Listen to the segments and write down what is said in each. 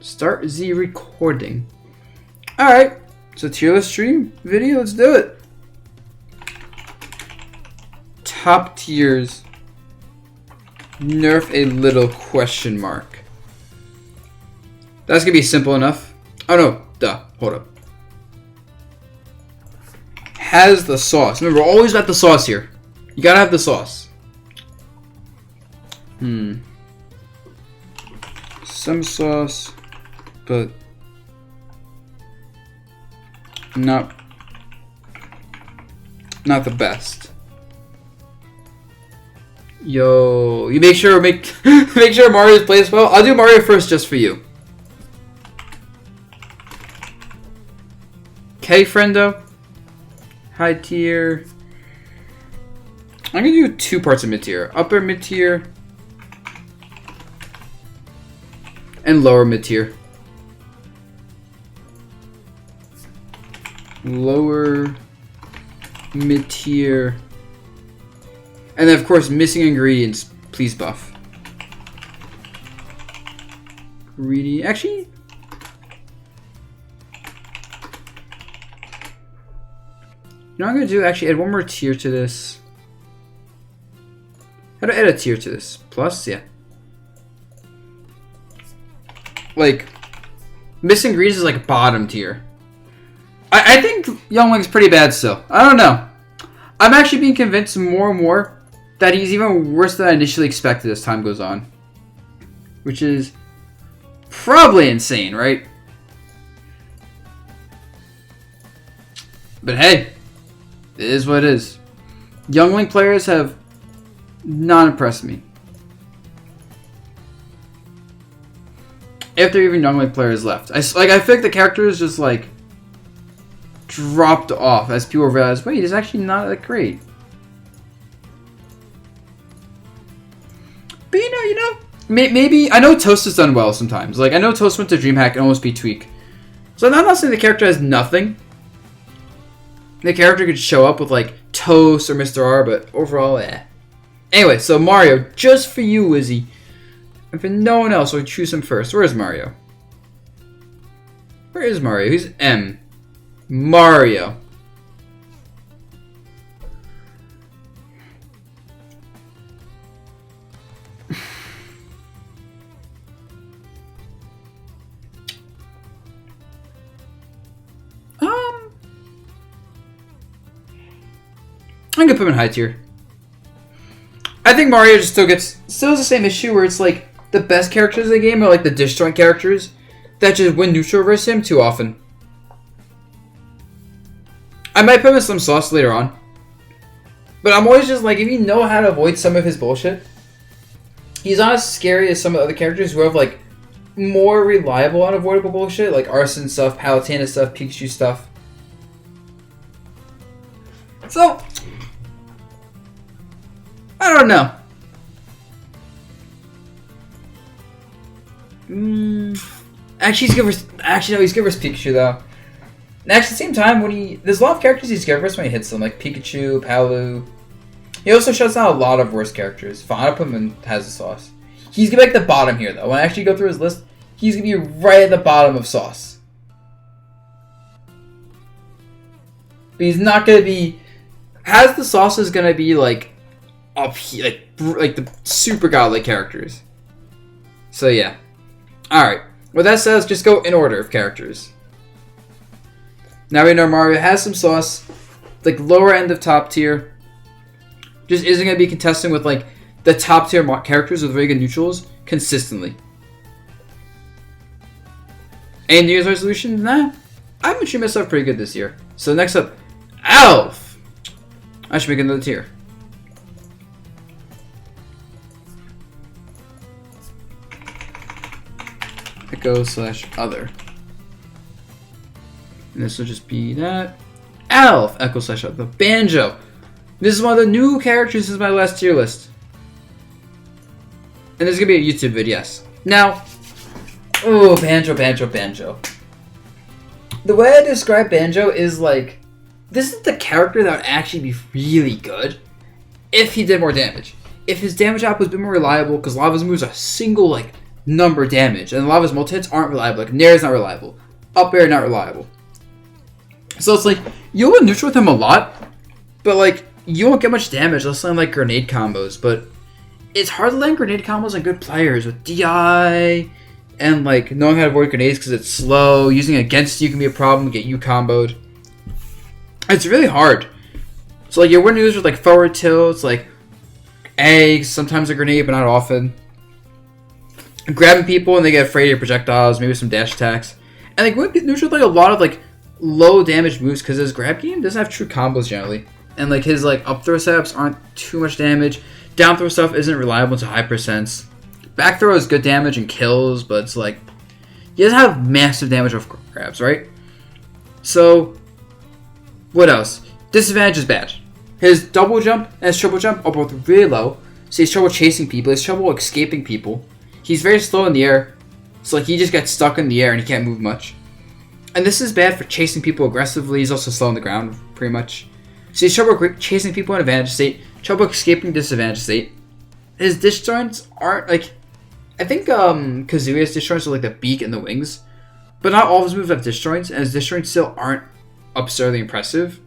Start the recording. Alright, so tier list stream video, let's do it. Top tiers. Nerf a little question mark. That's gonna be simple enough. Oh no, duh, hold up. Has the sauce. Remember, always got the sauce here. You gotta have the sauce. Some sauce, but not the best. Yo, you make sure make sure Mario plays well. I'll do Mario first just for you. Okay, friendo. High tier. I'm gonna do 2 parts of mid tier. Upper mid tier and lower mid tier. Lower mid tier. And then of course missing ingredients, please buff. Greedy. Actually, you know what I'm gonna do? Actually, add 1 more tier to this. How do I add a tier to this? Plus, yeah. Like, missing ingredients is like bottom tier. I think Young Link's pretty bad still. I don't know. I'm actually being convinced more and more that he's even worse than I initially expected as time goes on. Which is probably insane, right? But hey, it is what it is. Young Link players have not impressed me. If there are even Young Link players left. I feel like the character is just like dropped off as people realize, wait, it's actually not that great. But you know, maybe I know Toast has done well sometimes. Like I know Toast went to DreamHack and almost beat Tweak. So I'm not saying the character has nothing. The character could show up with like Toast or Mr. R, but overall, eh. Anyway, so Mario, just for you, Wizzy. And for no one else, so I choose him first. Where is Mario? Where is Mario? He's M. Mario. I'm gonna put him in high tier. I think Mario just still has the same issue where it's like the best characters in the game are like the disjoint characters that just win neutral versus him too often. I might put him in some sauce later on. But I'm always just like, if you know how to avoid some of his bullshit, he's not as scary as some of the other characters who have like more reliable unavoidable bullshit, like Arson stuff, Palutena stuff, Pikachu stuff. So I don't know. Actually, he's good for. Actually, no, he's good versus Pikachu though. And actually, at the same time, there's a lot of characters he's good versus when he hits them, like Pikachu, Palu. He also shuts down a lot of worse characters. Fine, up him and has the sauce. He's gonna be like the bottom here though. When I actually go through his list, he's gonna be right at the bottom of sauce. But he's not gonna be. Has the sauce is gonna be like up here, like the super godly characters. So yeah. Alright. With that said, let's just go in order of characters. Now we know Mario has some sauce. Like lower end of top tier. Just isn't going to be contesting with like the top tier characters with very good neutrals consistently. Any New Year's resolution? Nah. I've been treating myself pretty good this year. So next up, Alf. I should make another tier. Echo/other. And this will just be that. Alf! Echo/other. Banjo! This is one of the new characters since my last tier list. And this is going to be a YouTube video, yes. Now, oh, Banjo. The way I describe Banjo is like, this is the character that would actually be really good if he did more damage. If his damage output was a bit more reliable, because a lot of his moves are single, like, number damage. And a lot of his multi-hits aren't reliable. Like, Nair is not reliable. Up air, not reliable. So it's like, you'll win neutral with him a lot, but like, you won't get much damage unless you like grenade combos. But it's hard to land grenade combos on good players with DI and like knowing how to avoid grenades because it's slow. Using it against you can be a problem, get you comboed. It's really hard. So like, you're winning with like forward tilts, like eggs, sometimes a grenade, but not often. Grabbing people and they get afraid of your projectiles, maybe some dash attacks. And like, winning neutral with like a lot of like low damage moves because his grab game doesn't have true combos generally. And like his like up throw setups aren't too much damage. Down throw stuff isn't reliable to high percents. Back throw is good damage and kills, but it's like he doesn't have massive damage off grabs, right? So what else? Disadvantage is bad. His double jump and his triple jump are both really low, so he has trouble chasing people. He has trouble escaping people. He's very slow in the air, so like he just gets stuck in the air and he can't move much. And this is bad for chasing people aggressively. He's also slow on the ground, pretty much. So he's trouble chasing people in advantage state, trouble escaping disadvantage state. His disjoints aren't like, I think Kazooie's disjoints are like the beak and the wings, but not all of his moves have disjoints, and his disjoints still aren't absurdly impressive.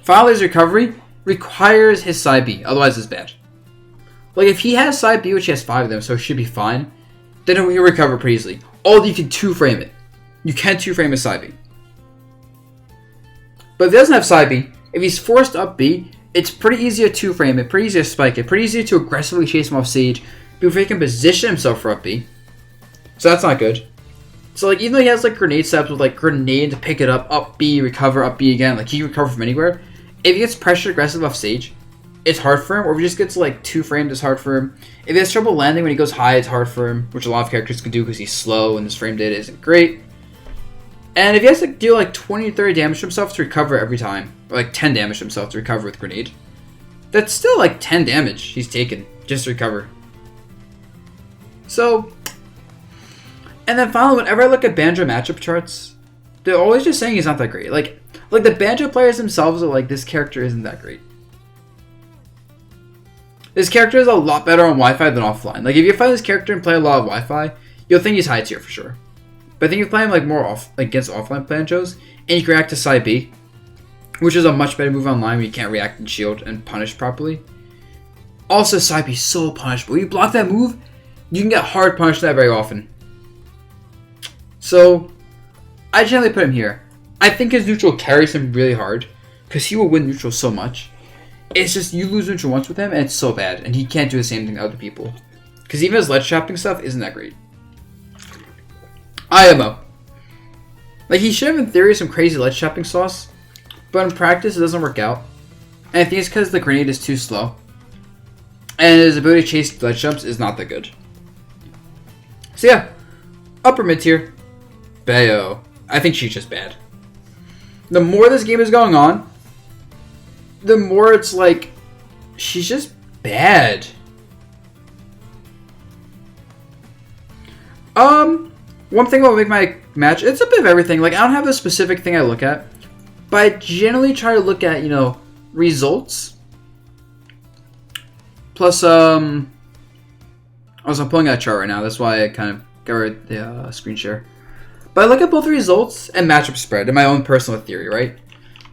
Finally, his recovery requires his side B, otherwise it's bad. Like if he has side B, which he has 5 of them, so it should be fine, then he'll recover pretty easily. Although you can 2-frame it. You can 2-frame his side B. But if he doesn't have side B, if he's forced up B, it's pretty easy to 2-frame it, pretty easy to spike it, pretty easy to aggressively chase him off stage before he can position himself for up B. So that's not good. So like even though he has like grenade steps with like grenade to pick it up B, recover, up B again, like he can recover from anywhere. If he gets pressured aggressive off stage, it's hard for him. Or if he just gets like 2-framed, it's hard for him. If he has trouble landing when he goes high, it's hard for him, which a lot of characters can do because he's slow and his frame data isn't great. And if he has to deal like 20 or 30 damage to himself to recover every time, or like 10 damage to himself to recover with grenade, that's still like 10 damage he's taken just to recover. So, and then finally, whenever I look at Banjo matchup charts, they're always just saying he's not that great. Like the Banjo players themselves are like, this character isn't that great. This character is a lot better on Wi-Fi than offline. Like if you find this character and play a lot of Wi-Fi, you'll think he's high tier for sure. But I think you play him like more off against offline Banjos, and you can react to side B, which is a much better move online when you can't react and shield and punish properly. Also, side B is so punishable. When you block that move, you can get hard punished that very often. So, I generally put him here. I think his neutral carries him really hard, because he will win neutral so much. It's just, you lose neutral once with him, and it's so bad, and he can't do the same thing to other people. Because even his ledge trapping stuff isn't that great. IMO. Like, he should have in theory some crazy ledge trapping sauce, but in practice it doesn't work out. And I think it's because the grenade is too slow. And his ability to chase ledge jumps is not that good. So yeah, upper mid tier, Bayo. I think she's just bad. The more this game is going on, the more it's like, she's just bad. One thing that will make my match, it's a bit of everything. Like, I don't have a specific thing I look at, but I generally try to look at, results. Plus, I'm pulling out a chart right now. That's why I kind of got rid of the screen share. But I look at both results and matchup spread in my own personal theory, right?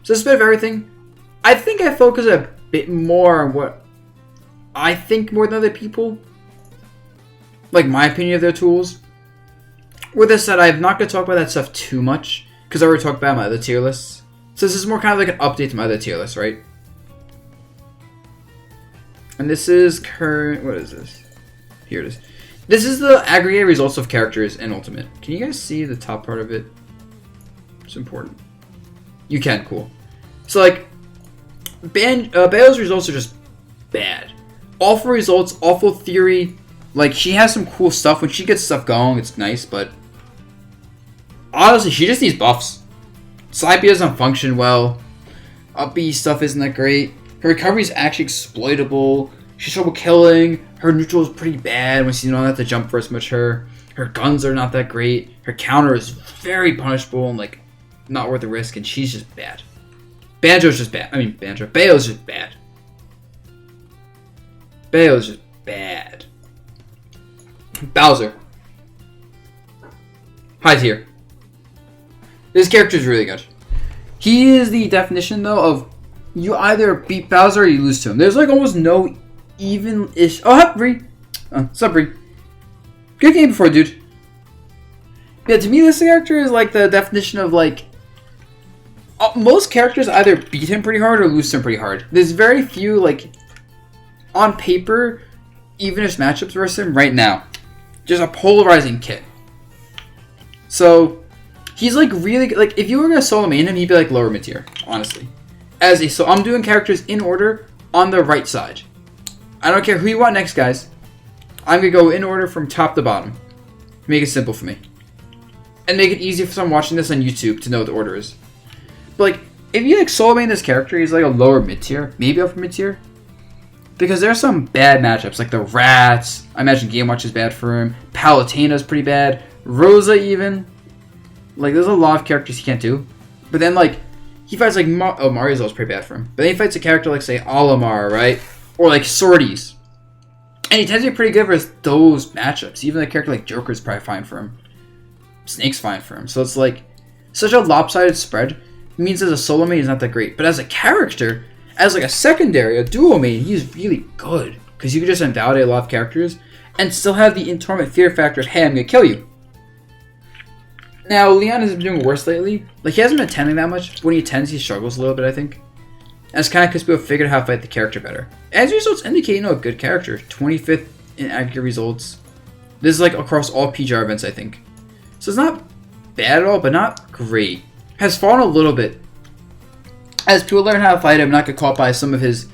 So it's a bit of everything. I think I focus a bit more on what I think more than other people. Like, my opinion of their tools. With this said, I'm not going to talk about that stuff too much, because I already talked about my other tier lists. So this is more kind of like an update to my other tier list, right? And this is current... What is this? Here it is. This is the aggregate results of characters in Ultimate. Can you guys see the top part of it? It's important. You can, cool. So, like, Bayo's results are just bad. Awful results, awful theory. Like, she has some cool stuff. When she gets stuff going, it's nice, but... honestly, she just needs buffs. Side B doesn't function well. Up B stuff isn't that great. Her recovery is actually exploitable. She's trouble killing. Her neutral is pretty bad when she don't have to jump for as much. Her guns are not that great. Her counter is very punishable and, like, not worth the risk, and she's just bad. Bayo's just bad. Bayo's just bad. Bayo's just bad. Bowser. High tier. This character is really good. He is the definition, though, of you either beat Bowser or you lose to him. There's like almost no even-ish... Oh, hi, Bree. What's up, Bree? Good game before, dude. Yeah, to me, this character is like the definition of like... most characters either beat him pretty hard or lose to him pretty hard. There's very few, like, on paper, even-ish matchups versus him right now. Just a polarizing kid. So, he's like really... Like, if you were going to solo main him, he'd be like lower mid tier, honestly. So I'm doing characters in order on the right side. I don't care who you want next, guys. I'm going to go in order from top to bottom. Make it simple for me. And make it easy for someone watching this on YouTube to know what the order is. But like, if you like solo main this character, he's like a lower mid tier, maybe upper mid tier. Because there are some bad matchups, like the Rats. I imagine Game Watch is bad for him. Palutena is pretty bad. Rosa even. Like, there's a lot of characters he can't do. But then like, he fights like Mario's always pretty bad for him. But then he fights a character like, say, Olimar, right? Or like Swordies. And he tends to be pretty good versus those matchups. Even a character like Joker's probably fine for him. Snake's fine for him. So it's like, such a lopsided spread. Means as a solo main, he's not that great. But as a character, as like a secondary, a duo main, he's really good. Because you can just invalidate a lot of characters. And still have the intolerant fear factor of, hey, I'm going to kill you. Now, Leon has been doing worse lately. Like, he hasn't been attending that much. When he attends, he struggles a little bit, I think. And it's kind of because people have figured out how to fight the character better. As results indicate, a good character. 25th in aggregate results. This is like across all PGR events, I think. So it's not bad at all, but not great. Has fallen a little bit. As people learn how to fight him, not get caught by some of his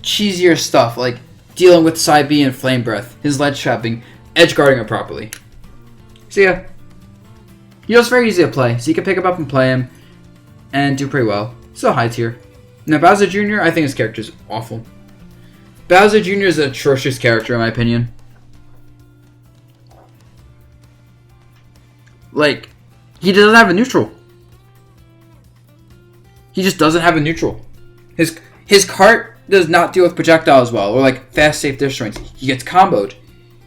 cheesier stuff, like dealing with Side B and Flame Breath, his ledge trapping, edge guarding him properly. So yeah. He's also very easy to play, so you can pick him up and play him, and do pretty well. So high tier. Now Bowser Jr., I think his character is awful. Bowser Jr. is an atrocious character in my opinion. Like, he doesn't have a neutral. He just doesn't have a neutral. His cart does not deal with projectiles well, or like fast safe disjoints. He gets comboed.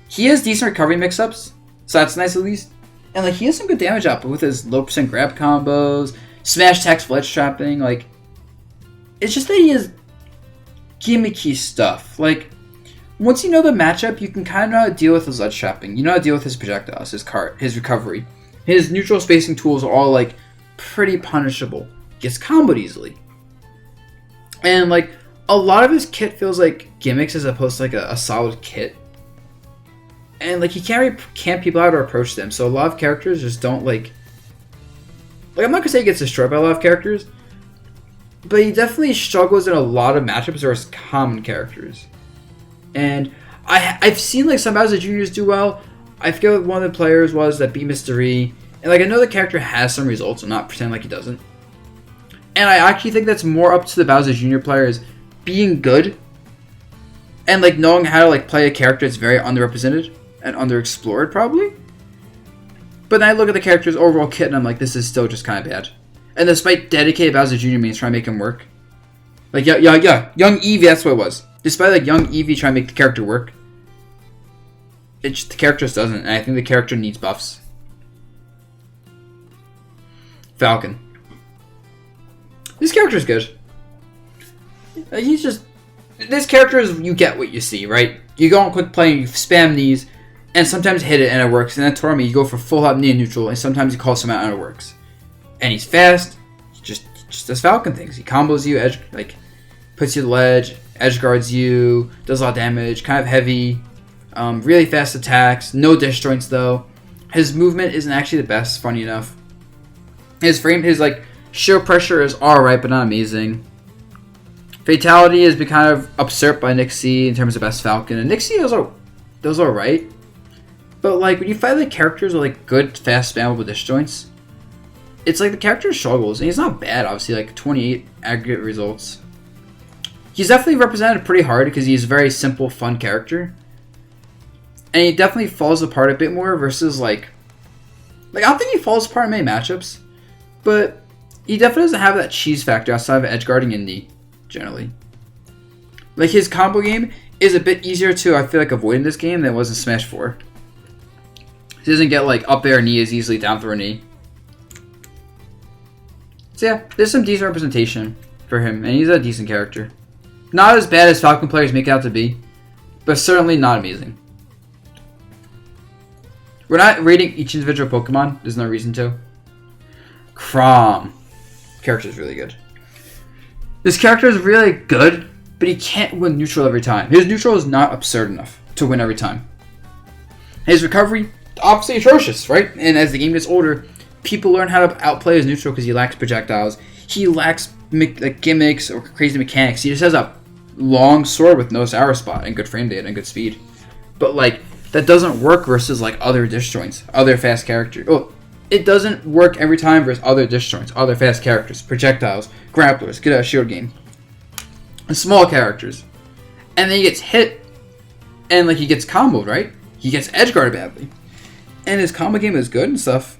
He has decent recovery mix-ups, so that's nice at least. And like, he has some good damage output with his low percent grab combos, smash attacks, ledge trapping. Like, it's just that he has gimmicky stuff. Like, once you know the matchup, you can kind of know how to deal with his ledge trapping. You know how to deal with his projectiles, his cart, his recovery. His neutral spacing tools are all like pretty punishable. Gets comboed easily. And like, a lot of his kit feels like gimmicks as opposed to like a solid kit. And like, he can't really camp people out or approach them. So a lot of characters just don't like I'm not gonna say he gets destroyed by a lot of characters, but he definitely struggles in a lot of matchups versus common characters. And I've seen like some Bowser Juniors do well. I forget what one of the players was that beat Mr. E. And like, I know the character has some results, I'm not pretending like he doesn't. And I actually think that's more up to the Bowser Jr. players being good and like knowing how to like play a character that's very underrepresented and underexplored probably. But then I look at the character's overall kit and I'm like, this is still just kind of bad. And despite dedicated Bowser Jr. mains trying to make him work, like young Eevee, that's what it was. Despite like young Eevee trying to make the character work, the character just doesn't, and I think the character needs buffs. Falcon. This character is good. He's just... This character is, you get what you see, right? You go on quick play, you spam these, and sometimes hit it and it works. And then Tormi, you go for full hop knee and neutral, and sometimes you call some out and it works. And he's fast. He just does Falcon things. He combos you, edge, like, puts you to the ledge, edge guards you, does a lot of damage, kind of heavy, really fast attacks, no disjoints though. His movement isn't actually the best, funny enough. His like, sheer pressure is alright, but not amazing. Fatality has been kind of usurped by Nixie in terms of best Falcon, and Nixie does alright. But like, when you fight like characters with like good, fast, spammable disjoints, it's like the character struggles, and he's not bad, obviously, like 28 aggregate results. He's definitely represented pretty hard because he's a very simple, fun character. And he definitely falls apart a bit more versus like I don't think he falls apart in many matchups, but he definitely doesn't have that cheese factor outside of edge guarding indie, generally. Like, his combo game is a bit easier to, I feel like, avoid in this game than it was in Smash 4. He doesn't get like up air knee as easily, down throw knee. So yeah, there's some decent representation for him, and he's a decent character. Not as bad as Falcon players make it out to be, but certainly not amazing. We're not rating each individual Pokemon. There's no reason to. Chrom. Character is really good. This character is really good, but he can't win neutral every time. His neutral is not absurd enough to win every time. His recovery, obviously atrocious, right? And as the game gets older, people learn how to outplay his neutral because he lacks projectiles. He lacks like gimmicks or crazy mechanics. He just has a long sword with no sour spot and good frame data and good speed. But like that doesn't work versus like other disjoints, other fast characters. Oh, it doesn't work every time versus other disjoints, other fast characters, projectiles, grapplers, get out of shield game, and small characters. And then he gets hit, and like he gets comboed, right? He gets edge guarded badly, and his combo game is good and stuff.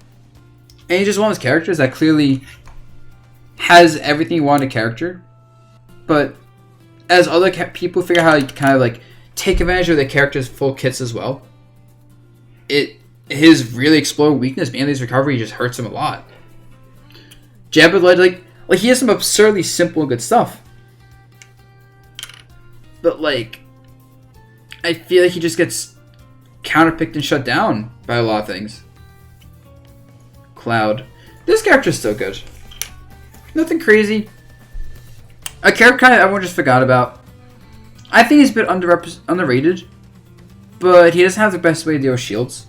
And he's just one of those characters that clearly has everything you want in a character, but as other people figure out how to kind of like take advantage of the character's full kits as well, his really exploding weakness, mainly his recovery, just hurts him a lot. Jab with like he has some absurdly simple and good stuff, but like I feel like he just gets counterpicked and shut down by a lot of things. Cloud. This character's still good. Nothing crazy. A character kind of everyone just forgot about. I think he's a bit underrated, but he doesn't have the best way to deal with shields.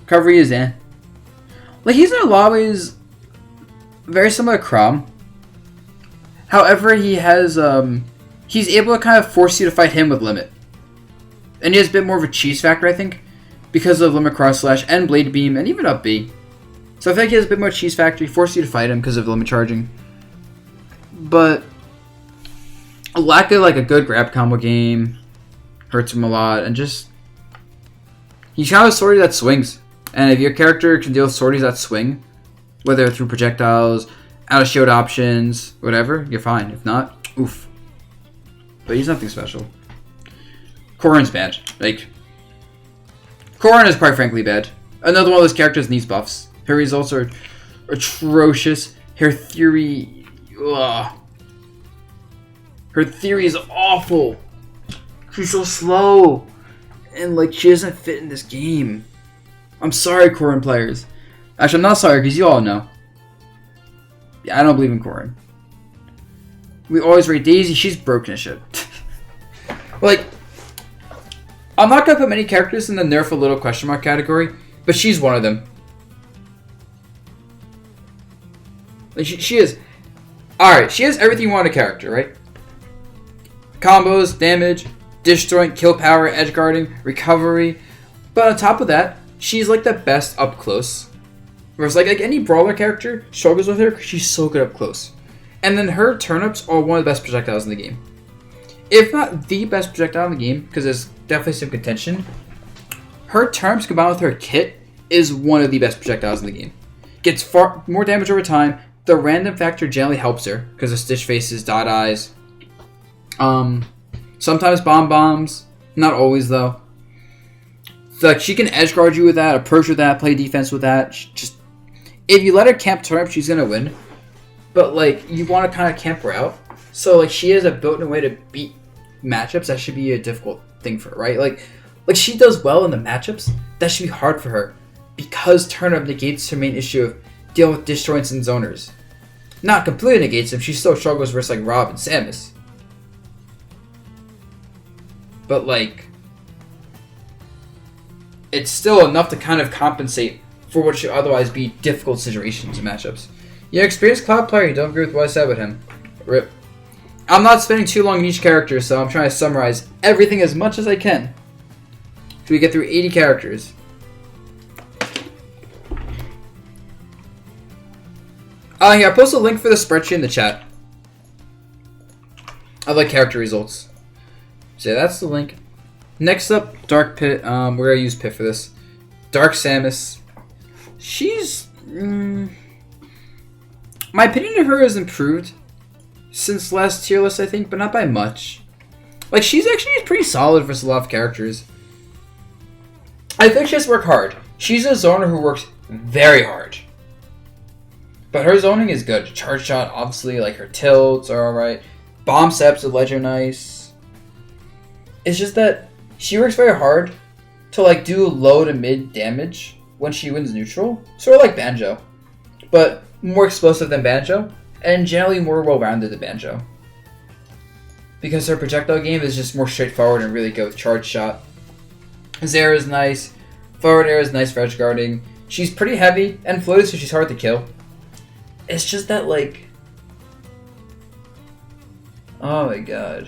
Recovery is in. Like he's in a lot of ways very similar to Chrom. However, he has he's able to kind of force you to fight him with limit, and he has a bit more of a cheese factor, I think, because of limit cross slash and blade beam and even up B. So I feel like he has a bit more cheese factor. He forces you to fight him because of limit charging. But a lack of like a good grab combo game hurts him a lot, and just he's kind of a sortie that swings. And if your character can deal with sorties that swing, whether through projectiles, out of shield options, whatever, you're fine. If not, oof. But he's nothing special. Corrin's bad. Like Corrin is quite frankly bad. Another one of those characters needs buffs. Her results are atrocious. Her theory, ugh. Her theory is awful. She's so slow. And like she doesn't fit in this game. I'm sorry, Corrin players. Actually, I'm not sorry because you all know. Yeah, I don't believe in Corrin. We always rate Daisy. She's broken as shit. Like, I'm not gonna put many characters in the nerf a little question mark category, but she's one of them. Like she is. Alright, she has everything you want in a character, right? Combos, damage, disjoint, kill power, edge guarding, recovery. But on top of that, she's like the best up close. Whereas like any brawler character struggles with her because she's so good up close. And then her turnips are one of the best projectiles in the game. If not the best projectile in the game, because there's definitely some contention, her turnips combined with her kit is one of the best projectiles in the game. Gets far more damage over time. The random factor generally helps her because of Stitch Faces, Dot Eyes. Sometimes bombs, not always though. Like she can edge guard you with that, approach with that, play defense with that. Just if you let her camp turnip, she's gonna win. But like you want to kind of camp her out, so like she has a built-in way to beat matchups. That should be a difficult thing for her, right? Like she does well in the matchups. That should be hard for her because turnip negates her main issue of dealing with disjoints and zoners. Not completely negates them. She still struggles versus like Rob and Samus. But like, it's still enough to kind of compensate for what should otherwise be difficult situations and matchups. You're an experienced Cloud player, you don't agree with what I said with him. RIP. I'm not spending too long in each character, so I'm trying to summarize everything as much as I can. So we get through 80 characters. Here, I post a link for the spreadsheet in the chat. I like character results. So yeah, that's the link. Next up, Dark Pit. We're gonna use Pit for this. Dark Samus. She's my opinion of her has improved since last tier list, I think, but not by much. Like she's actually pretty solid for a lot of characters. I think she has to work hard. She's a zoner who works very hard. But her zoning is good. Charge shot, obviously, like her tilts are alright. Bomb steps with ledge are nice. It's just that she works very hard to like do low to mid damage when she wins neutral. Sort of like Banjo. But more explosive than Banjo. And generally more well-rounded than Banjo. Because her projectile game is just more straightforward and really good with charge shot. Zera is nice. Forward air is nice for edge guarding. She's pretty heavy and floated, so she's hard to kill. It's just that, like... Oh my god.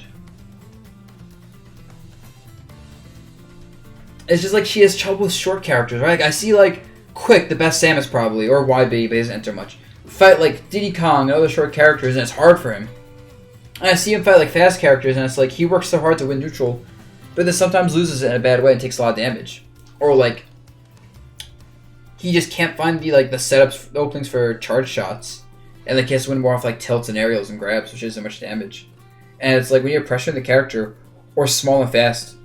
It's just like she has trouble with short characters, right? Like, I see, like, Quick, the best Samus probably, or YB, but he doesn't enter much. Fight, like, Diddy Kong and other short characters, and it's hard for him. And I see him fight, like, fast characters, and it's like, he works so hard to win neutral, but then sometimes loses it in a bad way and takes a lot of damage. Or, like... He just can't find the setups, the openings for charge shots. And like he has to win more off like tilts and aerials and grabs, which isn't much damage. And it's like when you're pressuring the character, or small and fast,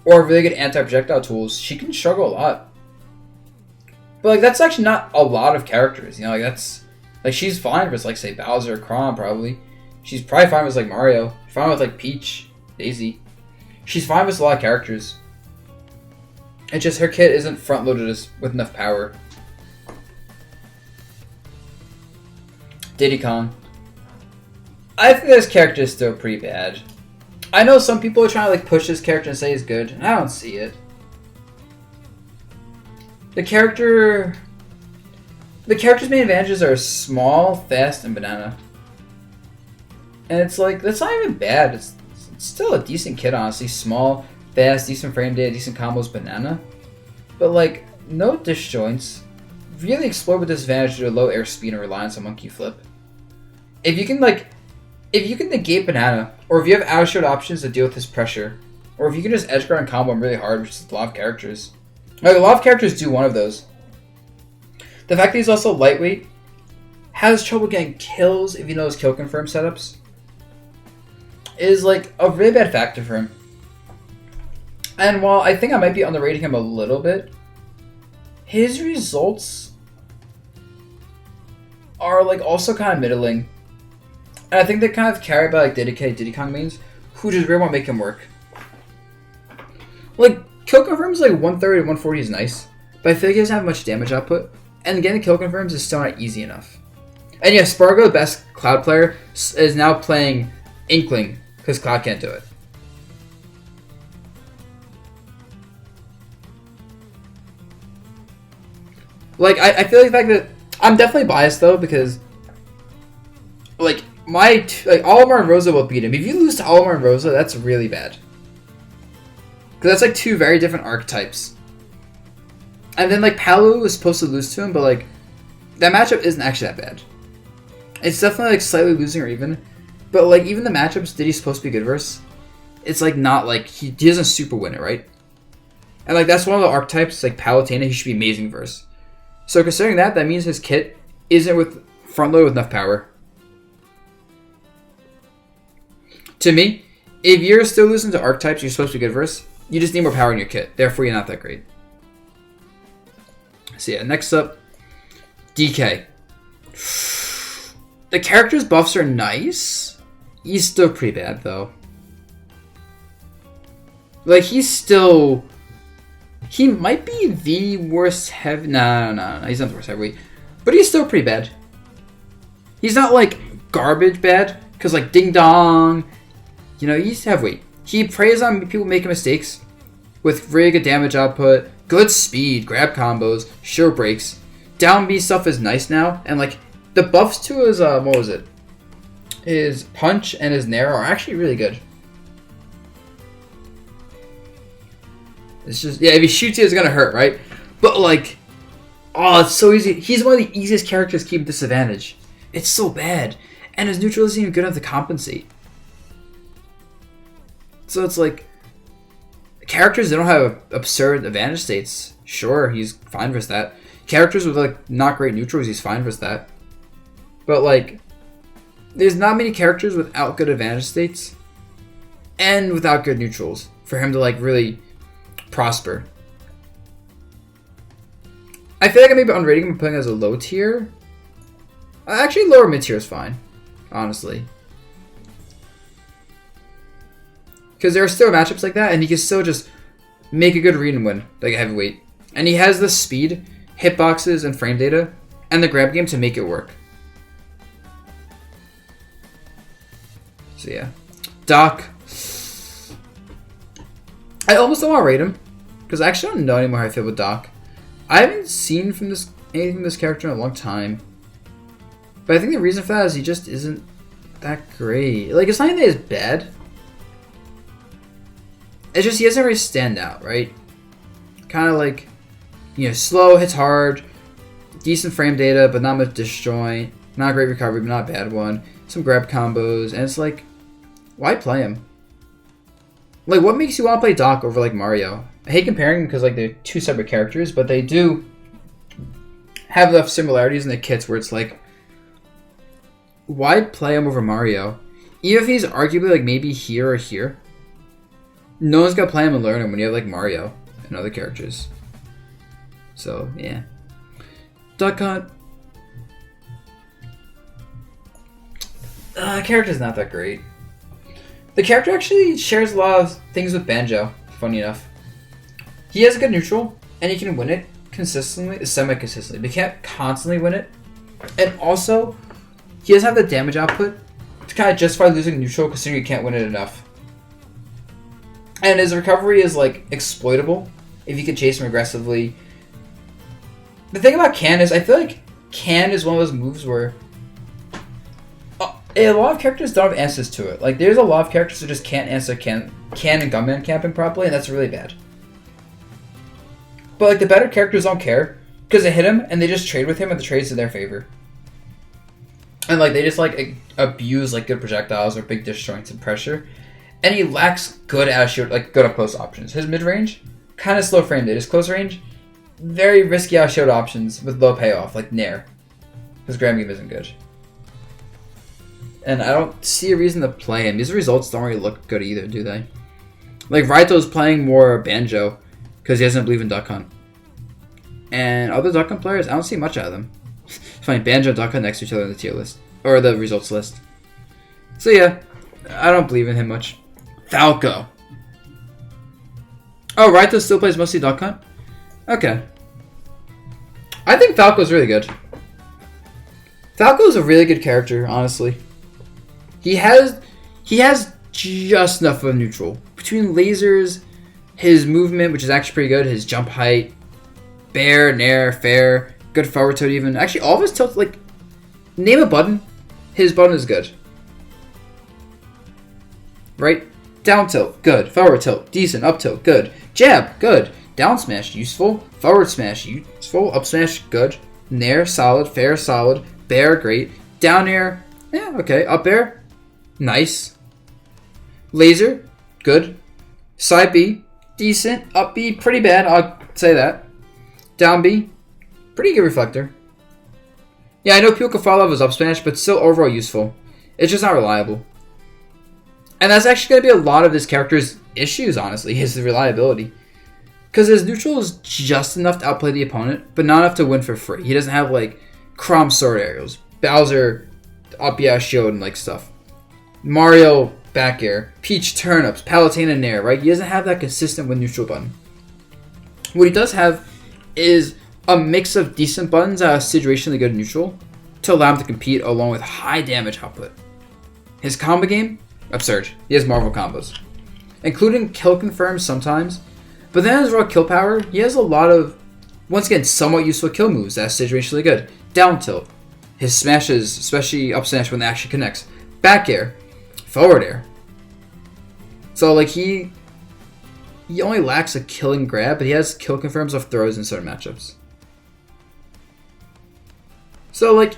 or really good anti-projectile tools, she can struggle a lot. But like that's actually not a lot of characters, you know, like that's like she's fine with like say Bowser or Chrom probably. She's probably fine with like Mario. She's fine with like Peach, Daisy. She's fine with a lot of characters. It's just her kit isn't front loaded with enough power. Diddy Kong. I think this character is still pretty bad. I know some people are trying to like push this character and say he's good, and I don't see it. The character's main advantages are small, fast, and banana. And it's like, that's not even bad. It's still a decent kit, honestly. Small, fast, decent frame data, decent combos, banana. But like, no disjoints. Really explode with disadvantage due to low airspeed and reliance on monkey flip. If you can negate banana, or if you have out shield options to deal with this pressure, or if you can just edge guard and combo him really hard, which is a lot of characters. Like, a lot of characters do one of those. The fact that he's also lightweight, has trouble getting kills if you know his kill confirm setups, is like a really bad factor for him. And while I think I might be underrating him a little bit, his results are like also kind of middling. And I think they're kind of carried by like Diddy Kong mains, who just really want to make him work. Like, kill confirms like 130 to 140 is nice, but I feel like he doesn't have much damage output, and getting kill confirms is still not easy enough. And yeah, Spargo, the best Cloud player, is now playing Inkling, because Cloud can't do it. Like, I feel like the fact that... I'm definitely biased, though, because... Like, Olimar and Rosa will beat him. If you lose to Olimar and Rosa, that's really bad. Because that's, like, two very different archetypes. And then, like, Palu was supposed to lose to him, but, like, that matchup isn't actually that bad. It's definitely, like, slightly losing or even. But, like, even the matchups Diddy's supposed to be good versus, it's, like, not, like, he doesn't super win it, right? And, like, that's one of the archetypes, like, Palutena, he should be amazing versus. So, considering that, that means his kit isn't with front load with enough power. To me, if you're still losing to archetypes you're supposed to be good versus, you just need more power in your kit. Therefore, you're not that great. So yeah, next up, DK. The character's buffs are nice. He's still pretty bad, though. Like, he might be the worst heavy... No, he's not the worst heavyweight. But he's still pretty bad. He's not, like, garbage bad. Because, like, Ding Dong... You know, he's heavyweight. He preys on people making mistakes with really good damage output, good speed, grab combos, sure breaks. Down B stuff is nice now, and like the buffs to his what was it? His punch and his nair are actually really good. It's just, yeah, if he shoots you, it's gonna hurt, right? But like, oh, it's so easy. He's one of the easiest characters to keep disadvantage. It's so bad, and his neutral isn't even good enough to compensate. So it's like, characters that don't have absurd advantage states, sure, he's fine with that. Characters with like not great neutrals, he's fine with that. But like, there's not many characters without good advantage states and without good neutrals for him to like really prosper. I feel like I may be underrating him and putting him as a low tier. Actually, lower mid tier is fine, honestly. Because there are still matchups like that, and he can still just make a good read and win, like a heavyweight. And he has the speed, hitboxes, and frame data, and the grab game to make it work. So yeah. Doc. I almost don't want to rate him, because I actually don't know anymore how I feel with Doc. I haven't seen anything from this character in a long time. But I think the reason for that is he just isn't that great. Like, it's not even that he's bad. It's just he doesn't really stand out, right? Kind of like, you know, slow, hits hard, decent frame data, but not much disjoint, not a great recovery, but not a bad one, some grab combos, and it's like, why play him? Like, what makes you want to play Doc over, like, Mario? I hate comparing them because, like, they're two separate characters, but they do have enough similarities in the kits where it's like, why play him over Mario? Even if he's arguably, like, maybe here or here, no one's gonna play him and learn him when you have, like, Mario and other characters. So, yeah. Duck Hunt. Character's not that great. The character actually shares a lot of things with Banjo, funny enough. He has a good neutral, and he can win it consistently, semi-consistently, but he can't constantly win it. And also, he doesn't have the damage output to kind of justify losing neutral considering you can't win it enough. And his recovery is, like, exploitable if you can chase him aggressively. The thing about Can is, I feel like Can is one of those moves where a lot of characters don't have answers to it. Like, there's a lot of characters who just can't answer Can and Gunman camping properly, and that's really bad. But, like, the better characters don't care because they hit him and they just trade with him and the trades in their favor. And, like, they just, like, abuse, like, good projectiles or big disjoints and pressure. And he lacks good good up close options. His mid range, kind of slow framed it. His close range, very risky out shield options with low payoff, like Nair. His grab game isn't good. And I don't see a reason to play him. These results don't really look good either, do they? Like, Raito's playing more Banjo because he doesn't believe in Duck Hunt. And other Duck Hunt players, I don't see much out of them. It's funny, Banjo and Duck Hunt next to each other in the tier list. Or the results list. So yeah, I don't believe in him much. Falco. Oh, Raito still plays mostly Duck Hunt? Okay. I think Falco's really good. Falco's a really good character, honestly. He has just enough of a neutral. Between lasers, his movement, which is actually pretty good, his jump height, bair, nair, fair, good forward tilt even. Actually, all of his tilts, like, name a button, his button is good. Right? Down tilt, good. Forward tilt, decent. Up tilt, good. Jab, good. Down smash, useful. Forward smash, useful. Up smash, good. Nair, solid. Fair, solid. Bair, great. Down air, yeah, okay. Up air, nice. Laser, good. Side B, decent. Up B, pretty bad, I'll say that. Down B, pretty good reflector. Yeah, I know people can fall off his up smash, but still overall useful. It's just not reliable. And that's actually going to be a lot of this character's issues, honestly, is the reliability. Because his neutral is just enough to outplay the opponent, but not enough to win for free. He doesn't have, like, Chrom sword aerials, Bowser up yeah shield and, like, stuff. Mario back air, Peach turnips, Palutena nair, right? He doesn't have that consistent win neutral button. What he does have is a mix of decent buttons that are situationally good neutral to allow him to compete along with high damage output. His combo game, absurd. He has Marvel combos, including kill confirms sometimes, but then his raw kill power, he has a lot of, once again, somewhat useful kill moves that are situationally good. Down tilt, his smashes, especially up smash when it actually connects, back air, forward air. So, like, he only lacks a killing grab, but he has kill confirms off throws in certain matchups. So, like,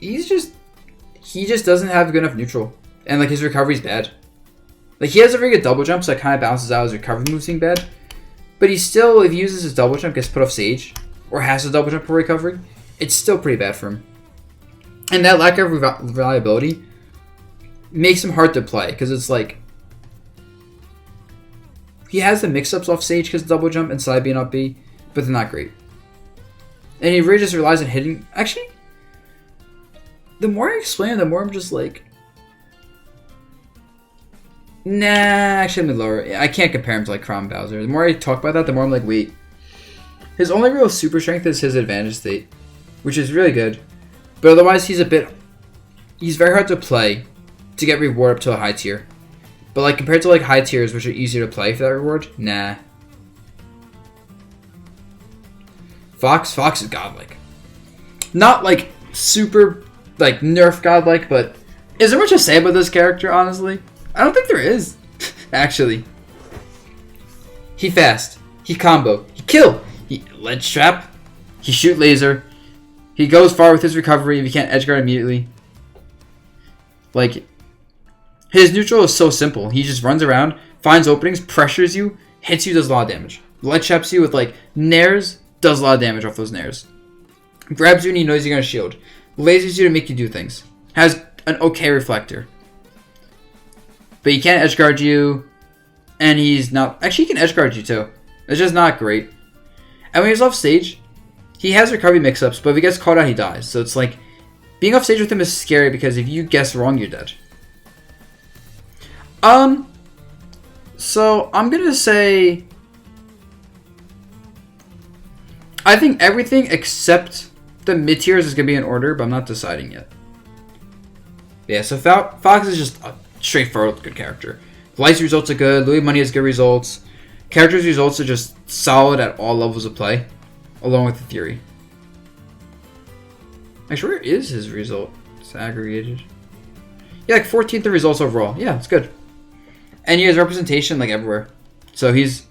he just doesn't have good enough neutral. And, like, his recovery's bad. Like, he has a very good double jump, so it kind of balances out his recovery moves being bad. But he still, if he uses his double jump, gets put off stage, or has a double jump for recovery, it's still pretty bad for him. And that lack of reliability makes him hard to play, because it's like, he has the mix-ups off stage because double jump and side B and up B, but they're not great. And he really just relies on hitting. Actually, the more I explain it, the more I'm just like, nah, actually I'm gonna lower it. I can't compare him to like Chrom and Bowser. The more I talk about that, the more I'm like, wait. His only real super strength is his advantage state, which is really good. But otherwise, he's very hard to play to get reward up to a high tier. But like compared to like high tiers, which are easier to play for that reward, nah. Fox is godlike. Not like super like nerf godlike, but is there much to say about this character, honestly? I don't think there is. Actually. He fast. He combo. He kill. He ledge trap. He shoot laser. He goes far with his recovery if you can't edge guard immediately. Like, his neutral is so simple. He just runs around, finds openings, pressures you, hits you, does a lot of damage. Ledge traps you with like nairs, does a lot of damage off those nairs. Grabs you and he knows you're gonna shield. Lasers you to make you do things. Has an okay reflector. But he can't edge guard you. And he's not... Actually, he can edge guard you too. It's just not great. And when he's off stage, he has recovery mix-ups, but if he gets caught out, he dies. So it's like... Being off stage with him is scary because if you guess wrong, you're dead. So I'm gonna say... I think everything except the mid-tiers is gonna be in order, but I'm not deciding yet. Yeah, so Fox is just a straightforward good character. Light's results are good. Louis Money has good results. Character's results are just solid at all levels of play, along with the theory. Actually, where is his result? It's aggregated. Yeah, like 14th of results overall. Yeah, it's good. And he has representation like everywhere. So he's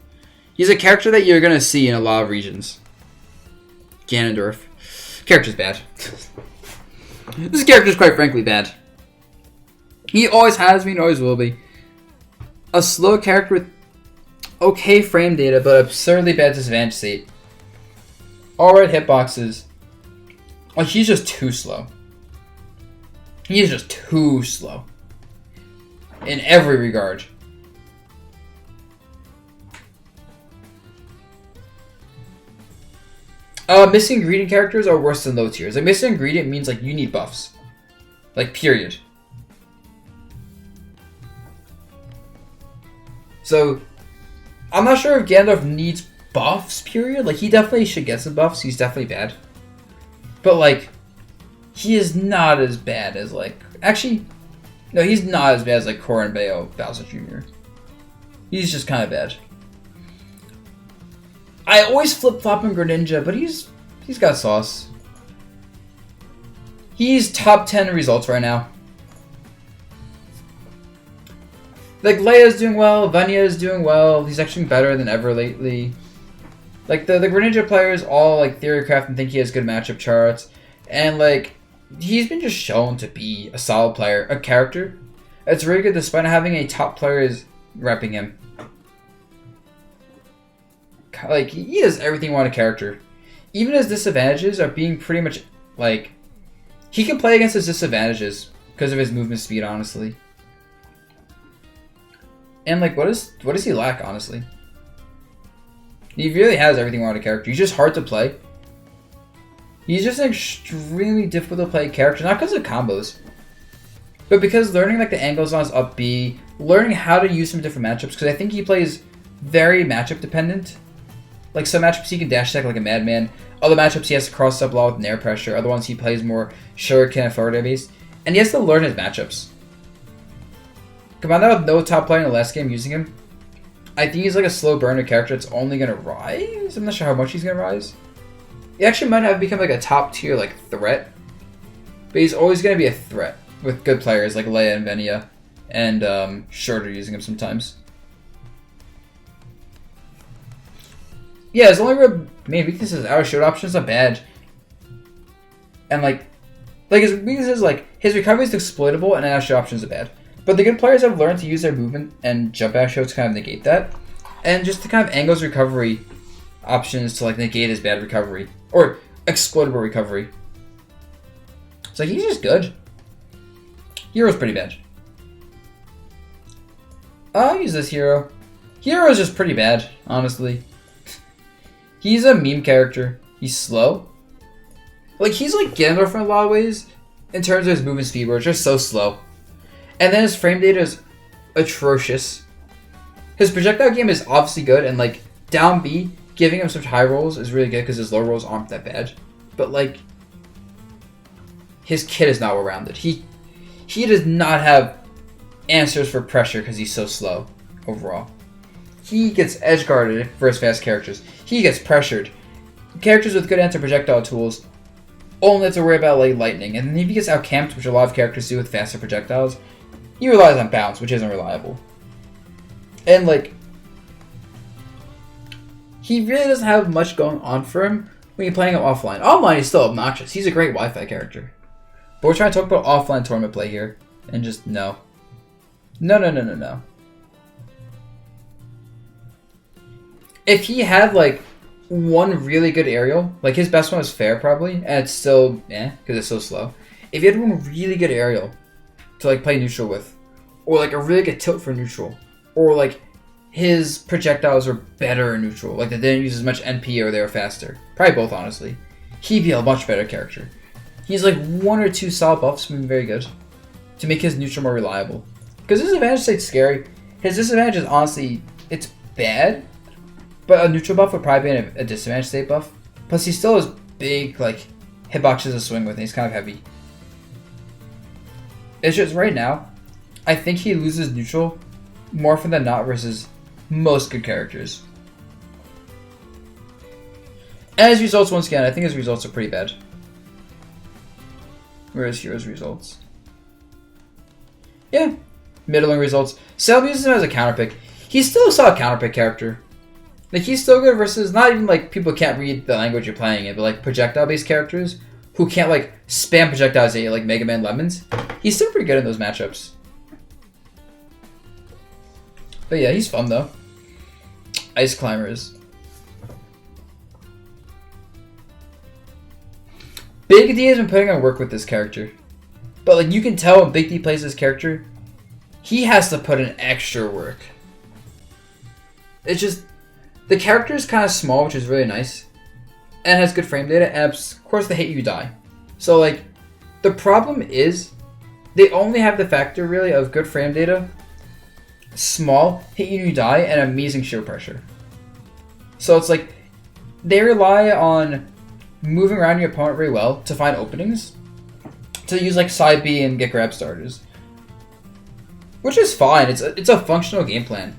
a character that you're gonna see in a lot of regions. Ganondorf. Character's bad. This character's quite frankly bad. He always has been, always will be. A slow character with okay frame data, but absurdly bad disadvantage state. Alright hitboxes. Like, he's just too slow. He is just too slow. In every regard. Missing ingredient characters are worse than low tiers. Like, missing ingredient means, like, you need buffs. Like, period. So, I'm not sure if Ganondorf needs buffs, period. Like, he definitely should get some buffs. He's definitely bad. But, like, he is not as bad as, like... Actually, no, he's not as bad as, like, Corrin, Bowser Jr. He's just kind of bad. I always flip-flop him Greninja, but he's got sauce. He's top 10 results right now. Like, Leia's doing well, Vanya is doing well, he's actually better than ever lately. Like, the Greninja players all, like, theorycraft and think he has good matchup charts. And, like, he's been just shown to be a solid player, a character. It's really good despite having a top player is repping him. Like, he does everything you want a character. Even his disadvantages are being pretty much, like... He can play against his disadvantages because of his movement speed, honestly. And, like, what does he lack, honestly? He really has everything you want a character. He's just hard to play. He's just an extremely difficult to play character, not because of combos. But because learning, like, the angles on his up B, learning how to use some different matchups, because I think he plays very matchup dependent. Like, some matchups he can dash attack like a madman. Other matchups he has to cross up a lot with nair pressure. Other ones he plays more shuriken and forward air based. And he has to learn his matchups. Combine that with no top player in the last game using him. I think he's like a slow burner character that's only going to rise. I'm not sure how much he's going to rise. He actually might have become like a top tier like threat. But he's always going to be a threat with good players like Leia and Venia. And Shorter using him sometimes. Yeah, his only real main weakness is our shield options are bad. And like his weakness is like his recovery is exploitable and our shield options are bad. But the good players have learned to use their movement and jump back show to kind of negate that. And just to kind of angles recovery options to like negate his bad recovery. Or exploitable recovery. So he's just good. Hero's pretty bad. I'll use this hero. Hero's just pretty bad, honestly. He's a meme character. He's slow. Like, he's like Ganondorf in a lot of ways in terms of his movement speed, where it's just so slow. And then his frame data is atrocious. His projectile game is obviously good, and like down B, giving him such high rolls is really good because his low rolls aren't that bad. But like, his kit is not well-rounded. He does not have answers for pressure because he's so slow overall. He gets edge guarded versus fast characters. He gets pressured. Characters with good anti-projectile tools only have to worry about like lightning, and then if he gets outcamped, which a lot of characters do with faster projectiles, he relies on bounce, which isn't reliable. And like, he really doesn't have much going on for him when you're playing him offline. Online, he's still obnoxious. He's a great Wi-Fi character. But we're trying to talk about offline tournament play here, and just no. No. If he had like one really good aerial, like his best one was fair probably, and it's still because it's so slow. If he had one really good aerial to like play neutral with, or like a really good tilt for neutral, or like his projectiles were better in neutral, like they didn't use as much NP or they were faster, probably both honestly, he'd be a much better character. He's like one or two solid buffs from being very good to make his neutral more reliable. Because his advantage state's scary. His disadvantage is honestly, it's bad, but a neutral buff would probably be a disadvantage state buff. Plus he still has big like hitboxes to swing with, and he's kind of heavy. It's just right now, I think he loses neutral more often than not versus most good characters. And his results, once again, I think his results are pretty bad. Where's Hero's results? Yeah, middling results. Cell uses him as a counterpick. He's still a solid counterpick character. Like, he's still good versus not even like people can't read the language you're playing in, but like projectile-based characters who can't like spam projectiles at you like Mega Man Lemons. He's still pretty good in those matchups. But yeah, he's fun though. Ice Climbers. Big D has been putting on work with this character. But like, you can tell when Big D plays this character, he has to put in extra work. It's just, the character is kind of small, which is really nice, and has good frame data, and of course they hit you die. So like, the problem is, they only have the factor really of good frame data, small, hit you die, and amazing shield pressure. So it's like, they rely on moving around your opponent very well to find openings, to use like side B and get grab starters. Which is fine, it's a functional game plan.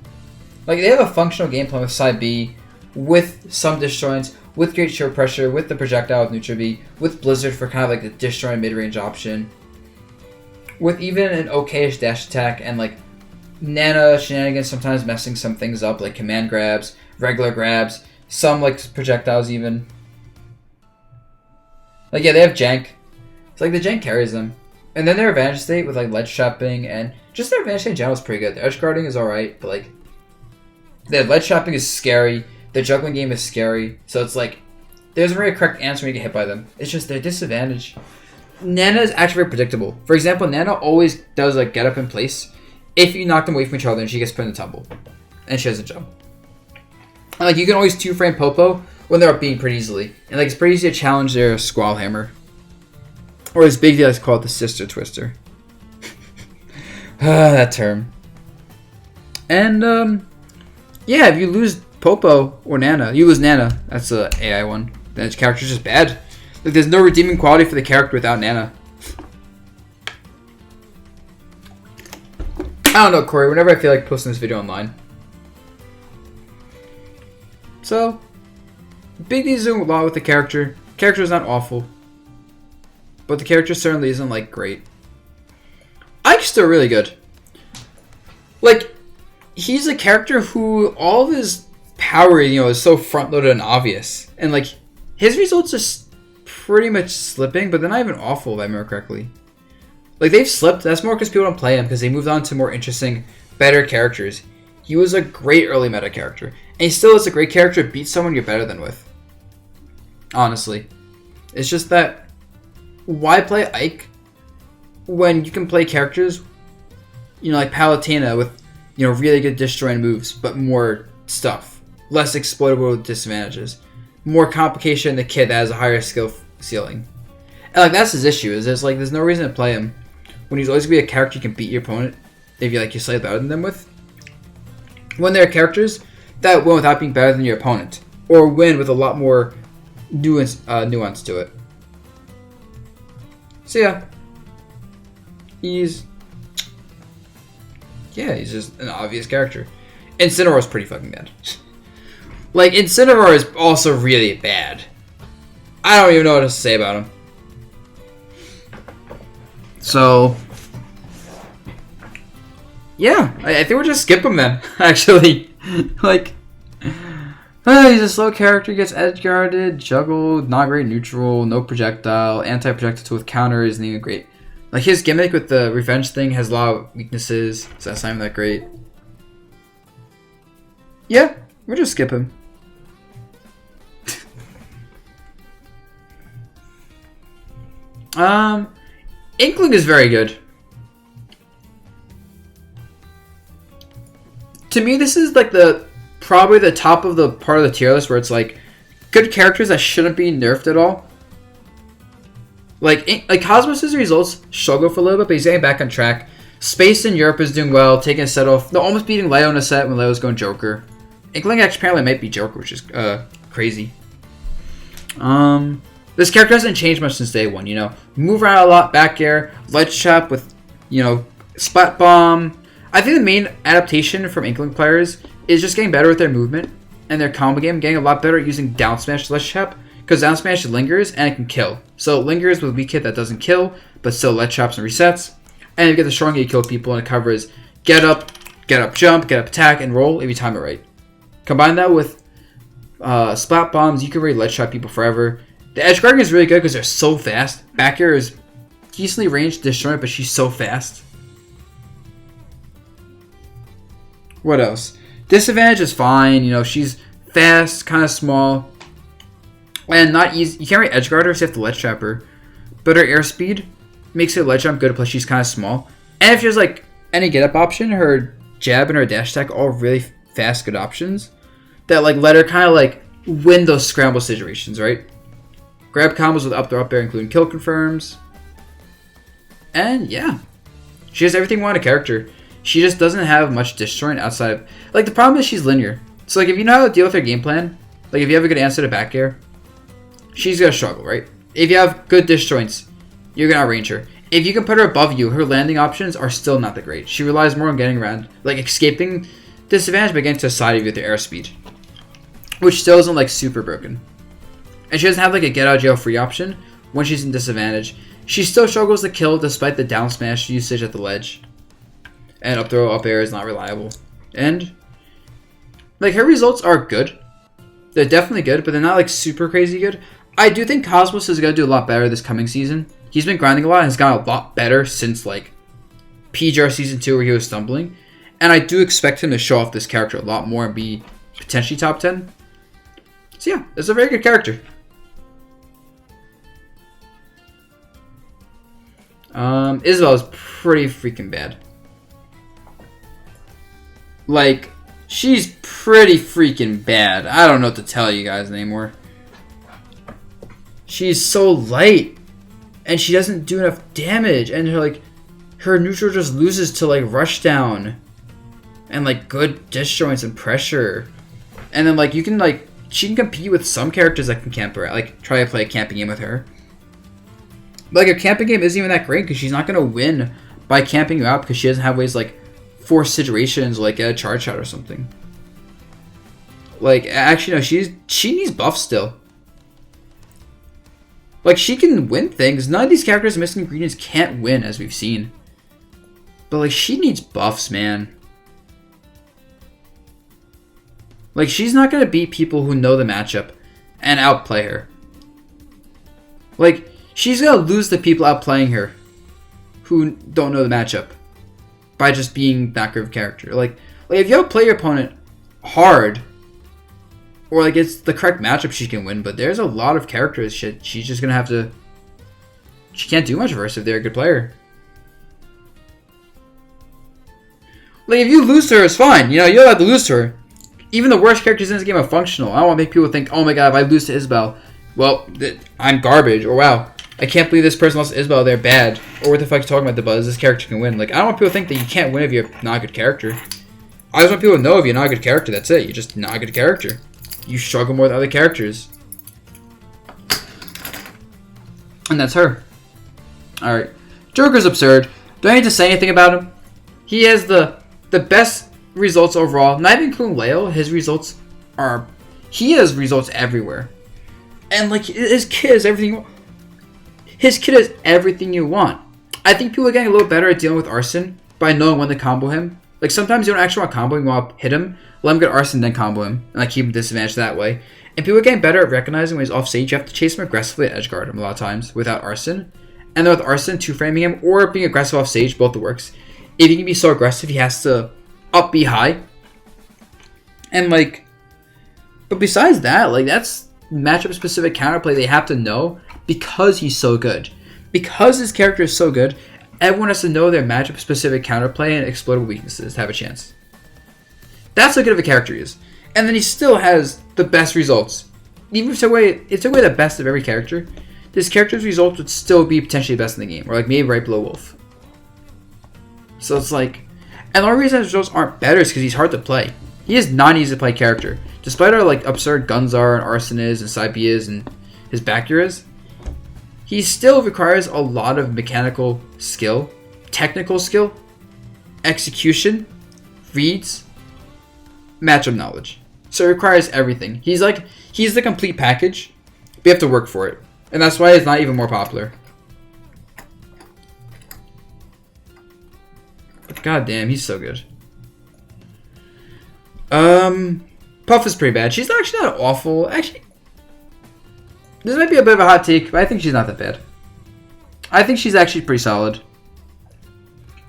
Like, they have a functional game plan with side B, with some disjoints, with great shield pressure, with the projectile with neutral B, with Blizzard for kind of like the disjoint mid-range option, with even an okayish dash attack, and like Nana shenanigans sometimes messing some things up, like command grabs, regular grabs, some like projectiles even. Like, yeah, they have jank. It's like the jank carries them. And then their advantage state with like ledge trapping, and just their advantage state in general is pretty good. Their edge guarding is alright, but like, their ledge trapping is scary, their juggling game is scary, so it's like, there's a very correct answer when you get hit by them. It's just their disadvantage. Nana is actually very predictable. For example, Nana always does like get up in place. If you knock them away from each other, and she gets put in a tumble. And she doesn't jump. And like, you can always two-frame Popo when they're up being pretty easily. And like, it's pretty easy to challenge their Squall Hammer. Or as Big D likes to call it, the Sister Twister. That term. And, yeah, if you lose Popo or Nana, you lose Nana. That's the AI one. Then his character's just bad. Like, there's no redeeming quality for the character without Nana. I don't know, Corey. Whenever I feel like posting this video online. So, Big D's doing a lot with the character. Character is not awful. But the character certainly isn't, like, great. Ike's still really good. Like, he's a character who all of his power, you know, is so front-loaded and obvious. And, like, his results are pretty much slipping, but they're not even awful, if I remember correctly. Like, they've slipped. That's more because people don't play him, because they moved on to more interesting, better characters. He was a great early meta character. And he still is a great character to beat someone you're better than with. Honestly. It's just that, why play Ike when you can play characters, you know, like Palutena with, you know, really good disjoint moves, but more stuff. Less exploitable with disadvantages. more complication in the kid that has a higher skill ceiling. And like that's his issue. Is there's no reason to play him when he's always gonna be a character you can beat your opponent if you're slightly better than them with. When there are characters that win without being better than your opponent, or win with a lot more nuance to it. So yeah, he's just an obvious character. Incineroar is pretty fucking bad. Like, Incineroar is also really bad. I don't even know what to say about him. So, yeah, I think we'll just skip him then, actually. Like, he's a slow character, gets edge guarded, juggled, not great neutral, no projectile, anti-projectile with counter isn't even great. Like, his gimmick with the revenge thing has a lot of weaknesses, so that's not even that great. Yeah, we'll just skip him. Inkling is very good. To me, this is like probably the top of the part of the tier list where it's like good characters that shouldn't be nerfed at all. Like Cosmos' results struggle for a little bit, but he's getting back on track. Space in Europe is doing well, taking a set off. No, almost beating Leo in a set when Leo's going Joker. Inkling apparently might be Joker, which is crazy. This character hasn't changed much since day one, you know. Move around a lot, back air, ledge chop with, you know, splat bomb. I think the main adaptation from Inkling players is just getting better with their movement and their combo game, getting a lot better at using down smash ledge chop, because down smash lingers and it can kill. So it lingers with a weak hit that doesn't kill, but still ledge chops and resets. And you get the strong hit, you kill people, and it covers get up, jump, get up, attack, and roll if you time it right. Combine that with splat bombs, you can really ledge chop people forever. The edge guarding is really good because they're so fast. Back air is decently ranged, disjoint, but she's so fast. What else? Disadvantage is fine. You know, she's fast, kind of small, and not easy. You can't really edge guard her, so you have to ledge trap her. But her airspeed makes her ledge jump good, plus she's kind of small. And if there's like any get up option, her jab and her dash attack are all really fast, good options that like let her kind of like win those scramble situations, right? Grab combos with up throw up air, including kill confirms. And yeah, she has everything you want in a character. She just doesn't have much disjoint outside of... Like, the problem is she's linear. So, like, if you know how to deal with her game plan, like, if you have a good answer to back air, she's going to struggle, right? If you have good disjoints, you're going to outrange her. If you can put her above you, her landing options are still not that great. She relies more on getting around, like, escaping disadvantage by getting to the side of you with her airspeed, which still isn't, like, super broken. And she doesn't have, like, a get out of jail free option when she's in disadvantage. She still struggles to kill despite the down smash usage at the ledge. And up throw, up air is not reliable. And, like, her results are good. They're definitely good, but they're not, like, super crazy good. I do think Cosmos is going to do a lot better this coming season. He's been grinding a lot and has gotten a lot better since, like, PGR Season 2 where he was stumbling. And I do expect him to show off this character a lot more and be potentially top 10. So yeah, it's a very good character. Isabelle is pretty freaking bad. Like, she's pretty freaking bad. I don't know what to tell you guys anymore. She's so light. And she doesn't do enough damage. And her neutral just loses to, like, rush down. And, like, good disjoints and pressure. And then, like, you can, like, she can compete with some characters that can camp her. Like, try to play a camping game with her. But, like, a camping game isn't even that great because she's not going to win by camping you out because she doesn't have ways, like, force situations, like get a charge shot or something. Like, actually, no, she needs buffs still. Like, she can win things. None of these characters in Missing Ingredients can't win, as we've seen. But, like, she needs buffs, man. Like, she's not going to beat people who know the matchup and outplay her. Like, she's going to lose the people outplaying her who don't know the matchup by just being that good of a character. Like if you outplay your opponent hard, or like it's the correct matchup, she can win. But there's a lot of characters she's just gonna have to. She can't do much versus if they're a good player. Like if you lose to her, it's fine. You know, you don't have to lose to her. Even the worst characters in this game are functional. I don't want to make people think, oh my god, if I lose to Isabelle, well, I'm garbage. Or wow, I can't believe this person lost to Isabelle, they're bad. Or what the fuck are you talking about, Dabuz? This character can win. Like, I don't want people to think that you can't win if you're not a good character. I just want people to know if you're not a good character, that's it. You're just not a good character. You struggle more with other characters. And that's her. Alright. Joker's absurd. Do I need to say anything about him? He has the best results overall. Not even including Leo, his results are... He has results everywhere. And, like, his kid is everything... His kid is everything you want. I think people are getting a little better at dealing with Arson by knowing when to combo him. Like, sometimes you don't actually want to combo him, you want to hit him, let him get Arson, then combo him, and, like, keep him disadvantaged that way. And people are getting better at recognizing when he's off stage. You have to chase him aggressively at edgeguard him a lot of times without Arson. And then with Arson, two-framing him, or being aggressive off stage, both works. If he can be so aggressive, he has to up B high. And, like... But besides that, like, that's matchup-specific counterplay they have to know because he's so good. Because his character is so good, everyone has to know their matchup-specific counterplay and exploitable weaknesses to have a chance. That's how good of a character he is. And then he still has the best results. Even if it took away the best of every character, this character's results would still be potentially the best in the game. Or like maybe right below Wolf. So it's like... And the only reason his results aren't better is because he's hard to play. He is not an easy to play character. Despite how like absurd Gunzar and Arson is and Saibi is and his backer is, he still requires a lot of mechanical skill, technical skill, execution, reads, matchup knowledge. So it requires everything. He's the complete package, but you have to work for it. And that's why it's not even more popular. But goddamn, he's so good. Puff is pretty bad. She's actually not awful. Actually, this might be a bit of a hot take, but I think she's not that bad. I think she's actually pretty solid.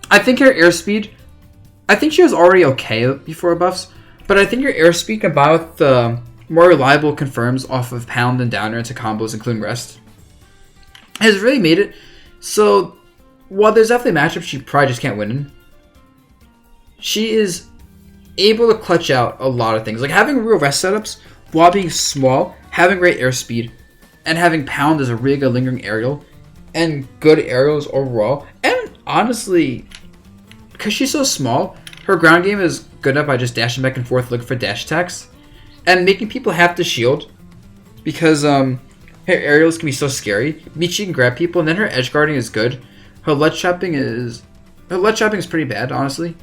I think her airspeed... I think she was already okay before buffs, but I think her airspeed combined with the more reliable confirms off of pound and downer into combos, including rest, has really made it so while there's definitely matchups she probably just can't win in, she is able to clutch out a lot of things. Like having real rest setups while being small, having great airspeed, and having pound as a really good lingering aerial, and good aerials overall. And honestly, because she's so small, her ground game is good enough by just dashing back and forth looking for dash attacks, and making people have to shield, because her aerials can be so scary. She can grab people, and then her edge guarding is good. Her ledge chopping is pretty bad, honestly.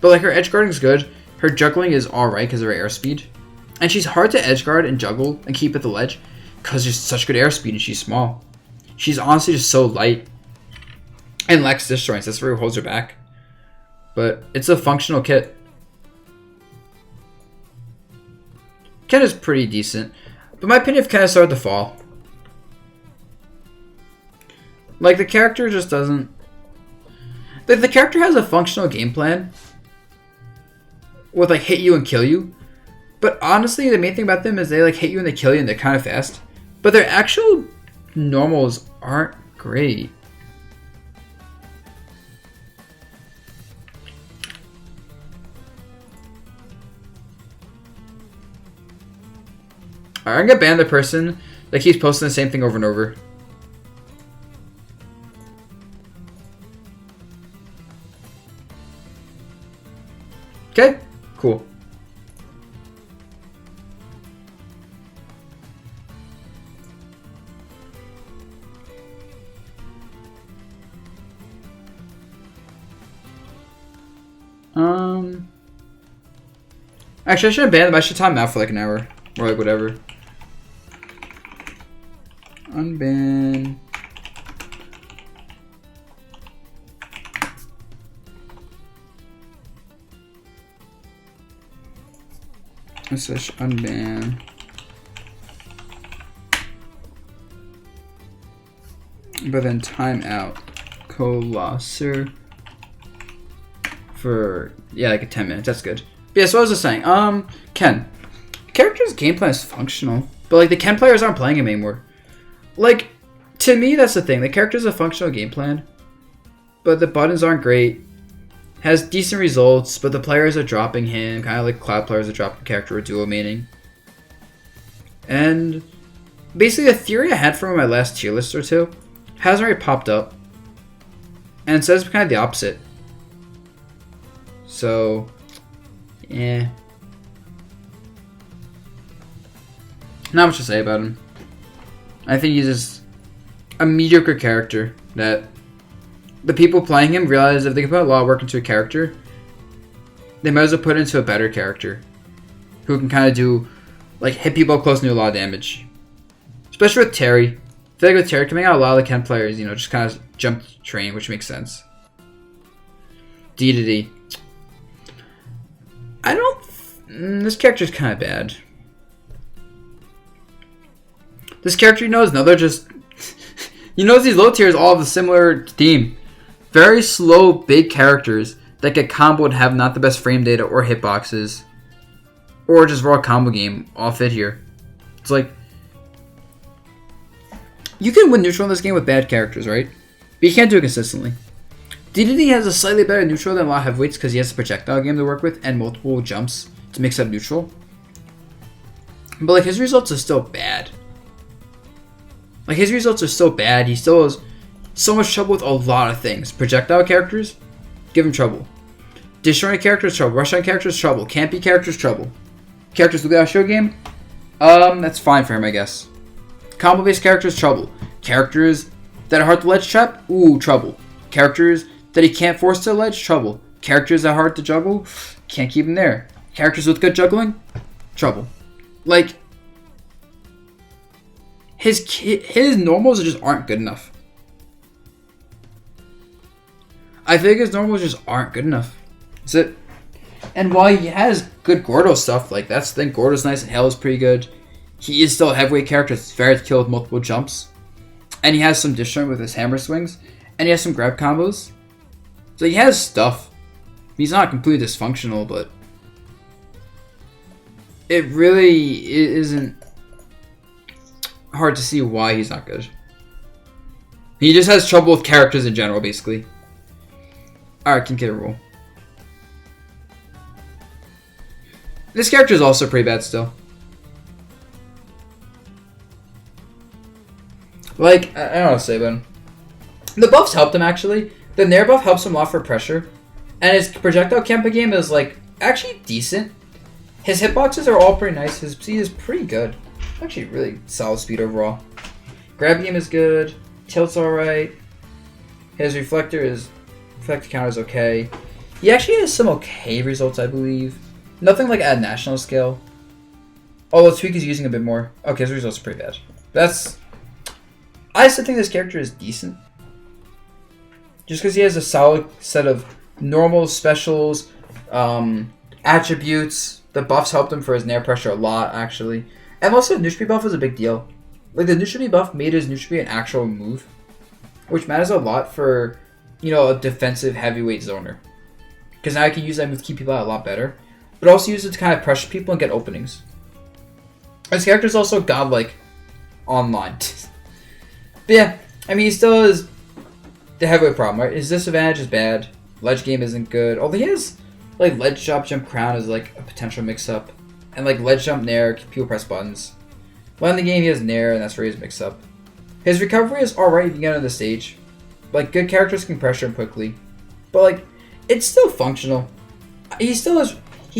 But like her edge guarding is good. Her juggling is alright because of her airspeed. And she's hard to edge guard and juggle and keep at the ledge because she's such good airspeed and she's small. She's honestly just so light and lacks disjoints. That's where it holds her back. But it's a functional kit. Kit is pretty decent. But my opinion of Ken has started to fall. Like the character just doesn't... The character has a functional game plan with like hit you and kill you, but honestly the main thing about them is they like hit you and they kill you and they're kind of fast, but their actual normals aren't great. Alright, I'm gonna ban the person that keeps posting the same thing over and over. Okay, cool. Actually, I shouldn't ban them. I should time them out for like an hour. Or like whatever. Unban. Slash unban. But then timeout Colosser for like 10 minutes. That's good. But yeah, so I was just saying, Ken. Character's game plan is functional, but like the Ken players aren't playing him anymore. Like, to me, that's the thing. The character's a functional game plan, but the buttons aren't great. Has decent results, but the players are dropping him, kind of like Cloud players are dropping character or duo maining. And basically, the theory I had from my last tier list or two hasn't already popped up. And it says kind of the opposite. So, yeah. Not much to say about him. I think he's just a mediocre character that the people playing him realize if they can put a lot of work into a character, they might as well put it into a better character who can kind of do, like, hit people up close and do a lot of damage. Especially with Terry. I feel like with Terry coming out, a lot of the Ken players, you know, just kind of jumped train, which makes sense. Dedede. This character's kind of bad. This character, you know, is another just... you know, these low tiers all have a similar theme. Very slow, big characters that get comboed and have not the best frame data or hitboxes. Or just raw combo game all fit here. It's like... you can win neutral in this game with bad characters, right? But you can't do it consistently. Dedede has a slightly better neutral than a lot of heavyweights because he has a projectile game to work with and multiple jumps to mix up neutral. But like his results are still bad. Like his results are still bad. He still has so much trouble with a lot of things. Projectile characters, give him trouble. Disjointed characters, trouble. Rush on characters, trouble. Campy characters, trouble. Characters without show game, that's fine for him, I guess. Combo based characters, trouble. Characters that are hard to ledge trap, ooh, trouble. Characters that he can't force to ledge, trouble. Characters that are hard to juggle, can't keep him there. Characters with good juggling, trouble. Like, his normals just aren't good enough. I think his normals just aren't good enough. That's it. And while he has good Gordo stuff, like that's the thing, Gordo's nice and Hell is pretty good. He is still a heavyweight character that's very hard to kill with multiple jumps. And he has some disjoint with his hammer swings. And he has some grab combos. So he has stuff. He's not completely dysfunctional, but it really isn't hard to see why he's not good. He just has trouble with characters in general, basically. Alright, King Dedede Rool. This character is also pretty bad still. Like, I don't know what to say about him. The buffs helped him, actually. The Nair buff helps him a lot for pressure. And his projectile camping game is, like, actually decent. His hitboxes are all pretty nice. His speed is pretty good. Actually, really solid speed overall. Grab game is good. Tilt's alright. His reflector counter is okay. He actually has some okay results, I believe. Nothing like at national scale. Although Tweak is using a bit more. Okay, his results are pretty bad. I still think this character is decent. Just because he has a solid set of normal specials, attributes. The buffs helped him for his Nair pressure a lot, actually. And also, neutral buff was a big deal. Like, the neutral buff made his neutral an actual move. Which matters a lot for, you know, a defensive heavyweight zoner. Because now I can use that move to keep people out a lot better. But also use it to kind of pressure people and get openings. His character is also godlike online. But yeah, I mean, he still has the heavyweight problem, right? His disadvantage is bad. Ledge game isn't good. Although he has, like, ledge jump crown is, like, a potential mix-up. And, like, ledge jump nair, people press buttons. Well, in the game, he has nair, and that's where he's mix-up. His recovery is alright if you get on the stage. Like, good characters can pressure him quickly. But, like, it's still functional. He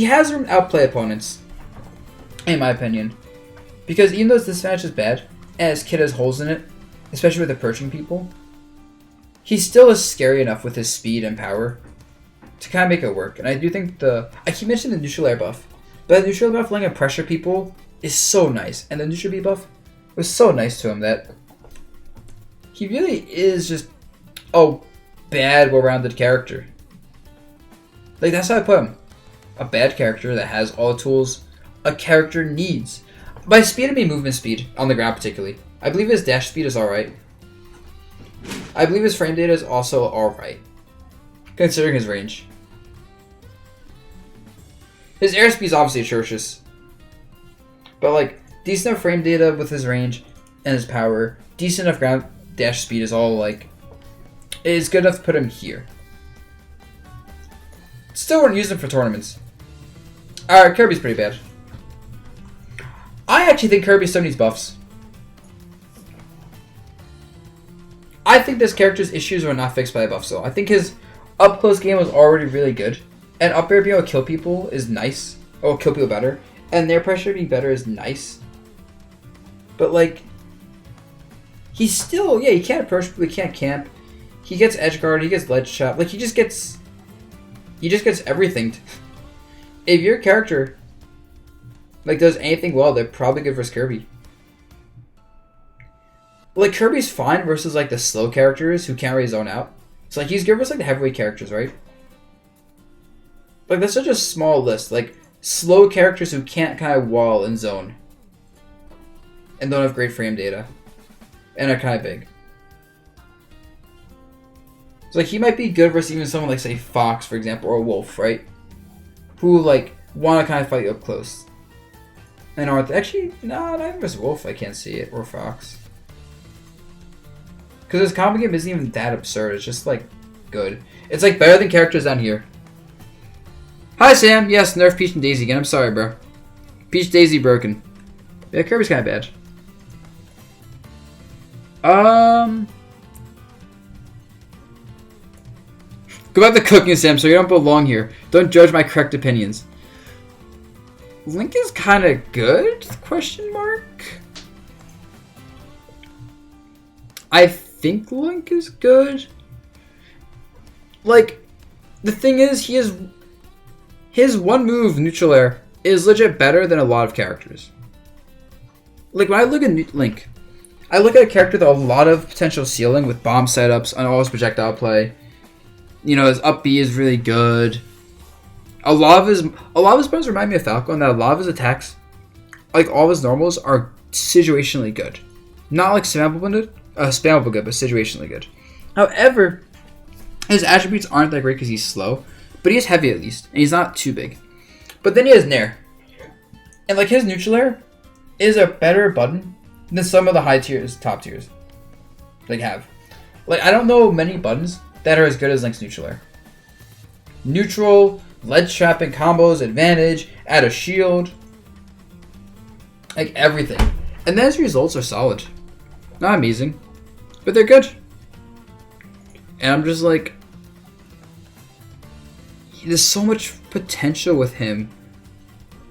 has room to outplay opponents. In my opinion. Because even though his disadvantage is bad, and his kit has holes in it, especially with approaching people, he still is scary enough with his speed and power to kind of make it work. And I do think I keep mentioning the neutral air buff, but the neutral buff letting him pressure people is so nice. And the neutral B buff was so nice to him that he really is just a bad, well-rounded character. Like, that's how I put him. A bad character that has all the tools a character needs. By speed, I mean movement speed, on the ground particularly. I believe his dash speed is alright. I believe his frame data is also alright, considering his range. His airspeed is obviously atrocious. But, like, decent enough frame data with his range and his power. Decent enough ground dash speed is all, like, is good enough to put him here. Still wouldn't use him for tournaments. Alright, Kirby's pretty bad. I actually think Kirby still needs buffs. I think this character's issues were not fixed by a buff, so I think his up-close game was already really good. And up air being able to kill people is nice. Or kill people better. And their pressure being better is nice. But, like, he's still, yeah, he can't approach people, he can't camp. He gets edge guard, he gets ledge chop. Like, he just gets everything. If your character, like, does anything well, they're probably good versus Kirby. Like, Kirby's fine versus, like, the slow characters who can't really zone out. So, like, he's good versus, like, the heavyweight characters, right? Like, that's such a small list. Like, slow characters who can't kind of wall and zone. And don't have great frame data. And are kind of big. So, like, he might be good versus even someone like, say, Fox, for example, or Wolf, right? Who, like, want to kind of fight you up close. And aren't actually, no, not even versus Wolf, I can't see it, or Fox. Because his combo game isn't even that absurd, it's just, like, good. It's, like, better than characters down here. Hi, Sam. Yes, nerf Peach and Daisy again. I'm sorry, bro. Peach Daisy broken. Yeah, Kirby's kind of bad. Go back to cooking, Sam, so you don't belong here. Don't judge my correct opinions. Link is kind of good? Question mark? I think Link is good. Like, the thing is, his one move, Neutral Air, is legit better than a lot of characters. Like, when I look at Link, I look at a character with a lot of potential ceiling with bomb setups and all his projectile play. You know, his up B is really good. A lot of his buttons remind me of Falcon, that a lot of his attacks, like all of his normals, are situationally good. Not like spammable good, but situationally good. However, his attributes aren't that great because he's slow, but he is heavy at least, and he's not too big. But then he has Nair. And like his Neutral Air is a better button than some of the high tiers, top tiers, like have. Like, I don't know many buttons that are as good as Link's Neutral Air. Neutral, ledge trapping combos, advantage, add a shield. Like everything. And then his results are solid. Not amazing, but they're good. And I'm just like, there's so much potential with him.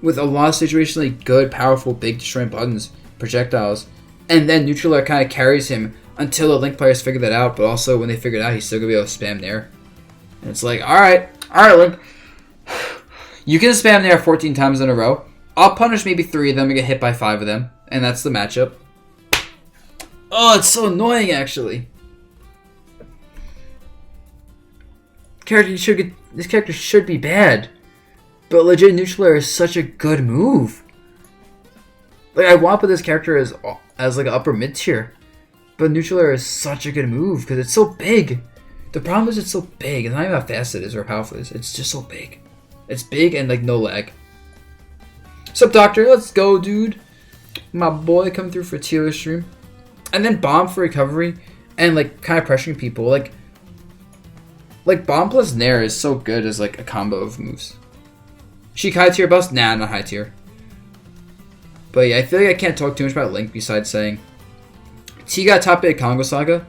With a lot of situationally good, powerful, big destroying buttons, projectiles. And then Neutral Air kind of carries him until the Link players figure that out, but also when they figure it out, he's still going to be able to spam Nair. And it's like, alright, Link. You can spam Nair 14 times in a row. I'll punish maybe 3 of them and get hit by 5 of them. And that's the matchup. Oh, it's so annoying, actually. This character should be bad. But legit Neutral Air is such a good move. Like, I want to put this character as like an upper mid tier. But Neutral Air is such a good move because it's so big. The problem is it's so big. It's not even how fast it is or how powerful it is. It's just so big. It's big and like no lag. Sup, Doctor? Let's go, dude. My boy come through for Tealer stream. And then Bomb for recovery and like kind of pressuring people. Like Bomb plus Nair is so good as like a combo of moves. Sheik high tier bust? Nah, not high tier. But yeah, I feel like I can't talk too much about Link besides saying T got top 8 Congo Saga.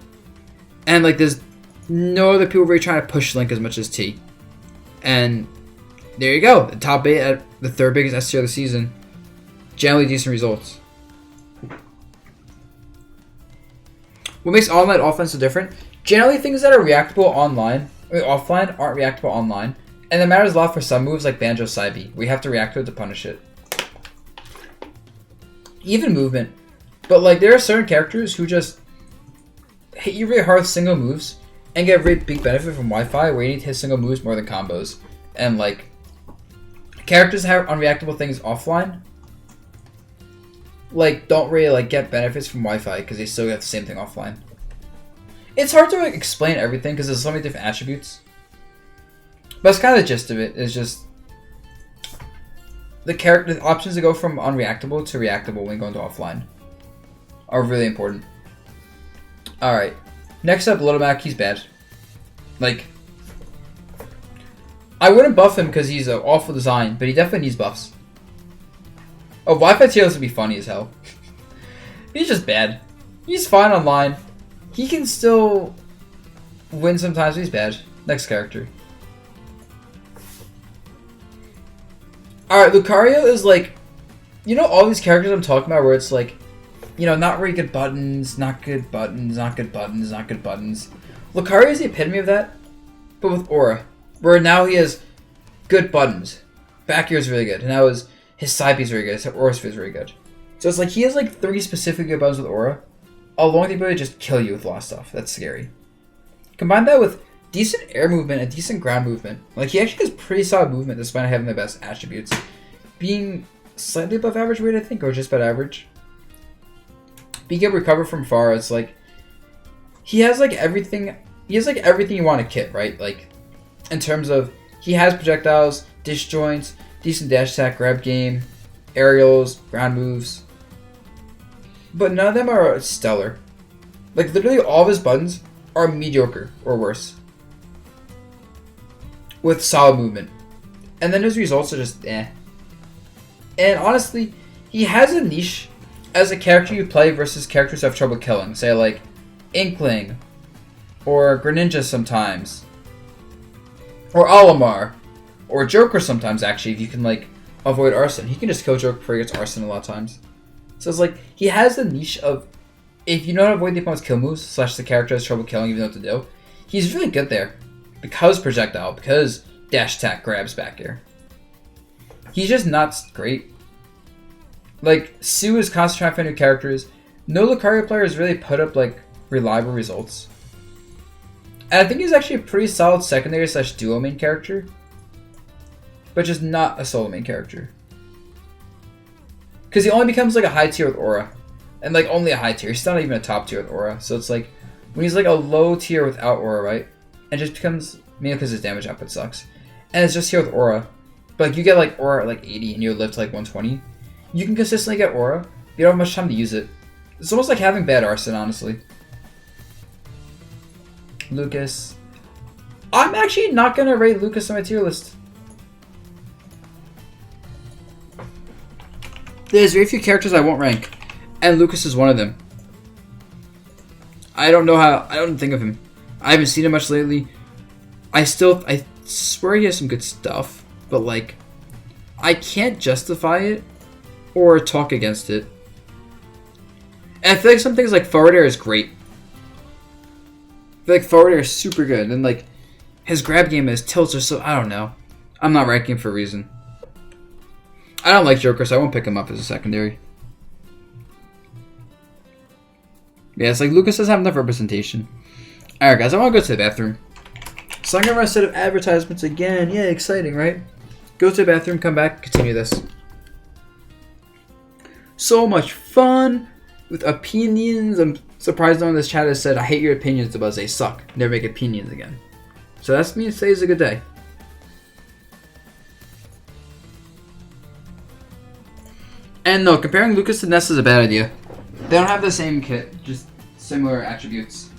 And like there's no other people really trying to push Link as much as T. And there you go. The top 8 at the 3rd biggest S tier of the season. Generally decent results. What makes online offense so different? Generally things that are reactable offline aren't reactable online. And that matters a lot for some moves like Banjo Side B. We have to react to it to punish it. Even movement. But like there are certain characters who just hit you really hard with single moves and get a really big benefit from Wi-Fi where you need to hit single moves more than combos. And like characters that have unreactable things offline like don't really like get benefits from Wi-Fi because they still get the same thing offline. It's hard to like, explain everything because there's so many different attributes. But that's kind of the gist of it. Is just the options to go from unreactable to reactable when going to offline are really important. Alright. Next up, Little Mac, he's bad. Like, I wouldn't buff him because he's an awful design, but he definitely needs buffs. Oh, Wi-Fi Tails would be funny as hell. He's just bad. He's fine online. He can still win sometimes, but he's bad. Next character. Alright, Lucario is like... You know all these characters I'm talking about where it's like... You know, not very good buttons, not good buttons, not good buttons, not good buttons. Lucario is the epitome of that, but with Aura. Where now he has good buttons. Back air is really good. And now his side B is very good. His Aura Sphere is very good. So it's like he has like 3 specific good buttons with Aura. Along with the ability to just kill you with a lot of stuff. That's scary. Combine that with decent air movement and decent ground movement. Like he actually has pretty solid movement despite not having the best attributes. Being slightly above average weight, I think, or just about average. Being able to recover from far, it's like he has like everything. He has like everything you want a kit, right? Like in terms of he has projectiles, disjoints, decent dash attack, grab game, aerials, ground moves. But none of them are stellar. Like literally all of his buttons are mediocre or worse. With solid movement. And then his results are just eh. And honestly, he has a niche as a character you play versus characters who have trouble killing. Say like Inkling or Greninja sometimes. Or Olimar. Or Joker sometimes actually if you can like avoid arson. He can just kill Joker before he gets arson a lot of times. So it's like he has the niche of if you know how to avoid the opponent's kill moves / the character has trouble killing even know what to do. He's really good there. Because projectile, because dash attack grabs back air. He's just not great. Like, Sue is constantly trying to find new characters. No Lucario player has really put up, like, reliable results. And I think he's actually a pretty solid secondary / duo main character. But just not a solo main character. Because he only becomes, like, a high tier with Aura. And, like, only a high tier. He's not even a top tier with Aura. So it's like, when he's, like, a low tier without Aura, right? And just becomes, mainly because his damage output sucks. And it's just here with Aura. But, like, you get, like, Aura at, like, 80 and you live to, like, 120. You can consistently get Aura, but you don't have much time to use it. It's almost like having bad Arson, honestly. Lucas. I'm actually not going to rate Lucas on my tier list. There's very few characters I won't rank, and Lucas is one of them. I don't know how... I don't think of him. I haven't seen him much lately. I swear he has some good stuff, but, like, I can't justify it or talk against it. And I feel like some things like forward air is great. I feel like forward air is super good. And like his grab game and his tilts are so... I don't know. I'm not ranking him for a reason. I don't like Joker, so I won't pick him up as a secondary. Yeah, it's like Lucas doesn't have enough representation. Alright guys, I want to go to the bathroom. So I'm going to run a set of advertisements again. Yeah, exciting, right? Go to the bathroom, come back, continue this. So much fun with opinions. I'm surprised no one in this chat has said, I hate your opinions, Dabuz, they suck. Never make opinions again. So that's me. Today's a good day. And no, comparing Lucas to Ness is a bad idea. They don't have the same kit, just similar attributes.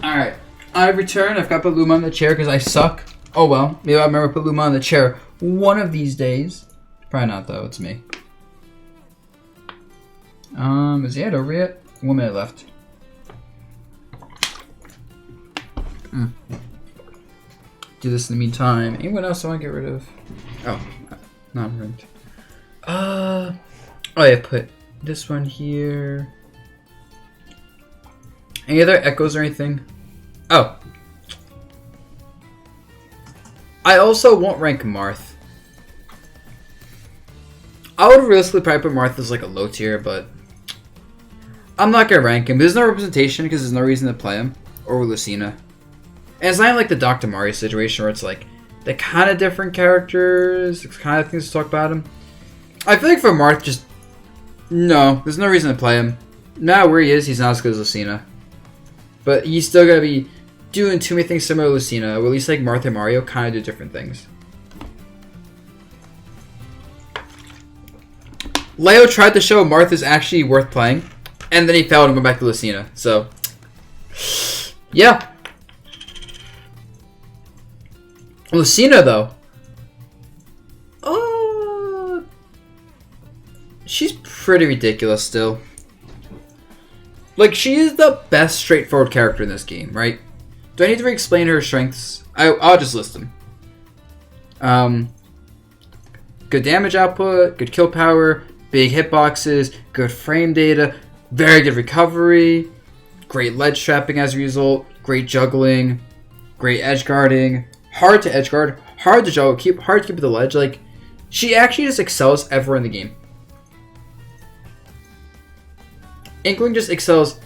Alright. I return. I've got to put Luma on the chair because I suck. Oh well. Maybe I'll remember to put Luma on the chair one of these days. Probably not though. It's me. Is the ad over yet? 1 minute left. Do this in the meantime. Anyone else I want to get rid of? Oh, not ranked. Oh yeah, put this one here. Any other echoes or anything? Oh. I also won't rank Marth. I would realistically probably put Marth as like a low tier, but I'm not gonna rank him. There's no representation because there's no reason to play him or Lucina. And it's not like the Dr. Mario situation where it's like they're kind of different characters, kind of things to talk about him. I feel like for Marth, just no, there's no reason to play him. Now where he is, he's not as good as Lucina, but he's still gonna be doing too many things similar to Lucina. Or at least like Marth and Mario kind of do different things. Leo tried to show Marth is actually worth playing, and then he failed and went back to Lucina. So, yeah. Lucina, though. She's pretty ridiculous still. Like, she is the best straightforward character in this game, right? Do I need to re-explain her strengths? I'll just list them. Good damage output, good kill power, big hitboxes, good frame data, very good recovery, great ledge trapping as a result, great juggling, great edge guarding, hard to edge guard, hard to juggle, hard to keep the ledge. Like, she actually just excels everywhere in the game. Inkling just excels.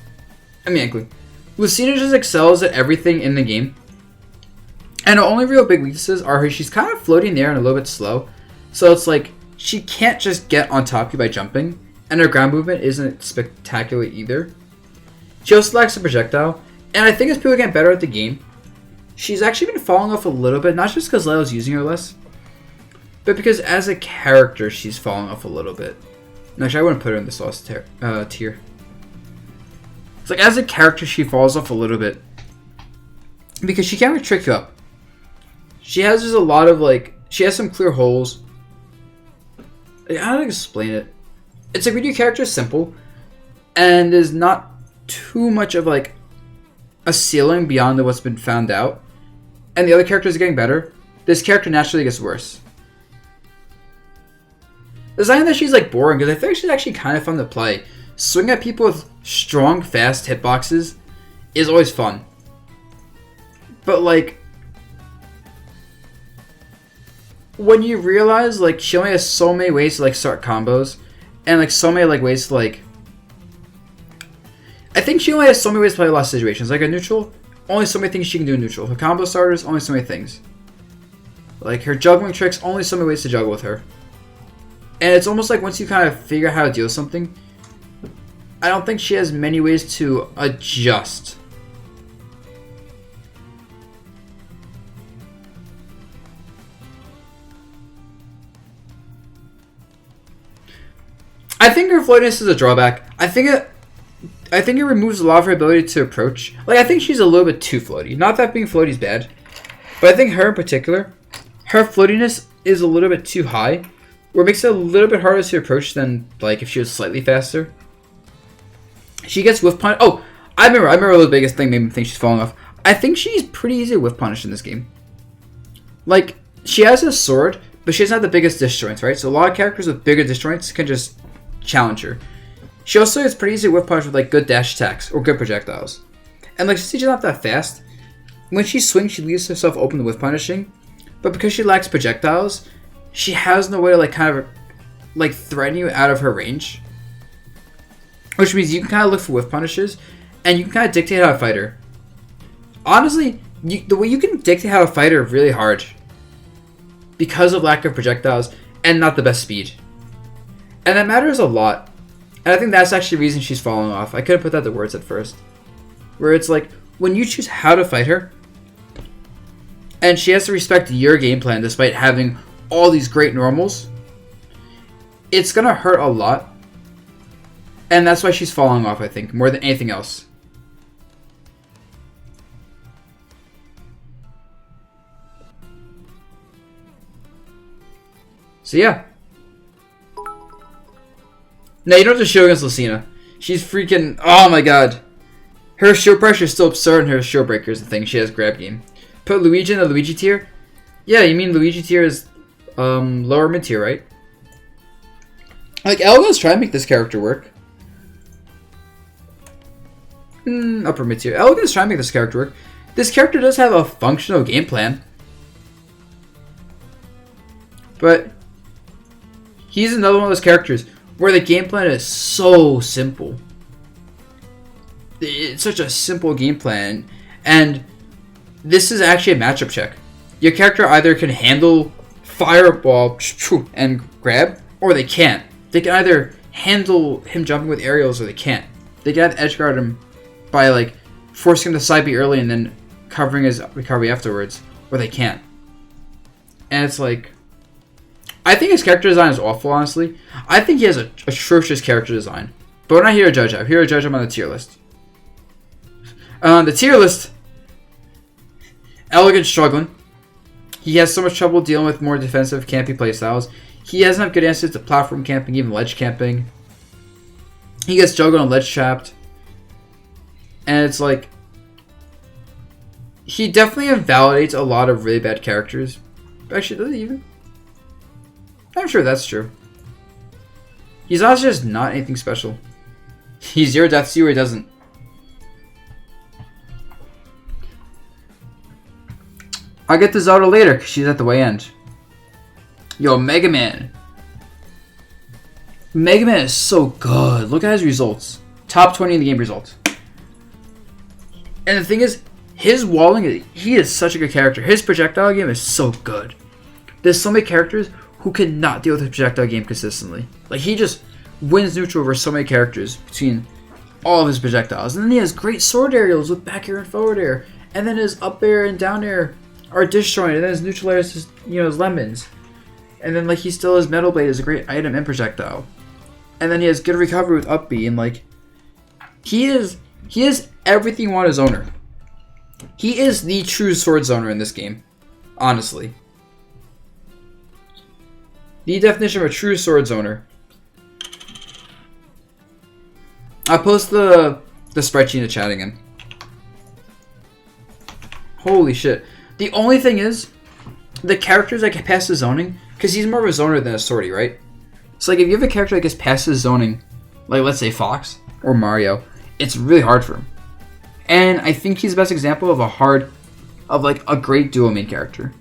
Inkling. Lucina just excels at everything in the game. And her only real big weaknesses are she's kind of floating there and a little bit slow. So it's like, she can't just get on top of you by jumping. And her ground movement isn't spectacular either. She also lacks a projectile. And I think as people get better at the game, she's actually been falling off a little bit. Not just because Leo's using her less, but because as a character, she's falling off a little bit. And actually, I wouldn't put her in the sauce tier. It's like, as a character, she falls off a little bit. Because she can't really trick you up. She has just a lot of, like, she has some clear holes. Like, how do I explain it? It's like, when your character is simple, and there's not too much of, like, a ceiling beyond what's been found out, and the other characters are getting better, this character naturally gets worse. It's not that she's, like, boring, because I think she's actually kind of fun to play. Swinging at people with strong, fast hitboxes is always fun. But, like, when you realize, like, she only has so many ways to, like, start combos, and, like, so many, like, ways to, like, I think she only has so many ways to play a lot of situations. Like, a neutral, only so many things she can do in neutral. Her combo starters, only so many things. Like, her juggling tricks, only so many ways to juggle with her. And it's almost like once you kind of figure out how to deal with something, I don't think she has many ways to adjust. I think her floatiness is a drawback. I think it removes a lot of her ability to approach. Like, I think she's a little bit too floaty. Not that being floaty is bad, but I think her in particular, her floatiness is a little bit too high, where it makes it a little bit harder to approach than, like, if she was slightly faster. She gets whiff punish. Oh, I remember the biggest thing made me think she's falling off. I think she's pretty easy to whiff punish in this game. Like, she has a sword, but she doesn't have the biggest disjoints, right? So a lot of characters with bigger disjoints can just challenge her. She also is pretty easy to whiff punish with, like, good dash attacks or good projectiles. And, like, since she's not that fast, when she swings, she leaves herself open to whiff punishing. But because she lacks projectiles, she has no way to, like, kind of, like, threaten you out of her range. Which means you can kind of look for whiff punishes, and you can kind of dictate how to fight her. Honestly, the way you can dictate how to fight her really hard, because of lack of projectiles and not the best speed. And that matters a lot. And I think that's actually the reason she's falling off. I could have put that to words at first. Where it's like, when you choose how to fight her, and she has to respect your game plan despite having all these great normals, it's going to hurt a lot. And that's why she's falling off, I think, more than anything else. So yeah. No, you don't have to show against Lucina. She's freaking... Oh my god. Her shield pressure is still absurd and her shield breaker is the thing. She has grab game. Put Luigi in the Luigi tier? Yeah, you mean Luigi tier is lower mid tier, right? Like, Elga's trying to make this character work. Upper mid tier. Elga's trying to make this character work. This character does have a functional game plan. But he's another one of those characters where the game plan is so simple. It's such a simple game plan. And this is actually a matchup check. Your character either can handle fireball and grab, or they can't. They can either handle him jumping with aerials, or they can't. They can either edge guard him by like forcing him to side B early and then covering his recovery afterwards, or they can't. And it's like, I think his character design is awful, honestly. I think he has a atrocious character design. But we're not here to judge him. I'm here to judge him on the tier list. The tier list, Elegant's struggling. He has so much trouble dealing with more defensive campy playstyles. He doesn't have good answers to platform camping, even ledge camping. He gets juggled and ledge trapped. And it's like, he definitely invalidates a lot of really bad characters. Actually, does he even? I'm sure that's true. He's honestly just not anything special. He's zero death see where he doesn't. I'll get to Zelda later because she's at the way end. Yo, Mega Man. Mega Man is so good. Look at his results. Top 20 in the game results. And the thing is, his walling, he is such a good character. His projectile game is so good. There's so many characters who cannot deal with the projectile game consistently. Like, he just wins neutral over so many characters between all of his projectiles. And then he has great sword aerials with back air and forward air. And then his up air and down air are disjointed. And then his neutral air is just, his lemons. And then, like, he still has Metal Blade as a great item and projectile. And then he has good recovery with up B. And, like, he is everything you want as owner. He is the true sword zoner in this game. Honestly. The definition of a true sword zoner. I'll post the spreadsheet in the chat again. Holy shit. The only thing is, the characters that get past the zoning, because he's more of a zoner than a swordy, right? So like if you have a character that gets past the zoning, like let's say Fox or Mario, it's really hard for him. And I think he's the best example of a great duo main character.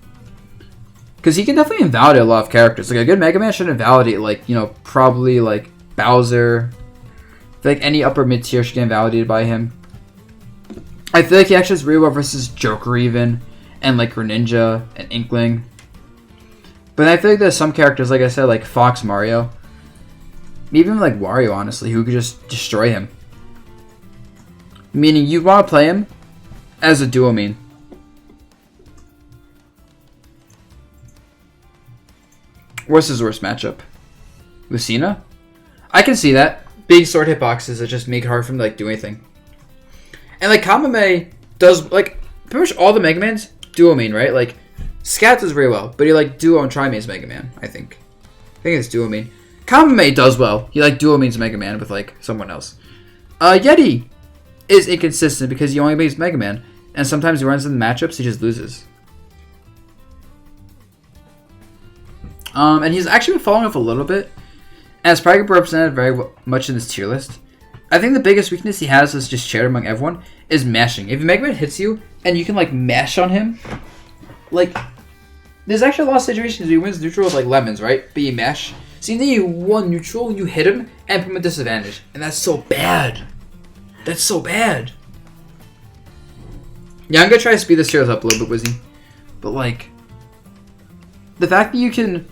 Because he can definitely invalidate a lot of characters. Like a good Mega Man should invalidate probably like Bowser. I feel like any upper mid tier should get invalidated by him. I feel like he actually has really well versus Joker even. And like Greninja and Inkling. But I feel like there's some characters, like I said, like Fox, Mario. Even like Wario, honestly, who could just destroy him. Meaning you want to play him as a duo main. What's his worst matchup? Lucina? I can see that. Big sword hitboxes that just make it hard for him to like do anything. And like Kamame does like pretty much all the Mega Mans duo main, right? Like Scat does very well, but he like duo and tri mains Mega Man, I think. I think it's duo main. Kamame does well. He like duo mains Mega Man with like someone else. Yeti is inconsistent because he only mains Mega Man, and sometimes he runs into matchups he just loses. And he's actually been falling off a little bit, and it's probably represented very much in this tier list. I think the biggest weakness he has is just shared among everyone is mashing. If Mega Man hits you and you can like mash on him, like there's actually a lot of situations where he wins neutral with like lemons, right? But you mash. So you think you won neutral, you hit him and put him at disadvantage, and that's so bad. That's so bad. Yeah, I'm gonna try to speed this tier up a little bit, Wizzy. But like, the fact that you can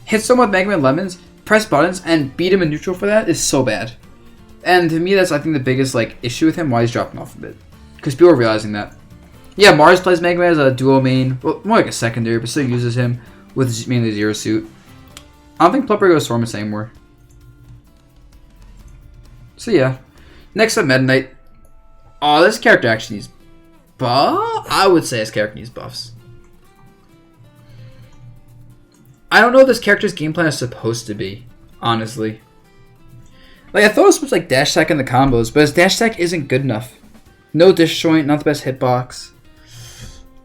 hit someone with Mega Man lemons, press buttons, and beat him in neutral for that is so bad. And to me, that's I think the biggest like issue with him, why he's dropping off a bit. Because people are realizing that. Yeah, Mars plays Mega Man as a duo main, well, more like a secondary, but still uses him with mainly Zero Suit. I don't think Plumper goes Stormus anymore. So yeah. Next up, Meta Knight. Oh, this character actually needs buff? I would say his character needs buffs. I don't know what this character's game plan is supposed to be, honestly. Like, I thought it was supposed to like dash attack in the combos, but his dash attack isn't good enough. No disjoint, not the best hitbox.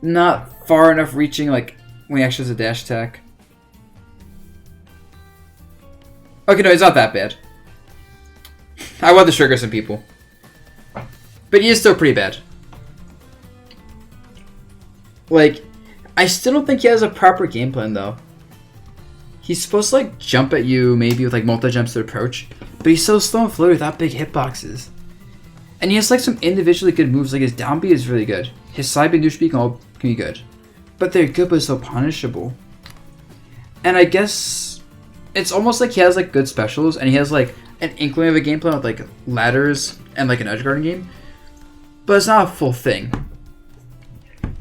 Not far enough reaching, like, when he actually has a dash attack. Okay, no, it's not that bad. I want to trigger some people. But he is still pretty bad. Like, I still don't think he has a proper game plan, though. He's supposed to, like, jump at you, maybe with, like, multi-jumps to approach. But he's so slow and floaty without big hitboxes. And he has, like, some individually good moves. Like, his down B is really good. His side B and neutral B can be good. But they're good, but so punishable. And I guess it's almost like he has, like, good specials. And he has, like, an inkling of a game plan with, like, ladders and, like, an edge guarding game. But it's not a full thing.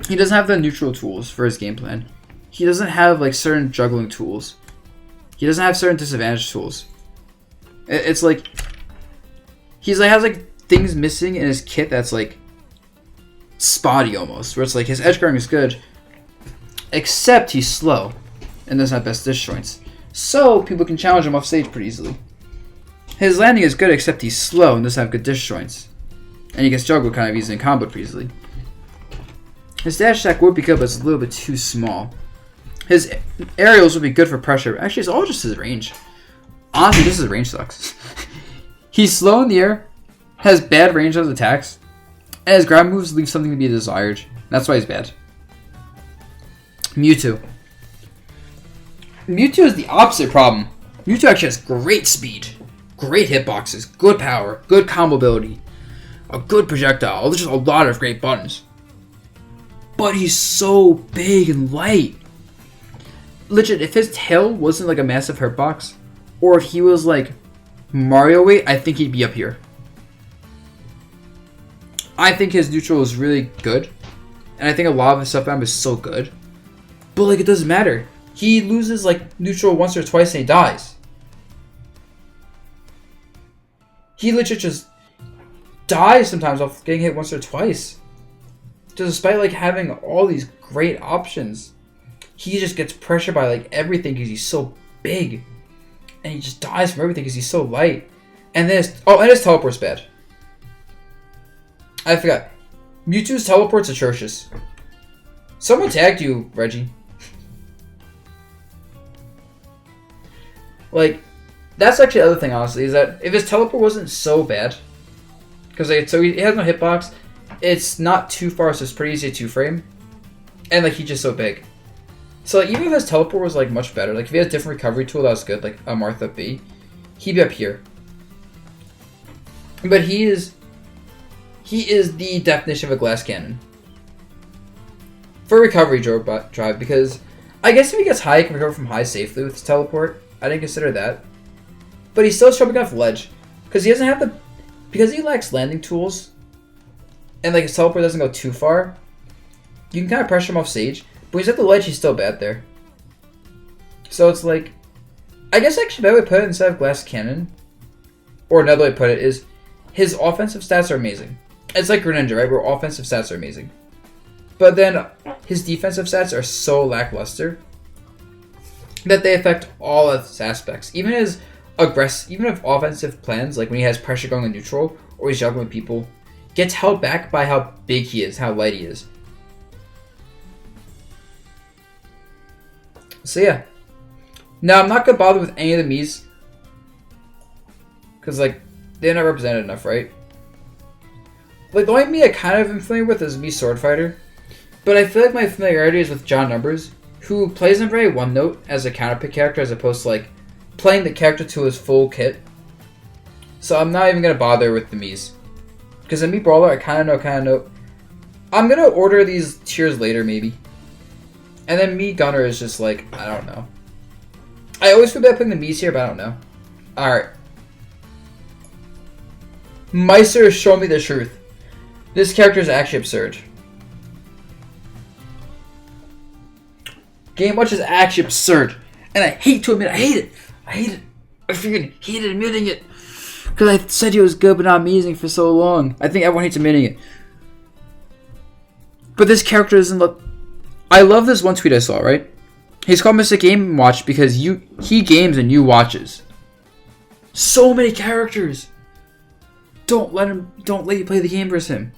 He doesn't have the neutral tools for his game plan. He doesn't have, like, certain juggling tools. He doesn't have certain disadvantage tools. It's like he's like has like things missing in his kit that's like spotty almost. Where it's like his edge guarding is good, except he's slow and doesn't have best disjoints. So people can challenge him off stage pretty easily. His landing is good, except he's slow and doesn't have good disjoints, and he gets juggled kind of easily and comboed pretty easily. His dash attack would be good, but it's a little bit too small. His aerials would be good for pressure. Actually, it's all just his range. Honestly, this is range sucks. He's slow in the air, has bad range on his attacks, and his ground moves leave something to be desired. That's why he's bad. Mewtwo. Mewtwo is the opposite problem. Mewtwo actually has great speed, great hitboxes, good power, good combo ability, a good projectile, just a lot of great buttons. But he's so big and light. Legit, if his tail wasn't like a massive hitbox, or if he was like Mario weight, I think he'd be up here. I think his neutral is really good, and I think a lot of his stuff is so good. But like, it doesn't matter. He loses like neutral once or twice and he dies. He legit just dies sometimes off getting hit once or twice. Despite like having all these great options, he just gets pressured by like everything because he's so big, and he just dies from everything because he's so light. And then his teleport's bad. I forgot. Mewtwo's teleport's atrocious. Someone tagged you, Reggie. Like, that's actually the other thing, honestly, is that if his teleport wasn't so bad, because like, so he has no hitbox, it's not too far, so it's pretty easy to 2-frame, and like he's just so big. So like, even if his teleport was like much better, like if he had a different recovery tool that was good, like a Marth up B, he'd be up here. But he is the definition of a glass cannon for recovery drive, because I guess if he gets high, he can recover from high safely with his teleport. I didn't consider that, but he's still jumping off ledge because he doesn't have because he lacks landing tools, and like his teleport doesn't go too far. You can kind of pressure him off stage, but when he's at the ledge, he's still bad there. So it's like, I guess actually better way to put it instead of glass cannon, or another way to put it is, his offensive stats are amazing. It's like Greninja, right? Where offensive stats are amazing, but then his defensive stats are so lackluster that they affect all of his aspects. Even his offensive plans, like when he has pressure going on neutral or he's juggling with people, gets held back by how big he is, how light he is. So yeah. Now I'm not gonna bother with any of the Miis, because like they're not represented enough, right? Like the only Mii I kind of am familiar with is Mii Sword Fighter, but I feel like my familiarity is with John Numbers, who plays him very one note as a counterpick character as opposed to like playing the character to his full kit. So I'm not even gonna bother with the Miis, because in Mii Brawler I kind of know. I'm gonna order these tiers later maybe. And then Mii Gunner is just like, I don't know. I always feel bad putting the Miis here, but I don't know. Alright. Meister has shown me the truth. This character is actually absurd. Game Watch is actually absurd. And I hate to admit it. I hate it. I freaking hated admitting it. Because I said he was good but not amazing for so long. I think everyone hates admitting it. But this character doesn't look... I love this one tweet I saw, right? He's called Mr. Game Watch because he games and you watches. So many characters. Don't let you play the game versus him.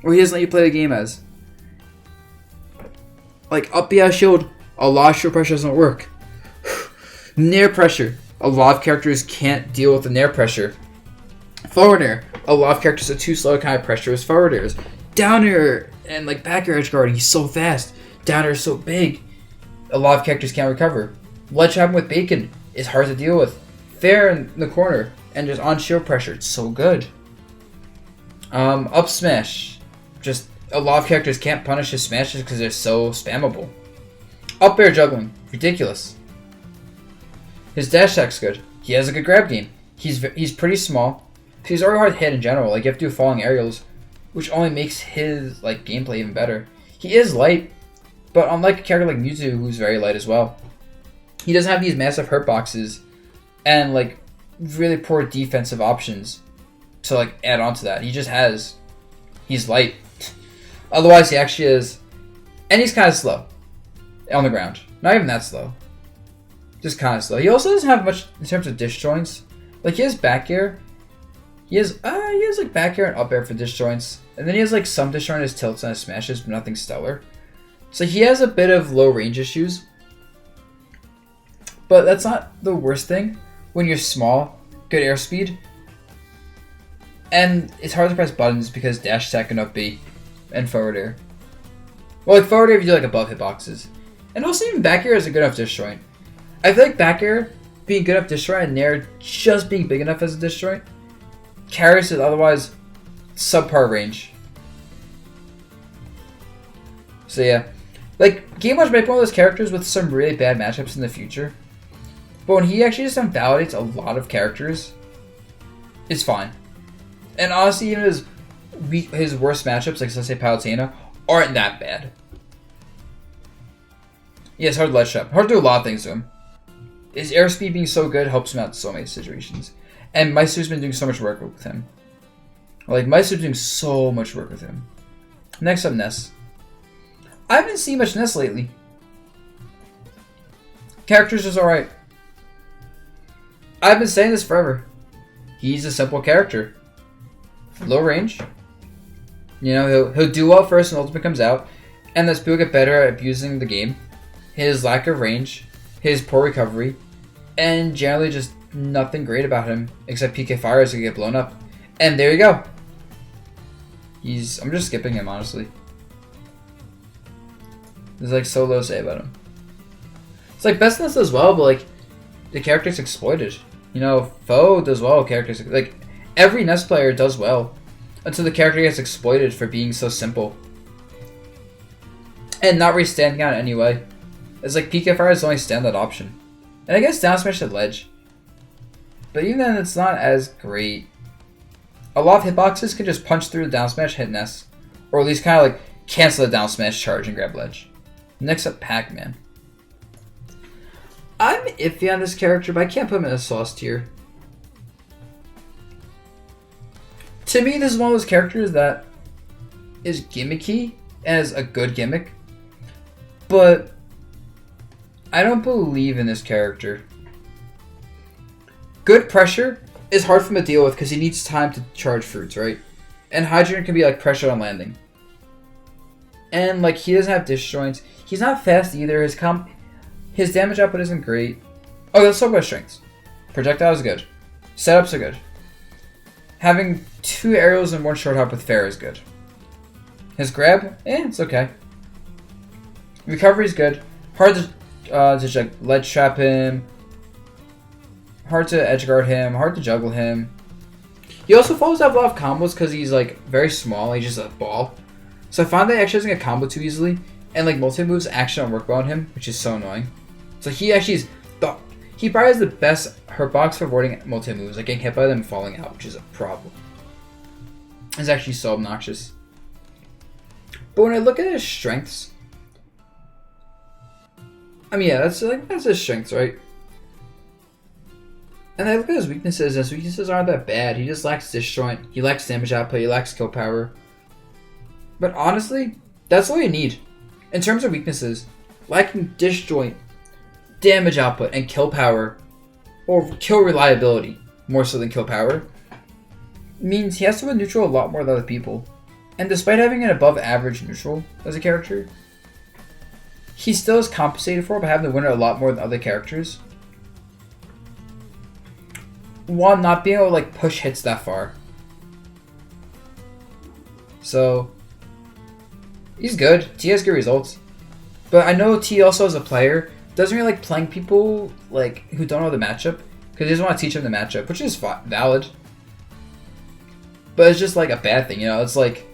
Or he doesn't let you play the game as. Like up B out shield, a lot of shield pressure doesn't work. Nair pressure. A lot of characters can't deal with the nair pressure. Forward air. A lot of characters are too slow to kind of pressure his forward airs. Down air and like back air edge guard, he's so fast. Down air is so big. A lot of characters can't recover. Ledge trapping with Bacon is hard to deal with. Fair in the corner and just on shield pressure, it's so good. Up smash. Just a lot of characters can't punish his smashes because they're so spammable. Up air juggling. Ridiculous. His dash attack's good. He has a good grab game. He's pretty small. He's already hard to hit in general. Like you have to do falling aerials, which only makes his like gameplay even better. He is light, but unlike a character like Mewtwo, who's very light as well, he doesn't have these massive hurt boxes and like really poor defensive options to like add on to that. He's light. Otherwise, he actually is, and he's kind of slow on the ground. Not even that slow. Just kind of slow. He also doesn't have much in terms of disjoints. Like he has back air. He has like back air and up air for disjoints, and then he has like some disjoint on his tilts and his smashes, but nothing stellar. So he has a bit of low range issues, but that's not the worst thing. When you're small, good airspeed, and it's hard to press buttons because dash attack and up B and forward air. Well, like forward air if you do like above hitboxes, and also even back air is a good enough disjoint. I feel like back air being good enough disjoint and nair just being big enough as a disjoint carries it otherwise subpar range. So yeah, like Game Watch might be one of those characters with some really bad matchups in the future, but when he actually just invalidates a lot of characters, it's fine. And honestly, even his worst matchups, like let's say Palutena, aren't that bad. Yeah, it's hard to ledge trap. Hard to do a lot of things to him. His airspeed being so good helps him out in so many situations. And Meister's been doing so much work with him. Like, Meister's doing so much work with him. Next up, Ness. I haven't seen much Ness lately. Character's just alright. I've been saying this forever. He's a simple character. Low range. You know, he'll do well first when Ultimate comes out. And as people get better at abusing the game, his lack of range, his poor recovery, and generally just nothing great about him except PK Fire is gonna get blown up. And there you go. I'm just skipping him, honestly. There's like so little to say about him. It's like best Ness does well, but like the character's exploited. You know, Foe does well, characters like every Ness player does well until the character gets exploited for being so simple. And not really standing out in any way. It's like PK Fire is the only standout option. And I guess down smash at ledge. But even then, it's not as great. A lot of hitboxes can just punch through the down smash, hit Ness. Or at least kind of like cancel the down smash, charge, and grab ledge. Next up, Pac-Man. I'm iffy on this character, but I can't put him in a sauce tier. To me, this is one of those characters that is gimmicky as a good gimmick. But I don't believe in this character. Good pressure is hard for him to deal with because he needs time to charge fruits, right? And Hydrogen can be like pressure on landing. And like he doesn't have disjoints. He's not fast either. His damage output isn't great. Oh, let's talk about strengths. Projectile is good. Setups are good. Having 2 aerials and 1 short hop with fair is good. His grab, it's okay. Recovery is good. Hard to like ledge trap him. Hard to edge guard him. Hard to juggle him. He also follows up a lot of combos because he's like very small. He's just a ball. So I find that he actually doesn't get combo too easily. And like multi moves actually don't work well on him, which is so annoying. So he actually is he probably has the best hurt box for avoiding multi moves, like getting hit by them and falling out, which is a problem. It's actually so obnoxious. But when I look at his strengths, I mean, yeah, that's his strengths, right? And I look at his weaknesses, and his weaknesses aren't that bad. He just lacks disjoint, he lacks damage output, he lacks kill power. But honestly, that's all you need. In terms of weaknesses, lacking disjoint, damage output, and kill power, or kill reliability, more so than kill power, means he has to win neutral a lot more than other people. And despite having an above average neutral as a character, he still is compensated for by having to win it a lot more than other characters, while not being able to like push hits that far. So he's good. T has good results. But I know T also as a player doesn't really like playing people like who don't know the matchup, because he doesn't want to teach them the matchup, which is valid. But it's just like a bad thing, you know? It's like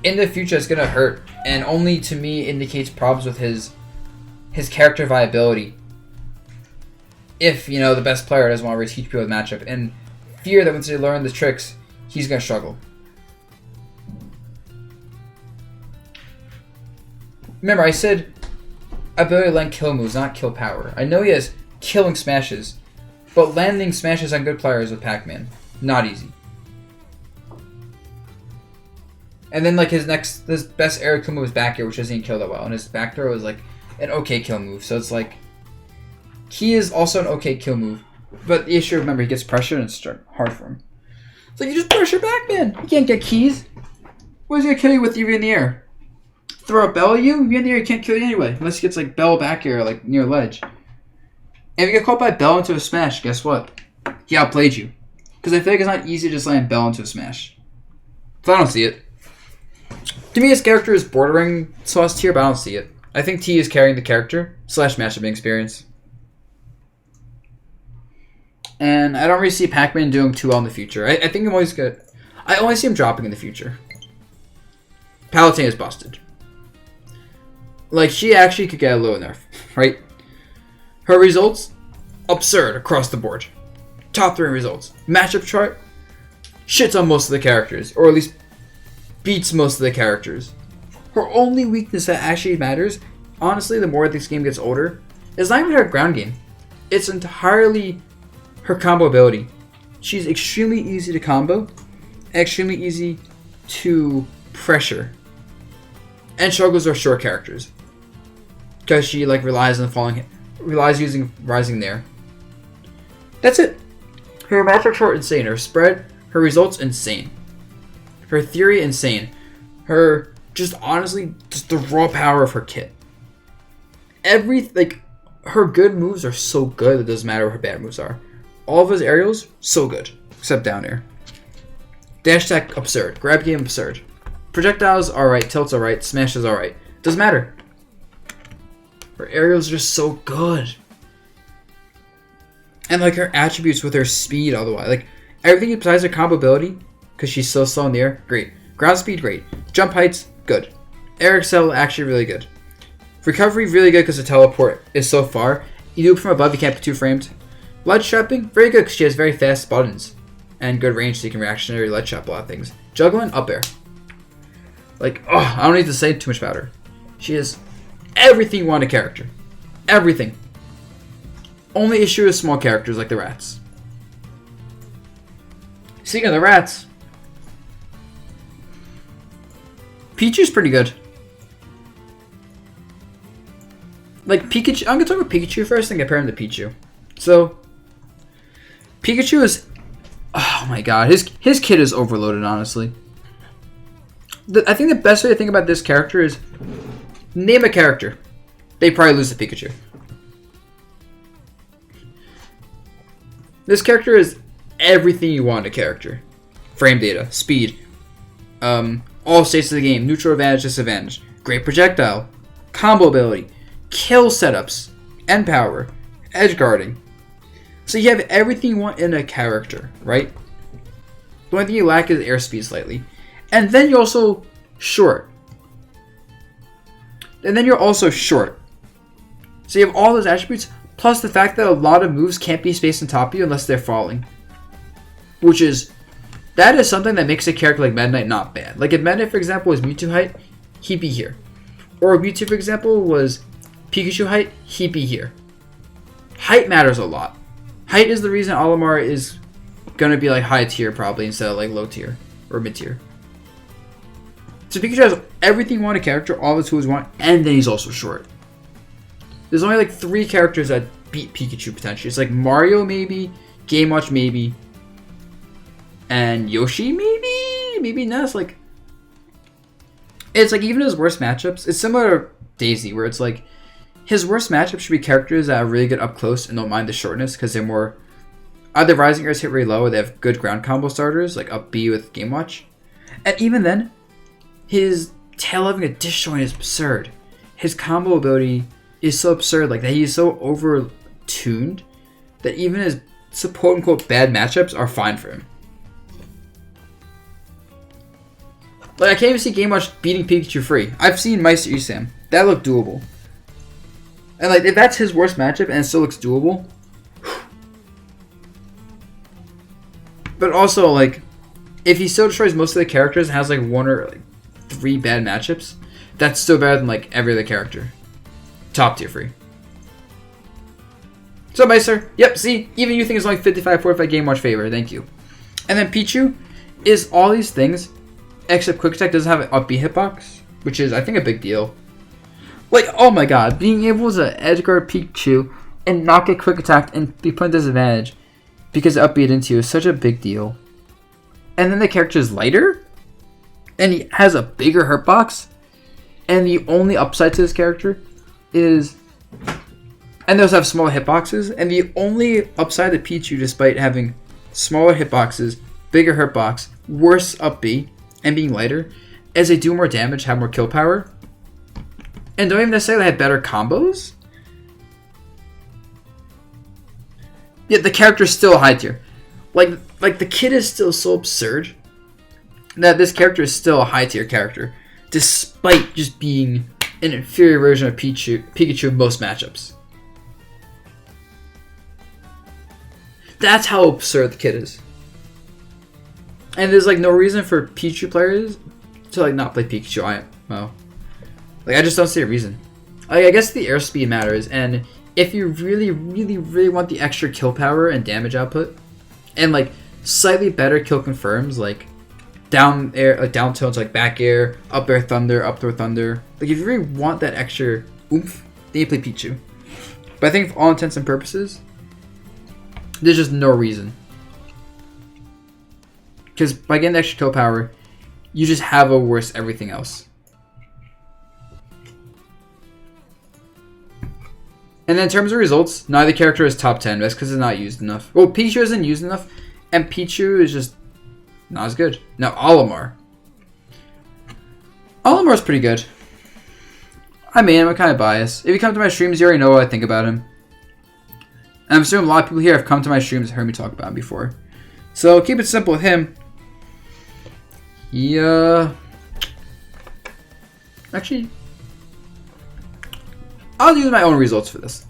in the future it's gonna hurt, and only to me indicates problems with his character viability. If, you know, the best player doesn't want to teach people the matchup, and fear that once they learn the tricks, he's gonna struggle. Remember, I said ability to land kill moves, not kill power. I know he has killing smashes, but landing smashes on good players with Pac-Man, not easy. And then like his best air kill move is back air, which doesn't even kill that well, and his back throw is like an okay kill move. So it's like he is also an okay kill move, but the issue, remember, he gets pressured and it's hard for him. It's like you just pressure Pac-Man. You can't get keys. What is he gonna kill you with if you're in the air? Throw a bell at you? If you're in the air, he can't kill you anyway, unless he gets like bell back air like near ledge. And if you get caught by bell into a smash, guess what? He outplayed you. Because I feel like it's not easy to just land bell into a smash. So I don't see it. To me, his character is bordering Sauce tier, but I don't see it. I think T is carrying the character / matchup experience. And I don't really see Pac-Man doing too well in the future. I think I'm always good. I only see him dropping in the future. Palutena is busted. Like, she actually could get a low nerf, right? Her results, absurd across the board. Top 3 results. Matchup chart, shits on most of the characters, or at least beats most of the characters. Her only weakness that actually matters, honestly, the more this game gets older, is not even her ground game. It's entirely her combo ability. She's extremely easy to combo, extremely easy to pressure, and struggles with short characters because she like relies using rising there. That's it. Her matchup chart insane. Her spread, her results insane. Her theory insane. Her just honestly just the raw power of her kit. Her good moves are so good it doesn't matter what her bad moves are. All of his aerials so good except down air. Dash attack absurd. Grab game absurd. Projectiles alright. Tilts alright. Smashes alright. Doesn't matter. Her aerials are just so good. And like her attributes with her speed otherwise. Like everything besides her combo ability, because she's so slow in the air, great. Ground speed, great. Jump heights, good. Air excel, actually really good. Recovery, really good because the teleport is so far. You do it from above, you can't be too framed. Ledge trapping, very good because she has very fast buttons. And good range so you can reactionary ledge trap a lot of things. Juggling, up air. Like, I don't need to say too much about her. She is everything you want in a character. Everything. Only issue is small characters like the rats. Speaking of the rats, Pichu's pretty good. Like Pikachu, I'm gonna talk about Pikachu first and compare him to Pichu. So, Pikachu is, oh my god, his kit is overloaded, honestly. I think the best way to think about this character is, name a character. They probably lose to Pikachu. This character is everything you want in a character. Frame data, speed, all states of the game, neutral advantage, disadvantage, great projectile, combo ability, kill setups, end power, edge guarding. So you have everything you want in a character, right? The only thing you lack is airspeed slightly. And then you're also short. So you have all those attributes, plus the fact that a lot of moves can't be spaced on top of you unless they're falling. That is something that makes a character like Meta Knight not bad. Like if Meta Knight, for example, was Mewtwo height, he'd be here. Or if Mewtwo, for example, was Pikachu height, he'd be here. Height matters a lot. Height is the reason Olimar is going to be like high tier probably instead of like low tier or mid tier. So Pikachu has everything you want in a character, all the tools you want, and then he's also short. There's only like 3 characters that beat Pikachu potentially. It's like Mario maybe, Game Watch maybe, and Yoshi maybe? Maybe Ness. Like, it's like even his worst matchups, it's similar to Daisy, where it's like his worst matchup should be characters that are really good up close and don't mind the shortness because they're more either rising airs hit really low or they have good ground combo starters like up B with Game Watch. And even then, his tail having a disjoint is absurd. His combo ability is so absurd, like that he's so over-tuned that even his quote-unquote bad matchups are fine for him. Like, I can't even see Game Watch beating Pikachu free. I've seen Meister Usam. That looked doable. And like, if that's his worst matchup and it still looks doable. But also, like, if he still destroys most of the characters and has like 1 or like 3 bad matchups, that's still better than like every other character. Top tier free. So, Meister, yep, see, even you think it's only 55-45 Game Watch favor. Thank you. And then Pichu is all these things, except Quick Attack doesn't have an up B hitbox, which is, I think, a big deal. Like, oh my god, being able to edgeguard Pikachu and not get Quick Attacked and be put at disadvantage because up beat into you is such a big deal. And then the character is lighter, and he has a bigger hurt box, and the only upside to this character is, and they also have smaller hitboxes, and the only upside to Pichu, despite having smaller hitboxes, bigger hurt box, worse up B, and being lighter, is they do more damage, have more kill power, and don't even necessarily have better combos. Yet the character's still high tier. Like the kid is still so absurd that this character is still a high tier character, despite just being an inferior version of Pikachu in most matchups. That's how absurd the kid is. And there's like no reason for Pikachu players to like not play Pikachu IMO. Like, I just don't see a reason. Like, I guess the airspeed matters, and if you really, really, really want the extra kill power and damage output, and like slightly better kill confirms, like down air, down tilts, like back air, up air thunder, up throw thunder. Like, if you really want that extra oomph, then you play Pichu. But I think for all intents and purposes, there's just no reason. Because by getting the extra kill power, you just have a worse everything else. And then in terms of results, neither character is top 10. That's because it's not used enough. Well, Pichu isn't used enough, and Pichu is just not as good. Now, Olimar. Olimar's pretty good. I mean, I'm kind of biased. If you come to my streams, you already know what I think about him. And I'm assuming a lot of people here have come to my streams and heard me talk about him before. So, keep it simple with him. Yeah. Actually, I'll use my own results for this.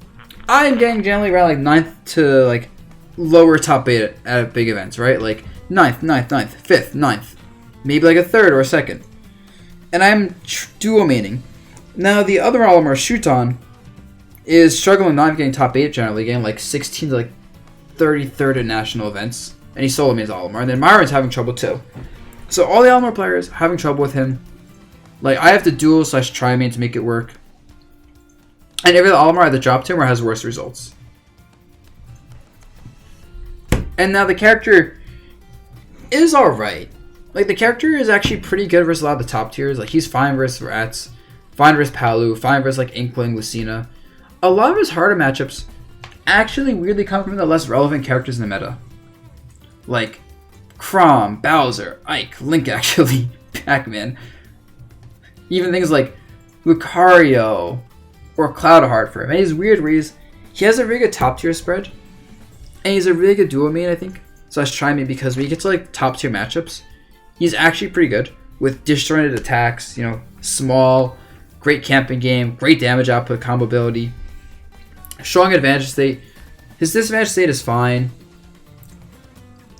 I'm getting generally around like 9th to like lower top 8 at big events, right? Like 9th, 5th, 9th. Maybe like a 3rd or a 2nd. And I'm duo maining. Now the other Olimar, Shuton, is struggling not even getting top 8 generally, getting like 16 to like 33rd at national events. And he solo mains Olimar. And then Myron's having trouble too. So all the Olimar players having trouble with him. Like, I have to duo / try main to make it work. And every Olimar either dropped him or has worse results. And now the character is alright. Like, the character is actually pretty good versus a lot of the top tiers. Like, he's fine versus Rats, fine versus Palu, fine versus like Inkling, Lucina. A lot of his harder matchups actually weirdly come from the less relevant characters in the meta. Like Chrom, Bowser, Ike, Link actually, Pac-Man. Even things like Lucario or Cloud are hard for him. And he's weird where he has a really good top tier spread. And he's a really good duo main, I think. So let's try me because when you get to like top tier matchups, he's actually pretty good with disjointed attacks, you know, small, great camping game, great damage output, combo ability, strong advantage state. His disadvantage state is fine.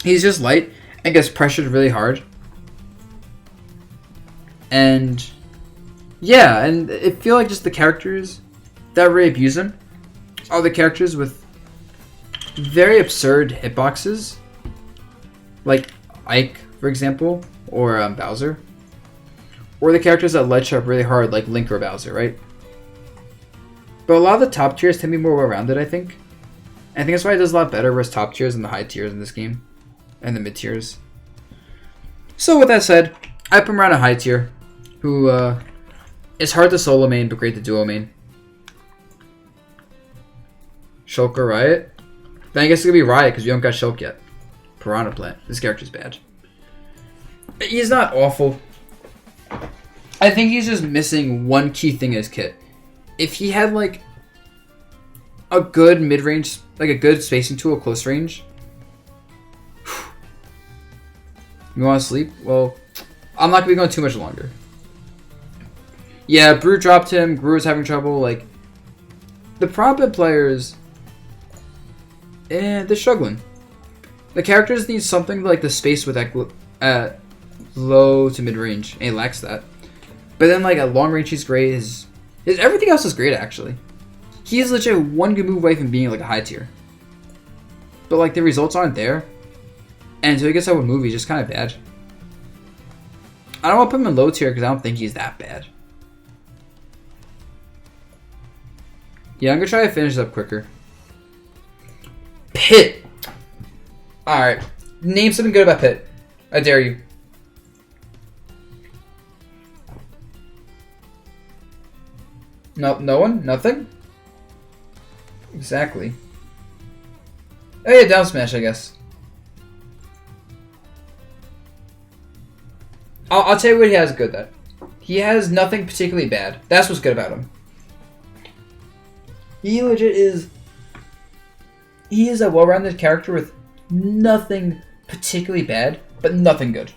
He's just light and gets pressured really hard. And yeah, and I feel like just the characters that really abuse him are the characters with very absurd hitboxes, like Ike, for example, or Bowser, or the characters that ledge up really hard, like Link or Bowser, right? But a lot of the top tiers tend to be more well-rounded, I think. And I think that's why it does a lot better versus top tiers and the high tiers in this game. And the mid tiers. So with that said, I put him around a high tier. Who is hard to solo main, but great to duo main. Shulk or Riot? Then I guess it's going to be Riot because we don't got Shulk yet. Piranha Plant. This character's bad. He's not awful. I think he's just missing one key thing in his kit. If he had like a good mid-range, like a good spacing tool, close range. You want to sleep? Well, I'm not going to be going too much longer. Yeah, Brew dropped him. Brew was having trouble. Like, the prop players, they're struggling. The characters need something like the space with at low to mid range, and he lacks that. But then, like, at long range, he's great. His everything else is great, actually. He's legit one good move away from being like a high tier. But like the results aren't there. And until he gets out with move, he's just kind of bad. I don't want to put him in low tier because I don't think he's that bad. Yeah, I'm going to try to finish this up quicker. Pit. Alright. Name something good about Pit. I dare you. No one? Nothing? Exactly. Oh yeah, down smash, I guess. I'll tell you what he has good then. He has nothing particularly bad. That's what's good about him. He legit is... He is a well-rounded character with nothing particularly bad, but nothing good.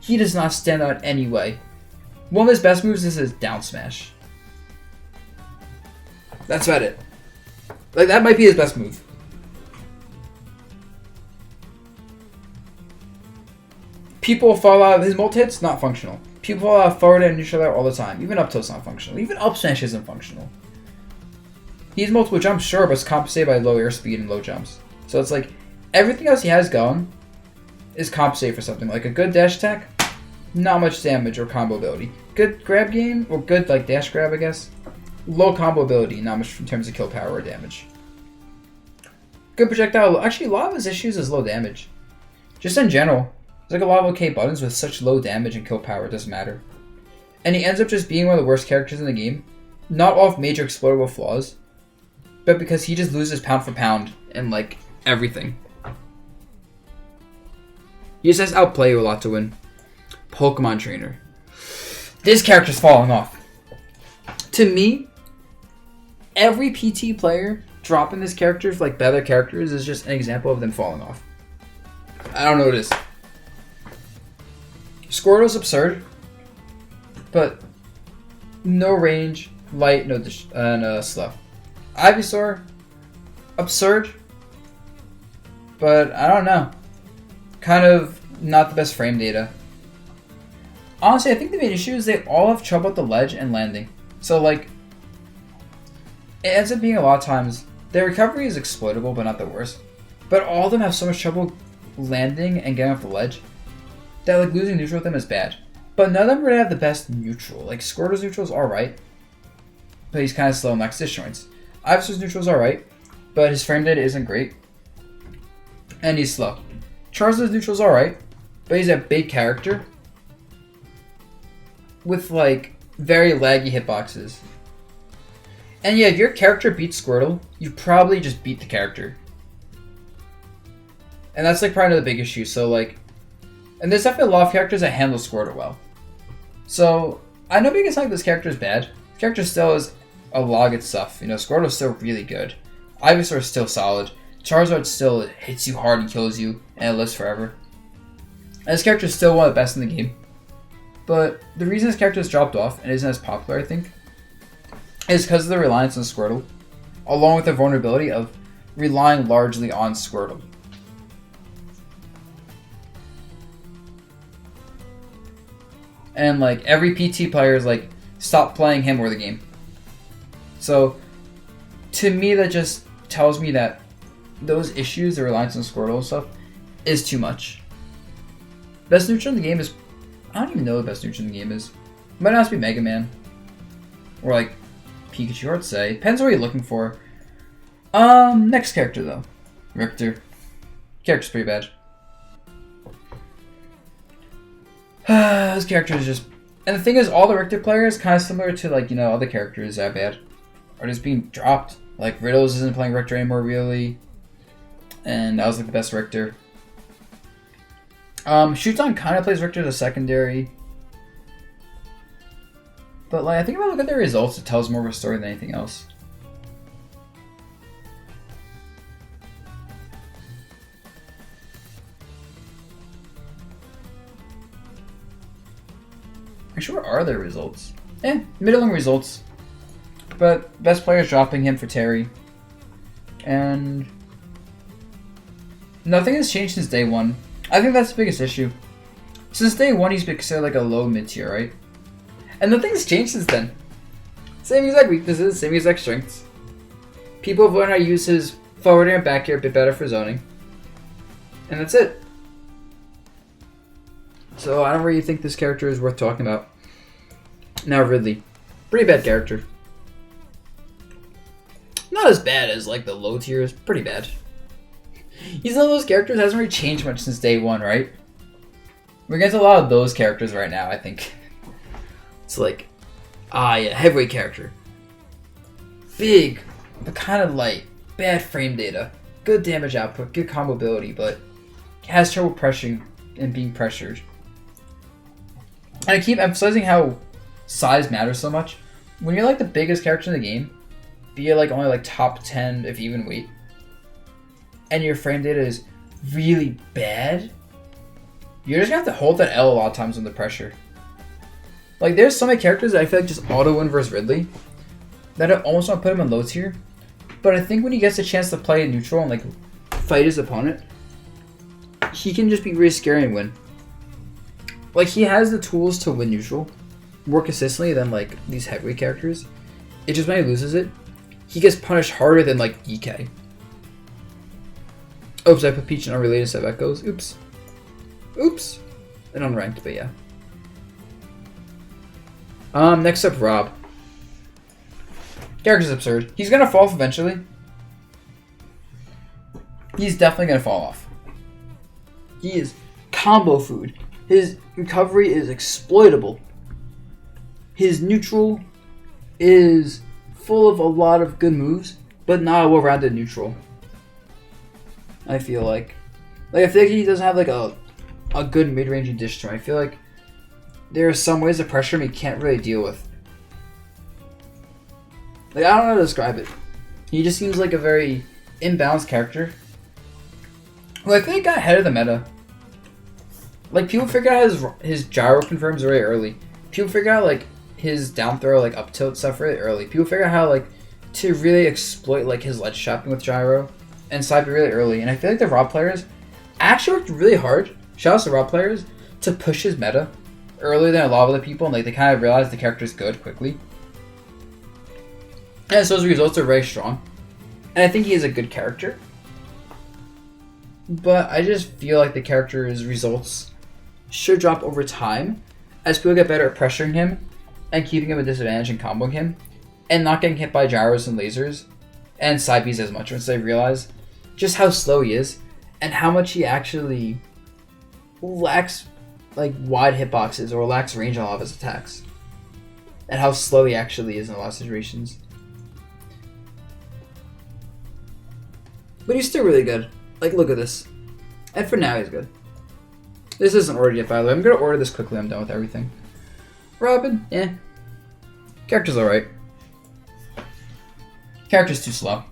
He does not stand out in any way. One of his best moves is his down smash. That's about it. Like, that might be his best move. People fall out of his multi-hit's not functional. People fall out forward and neutral air all the time. Even up tilt's not functional. Even up smash isn't functional. He has multiple jumps, sure, but it's compensated by low airspeed and low jumps. So it's like, everything else he has going is compensated for something. Like a good dash attack, not much damage or combo ability. Good grab game, or good like dash grab, I guess. Low combo ability, not much in terms of kill power or damage. Good projectile. Actually, a lot of his issues is low damage. Just in general, there's like a lot of okay buttons with such low damage and kill power, it doesn't matter. And he ends up just being one of the worst characters in the game. Not off major exploitable flaws, but because he just loses pound for pound in like everything. He just has to outplay you a lot to win. Pokemon Trainer. This character's falling off. To me, every PT player dropping this character for like better characters is just an example of them falling off. I don't know what it is. Squirtle's absurd, but no range, light, and slow. Ivysaur, absurd, but I don't know. Kind of not the best frame data. Honestly, I think the main issue is they all have trouble at the ledge and landing. So like, it ends up being a lot of times, their recovery is exploitable, but not the worst. But all of them have so much trouble landing and getting off the ledge that like losing neutral with them is bad. But none of them really have the best neutral. Like Squirtle's neutral is alright, but he's kind of slow in like disjoints. Ivysaur's neutral is alright, but his frame data isn't great, and he's slow. Charizard's neutral is alright, but he's a big character with like very laggy hitboxes. And yeah, if your character beats Squirtle, you probably just beat the character. And that's like probably the big issue. So like, and there's definitely a lot of characters that handle Squirtle well. So I know because like this character is bad. This character still is a lot of good stuff. You know, Squirtle's still really good. Ivysaur is still solid. Charizard still hits you hard and kills you, and it lives forever. And this character is still one of the best in the game. But the reason this character has dropped off and isn't as popular, I think, is because of the reliance on Squirtle, along with the vulnerability of relying largely on Squirtle. And like every PT player is like, stop playing him or the game. So to me, that just tells me that those issues, the reliance on Squirtle and stuff, is too much. Best neutral in the game is, I don't even know what best neutral in the game is. It might not be Mega Man. Or like Pikachu, I'd say. Depends what you're looking for. Next character, though. Richter. Character's pretty bad. This character is just... And the thing is, all the Richter players, kind of similar to, like, you know, other characters that bad, are just being dropped. Like, Riddles isn't playing Richter anymore, really. And that was, like, the best Richter. Shuton kind of plays Richter as a secondary. But, like, I think if I look at their results, it tells more of a story than anything else. Actually, where are their results? Middling results. But best player is dropping him for Terry. And nothing has changed since day one. I think that's the biggest issue. Since day one, he's been considered like a low mid-tier, right? And nothing's changed since then. Same exact weaknesses, same exact strengths. People have learned how to use his forward air and back air a bit better for zoning. And that's it. So I don't really think this character is worth talking about. Now Ridley. Pretty bad character. Not as bad as like the low tiers, pretty bad. He's one of those characters that hasn't really changed much since day one, right? We're against a lot of those characters right now, I think. It's like, yeah, heavyweight character. Big, but kind of light. Bad frame data. Good damage output, good combo ability, but has trouble pressuring and being pressured. And I keep emphasizing how size matters so much. When you're like the biggest character in the game, be it like only like top 10 if even weight, and your frame data is really bad, you're just gonna have to hold that L a lot of times under pressure. Like there's so many characters that I feel like just auto win versus Ridley that I almost want to put him in low tier. But I think when he gets a chance to play neutral and like fight his opponent, he can just be really scary and win. Like, he has the tools to win neutral more consistently than, like, these heavyweight characters. It's just when he loses it, he gets punished harder than, like, DK. Oops, I put Peach in unrelated sub echoes. Oops. Oops. And unranked, but yeah. Next up, Rob. Character's absurd. He's gonna fall off eventually. He's definitely gonna fall off. He is combo food. His recovery is exploitable. His neutral is full of a lot of good moves, but not a well-rounded neutral. I feel like. I feel like he doesn't have like a good mid-range dish to him. I feel like there are some ways to pressure him he can't really deal with. Like, I don't know how to describe it. He just seems like a very imbalanced character. Well, I think he got ahead of the meta. Like, people figure out his gyro confirms really early. People figure out, like, his down throw, like, up tilt stuff really early. People figure out how, like, to really exploit, like, his ledge trapping with gyro and side B really early. And I feel like the Rob players actually worked really hard, shout out to Rob players, to push his meta earlier than a lot of other people. And, like, they kind of realized the character's good quickly. And so his results are very strong. And I think he is a good character. But I just feel like the character's results should drop over time as people get better at pressuring him and keeping him at disadvantage and comboing him and not getting hit by gyros and lasers and side Bs as much once they realize just how slow he is and how much he actually lacks like wide hitboxes or lacks range on all of his attacks and how slow he actually is in a lot of situations. But he's still really good. Like, look at this. And for now, he's good. This isn't ordered yet, by the way. I'm going to order this quickly. I'm done with everything. Robin, Character's alright. Character's too slow.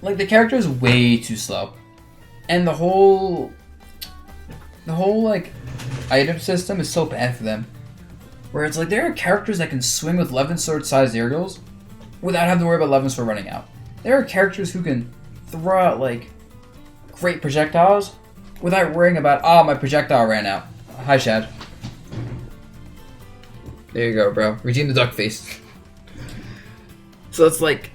Like, the character is way too slow. And the whole, like, item system is so bad for them. Where it's like, there are characters that can swing with 11 sword-sized aerials without having to worry about 11 sword running out. There are characters who can throw out, like, great projectiles without worrying about, my projectile ran out. Hi, Shad. There you go, bro. Redeem the duck face. So it's like,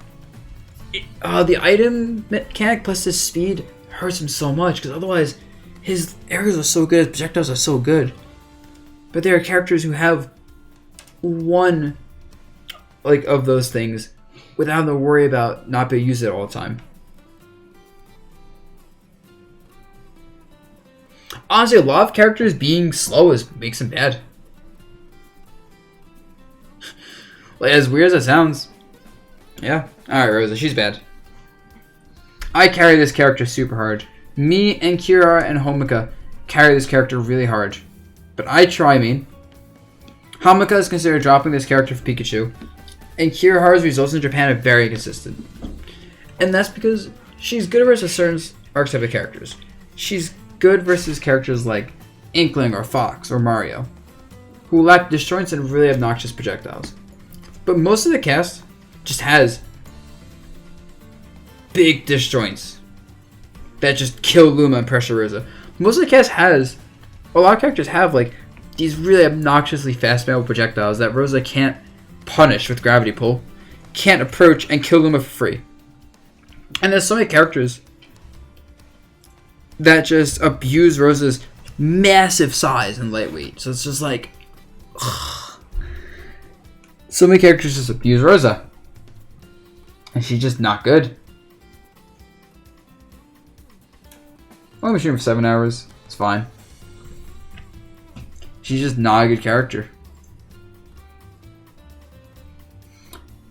the item mechanic plus his speed hurts him so much, because otherwise his aerials are so good, his projectiles are so good. But there are characters who have one like of those things without having to worry about not being used it all the time. Honestly, a lot of characters being slow makes them bad. Like, as weird as it sounds. Yeah. Alright, Rosa, she's bad. I carry this character super hard. Me and Kira and Homika carry this character really hard. But I try, Homika is considered dropping this character for Pikachu. And Kiraharu's results in Japan are very consistent. And that's because she's good versus certain archetype of characters. She's good versus characters like Inkling or Fox or Mario, who lack disjoints and really obnoxious projectiles. But most of the cast just has big disjoints that just kill Luma and pressure Rosa. Most of the cast has, a lot of characters have like these really obnoxiously fast metal projectiles that Rosa can't punish with gravity pull, can't approach and kill Luma for free. And there's so many characters that just abuse Rosa's massive size and lightweight. So it's just like, ugh. So many characters just abuse Rosa. And she's just not good. I'm only streaming for 7 hours. It's fine. She's just not a good character.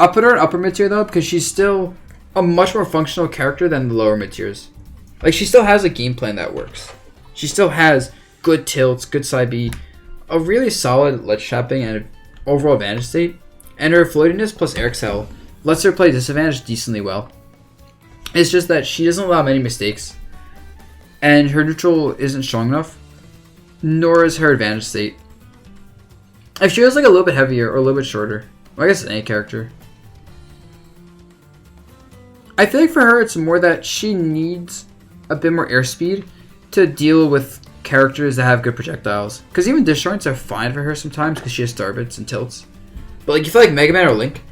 I'll put her in upper mid tier though, because she's still a much more functional character than the lower mid tiers. Like, she still has a game plan that works. She still has good tilts, good side B, a really solid ledge trapping and an overall advantage state. And her floatiness plus air excel lets her play disadvantage decently well. It's just that she doesn't allow many mistakes. And her neutral isn't strong enough. Nor is her advantage state. If she was like a little bit heavier or a little bit shorter, well, I guess any character. I feel like for her it's more that she needs a bit more airspeed to deal with characters that have good projectiles. Because even disjoints are fine for her sometimes because she has starbits and tilts. But like, you feel like Mega Man or Link,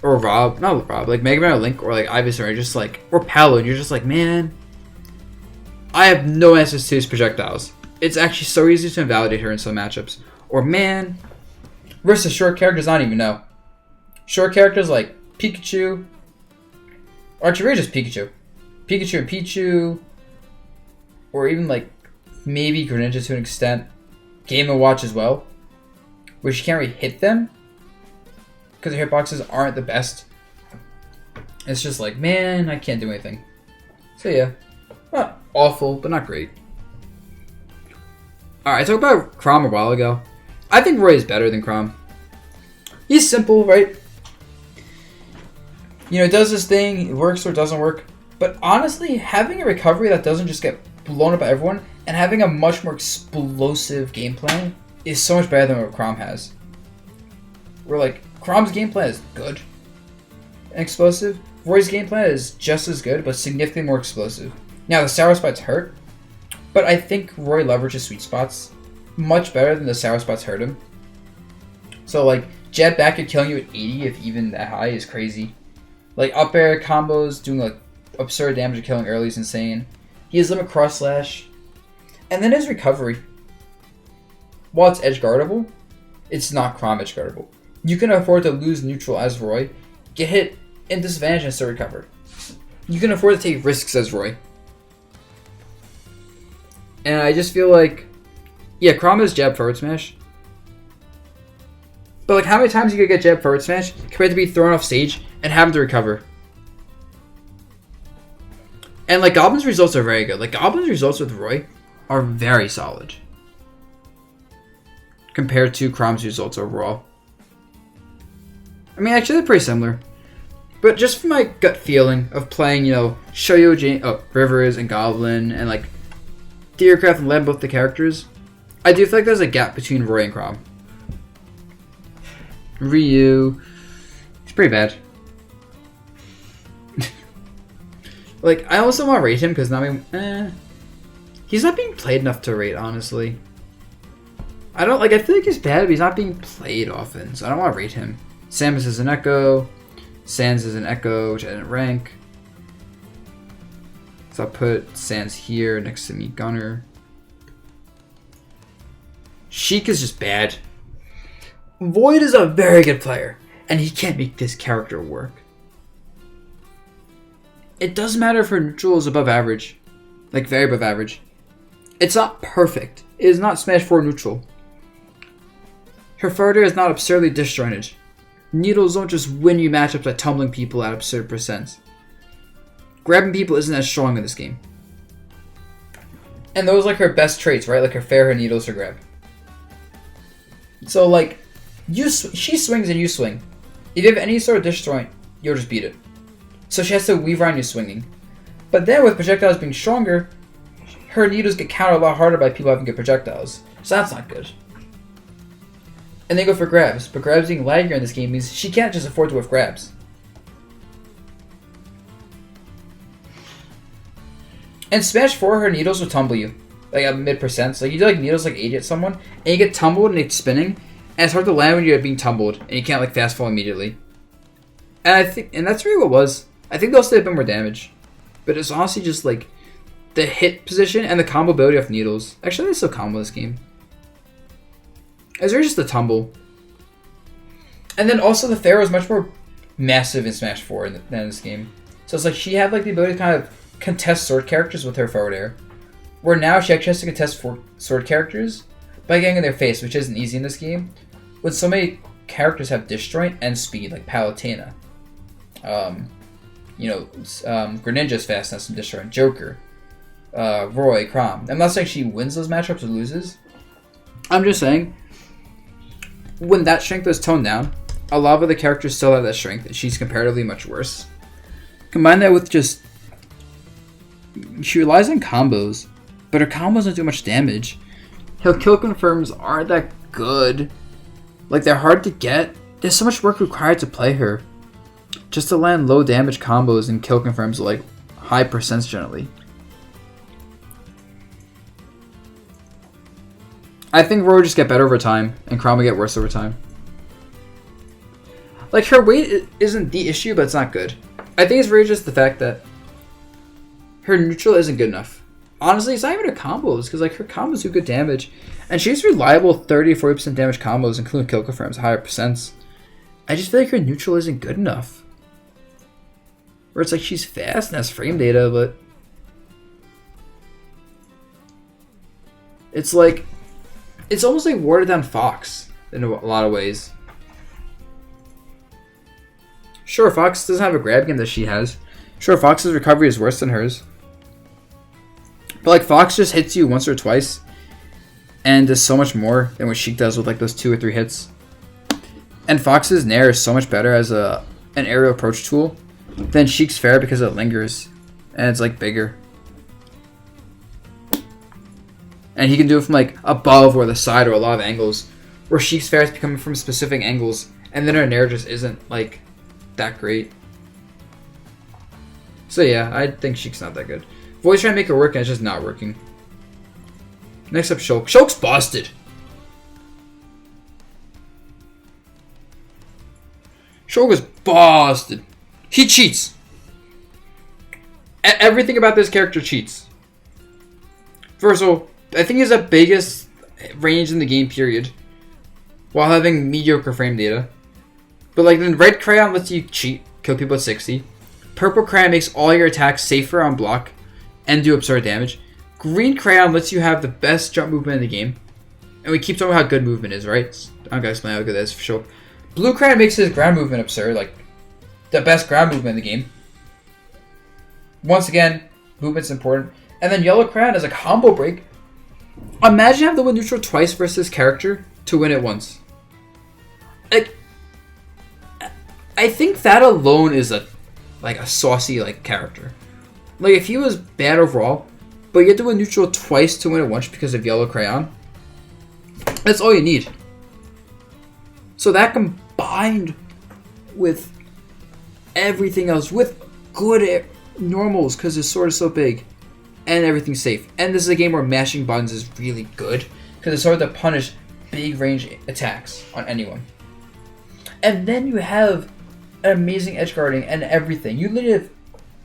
or Rob, not Rob, like Mega Man or Link, or like Ivysaur, you're just like, or Palu, and you're just like, man, I have no answers to his projectiles. It's actually so easy to invalidate her in some matchups. Or man, versus short characters, I don't even know. Short characters like Pikachu, or actually really just Pikachu. Pikachu and Pichu, or even like maybe Greninja to an extent. Game & Watch as well, where she can't really hit them because her hitboxes aren't the best. It's just like, man, I can't do anything. So yeah, not awful, but not great. Alright, I talked about Chrom a while ago. I think Roy is better than Chrom. He's simple, right? You know, it does this thing, it works or it doesn't work. But honestly, having a recovery that doesn't just get blown up by everyone and having a much more explosive game plan is so much better than what Chrom has. Where like, Chrom's game plan is good and explosive. Roy's game plan is just as good, but significantly more explosive. Now, the sour spots hurt, but I think Roy leverages sweet spots much better than the sour spots hurt him. So like, jet back at killing you at 80, if even that high, is crazy. Like, up air combos, doing like absurd damage at killing early is insane. He has limit cross slash. And then his recovery. While it's edge guardable, it's not Chrom edge guardable. You can afford to lose neutral as Roy, get hit in disadvantage and still recover. You can afford to take risks as Roy. And I just feel like, yeah, Chrom is jab forward smash. But like, how many times you could get jab forward smash compared to be thrown off stage and having to recover? And like, Goblin's results are very good. Like, Goblin's results with Roy are very solid compared to Chrom's results overall. I mean, actually, they're pretty similar. But just from my gut feeling of playing, you know, Shoyo, Rivers and Goblin, and like Theorcraft and Lem, both the characters, I do feel like there's a gap between Roy and Chrom. Ryu, he's pretty bad. Like, I also want to rate him because he's not being played enough to rate, honestly. I feel like he's bad, but he's not being played often, so I don't want to rate him. Samus is an Echo. Sans is an Echo, which I didn't rank. So I'll put Sans here next to me, Gunner. Sheik is just bad. Void is a very good player. and he can't make this character work. It doesn't matter if her neutral is above average, like very above average. It's not perfect. It is not Smash 4 neutral. Her forward air is not absurdly disjointed. Needles don't just win you matchups by tumbling people at absurd percents. Grabbing people isn't as strong in this game. And those are like her best traits, right? Like her fair, her needles, her grab. So like, she swings and you swing. If you have any sort of disjoint, you'll just beat it. So she has to weave around you swinging. But then with projectiles being stronger, her needles get countered a lot harder by people having good projectiles. So that's not good. And they go for grabs, but grabs being laggier in this game means she can't just afford to whiff grabs. In Smash 4, her needles will tumble you, like at mid percents. Like you do like needles like 80 at someone, and you get tumbled and it's spinning, and it's hard to land when you're being tumbled, and you can't like fast fall immediately. And that's really what it was. I think they'll still have a bit more damage, but it's honestly just like the hit position and the combo ability of needles. Actually, they still combo this game. Is there just the tumble? And then also the Pharaoh is much more massive in Smash 4 than in this game. So it's like she had like the ability to kind of contest sword characters with her forward air. Where now she actually has to contest sword characters by getting in their face, which isn't easy in this game. When so many characters have disjoint and speed, like Palutena. Greninja's fastness and disjoint. Joker. Roy, Chrom. I'm not saying she wins those matchups or loses. I'm just saying, when that strength is toned down, a lot of the characters still have that strength, and she's comparatively much worse. Combine that with just, she relies on combos, but her combos don't do much damage. Her kill confirms aren't that good. Like, they're hard to get. There's so much work required to play her. Just to land low damage combos and kill confirms like high percents generally. I think Roy will just get better over time, and Chrom will get worse over time. Like, her weight isn't the issue, but it's not good. I think it's really just the fact that her neutral isn't good enough. Honestly, it's not even her combos, because like her combos do good damage, and she's reliable 30-40% damage combos, including kill confirms, higher percents. I just feel like her neutral isn't good enough. Where it's like she's fast and has frame data, but it's like, it's almost like watered down Fox in a lot of ways. Sure, Fox doesn't have a grab game that she has. Sure, Fox's recovery is worse than hers. But like Fox just hits you once or twice and does so much more than what Sheik does with like those 2 or 3 hits. And Fox's Nair is so much better as an aerial approach tool than Sheik's Fair because it lingers and it's like bigger. And he can do it from like above or the side or a lot of angles, where Sheik's Fair is coming from specific angles, and then her Nair just isn't like that great. So yeah, I think Sheik's not that good. Voice trying to make it work and it's just not working. Next up, Shulk. Shulk's busted. Shulk is busted. He cheats. Everything about this character cheats. First of all, I think he's the biggest range in the game, period, while having mediocre frame data. But like, then red crayon lets you cheat, kill people at 60. Purple crayon makes all your attacks safer on block and do absurd damage. Green crayon lets you have the best jump movement in the game. And we keep talking about how good movement is, right? I'm gonna explain how good that is for sure. Blue crayon makes his ground movement absurd, like the best ground movement in the game. Once again, movement's important. And then yellow crayon is a combo break. Imagine having to win neutral twice versus character to win it once. Like, I think that alone is a saucy like character. Like, if he was bad overall, but you had to win neutral twice to win it once because of yellow crayon, that's all you need. So that combined with everything else, with good normals because his sword is so big, and everything's safe. And this is a game where mashing buttons is really good because it's hard to punish big range attacks on anyone. And then you have an amazing edge guarding and everything. You literally have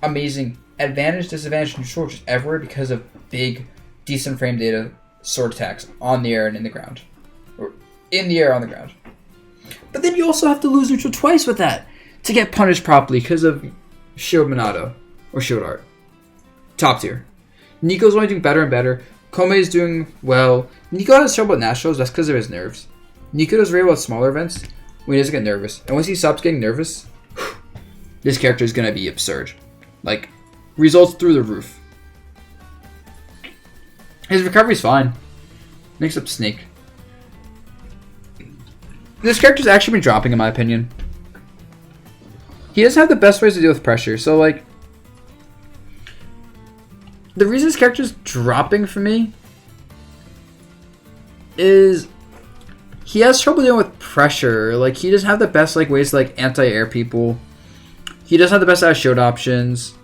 amazing advantage, disadvantage, neutral just everywhere because of big, decent frame data sword attacks on the air and in the ground. Or in the air on the ground. But then you also have to lose neutral twice with that to get punished properly because of Shield Minato or Shield Art. Top tier. Nico's only doing better and better. Kome is doing well. Nico has trouble at Nationals, that's because of his nerves. Nico does very well at smaller events when he doesn't get nervous. And once he stops getting nervous, this character is going to be absurd. Like, results through the roof. His recovery's fine. Next up, Snake. This character's actually been dropping, in my opinion. He doesn't have the best ways to deal with pressure, so, like, the reason this character's dropping for me is he has trouble dealing with pressure. Like, he doesn't have the best, like, ways to, like, anti-air people. He doesn't have the best out of shield options.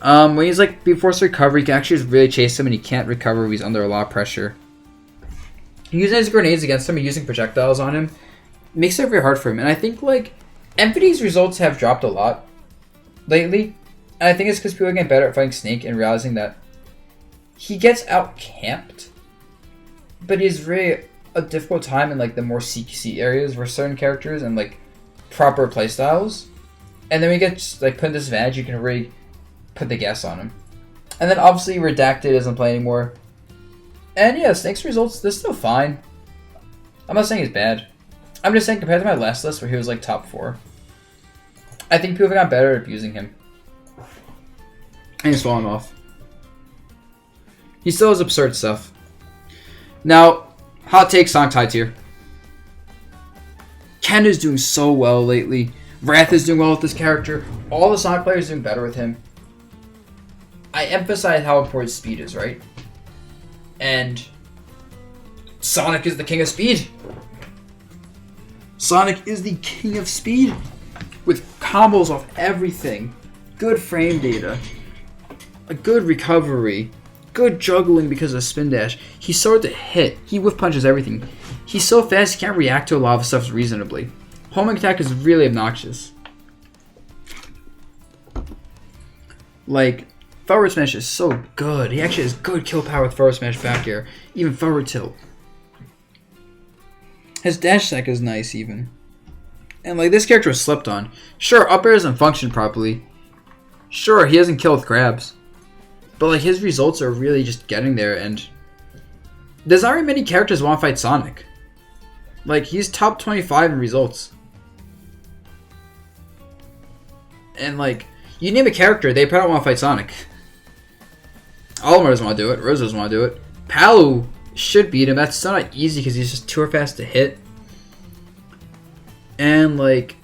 When he's, like, being forced to recover, he can actually just really chase him, and he can't recover when he's under a lot of pressure. Using his grenades against him and using projectiles on him makes it very hard for him. And I think, like, MVD's results have dropped a lot lately. And I think it's because people are getting better at fighting Snake and realizing that he gets out-camped, but he's really a difficult time in, like, the more CQC areas where certain characters and, like, proper playstyles. And then when you get, like, put in disadvantage, you can really put the gas on him. And then, obviously, Redacted doesn't play anymore. And, yeah, Snake's results, they're still fine. I'm not saying he's bad. I'm just saying, compared to my last list where he was, like, top 4, I think people have gotten better at abusing him. And he's falling off. He still has absurd stuff. Now, hot take, Sonic high tier. Ken is doing so well lately. Wrath is doing well with this character. All the Sonic players are doing better with him. I emphasize how important speed is, right? And Sonic is the king of speed. Sonic is the king of speed. With combos off everything. Good frame data. A good recovery. Good juggling because of spin dash. He's so hard to hit. He whiff punches everything. He's so fast he can't react to a lot of stuff reasonably. Homing attack is really obnoxious. Like, forward smash is so good. He actually has good kill power with forward smash back air. Even forward tilt. His dash attack is nice even. And like, this character was slept on. Sure, up air doesn't function properly. Sure, he doesn't kill with grabs. But like, his results are really just getting there, and there's not very many characters who want to fight Sonic. Like, he's top 25 in results. And like, you name a character, they probably want to fight Sonic. Olimar doesn't want to do it. Rose doesn't want to do it. Palu should beat him. That's still not easy because he's just too fast to hit. And like,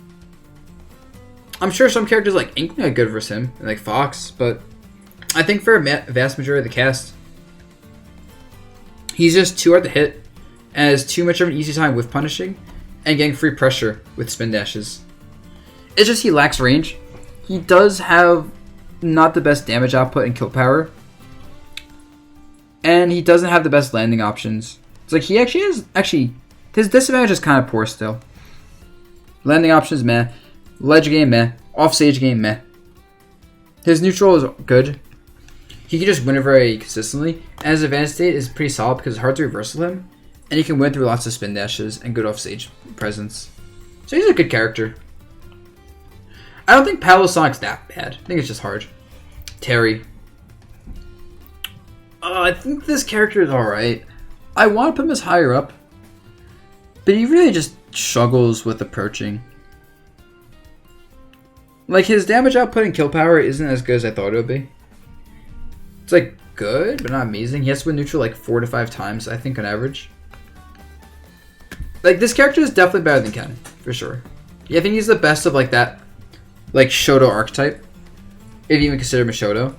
I'm sure some characters like Inkling are good versus him, and like Fox, but I think for a vast majority of the cast, he's just too hard to hit and has too much of an easy time with punishing and getting free pressure with spin dashes. It's just he lacks range. He does have not the best damage output and kill power, and he doesn't have the best landing options. It's like he actually has, his disadvantage is kind of poor still. Landing options, meh. Ledge game, meh. Off stage game, meh. His neutral is good. He can just win it very consistently, and his advanced state is pretty solid because it's hard to reversal him, and he can win through lots of spin dashes and good off stage presence. So he's a good character. I don't think Palo Sonic's that bad. I think it's just hard. Terry. I think this character is alright. I want to put him as higher up, but he really just struggles with approaching. Like, his damage output and kill power isn't as good as I thought it would be. It's like good, but not amazing. He has to win neutral like 4 to 5 times, I think, on average. Like, this character is definitely better than Ken, for sure. Yeah, I think he's the best of like that, like Shoto archetype, if you even consider him a Shoto.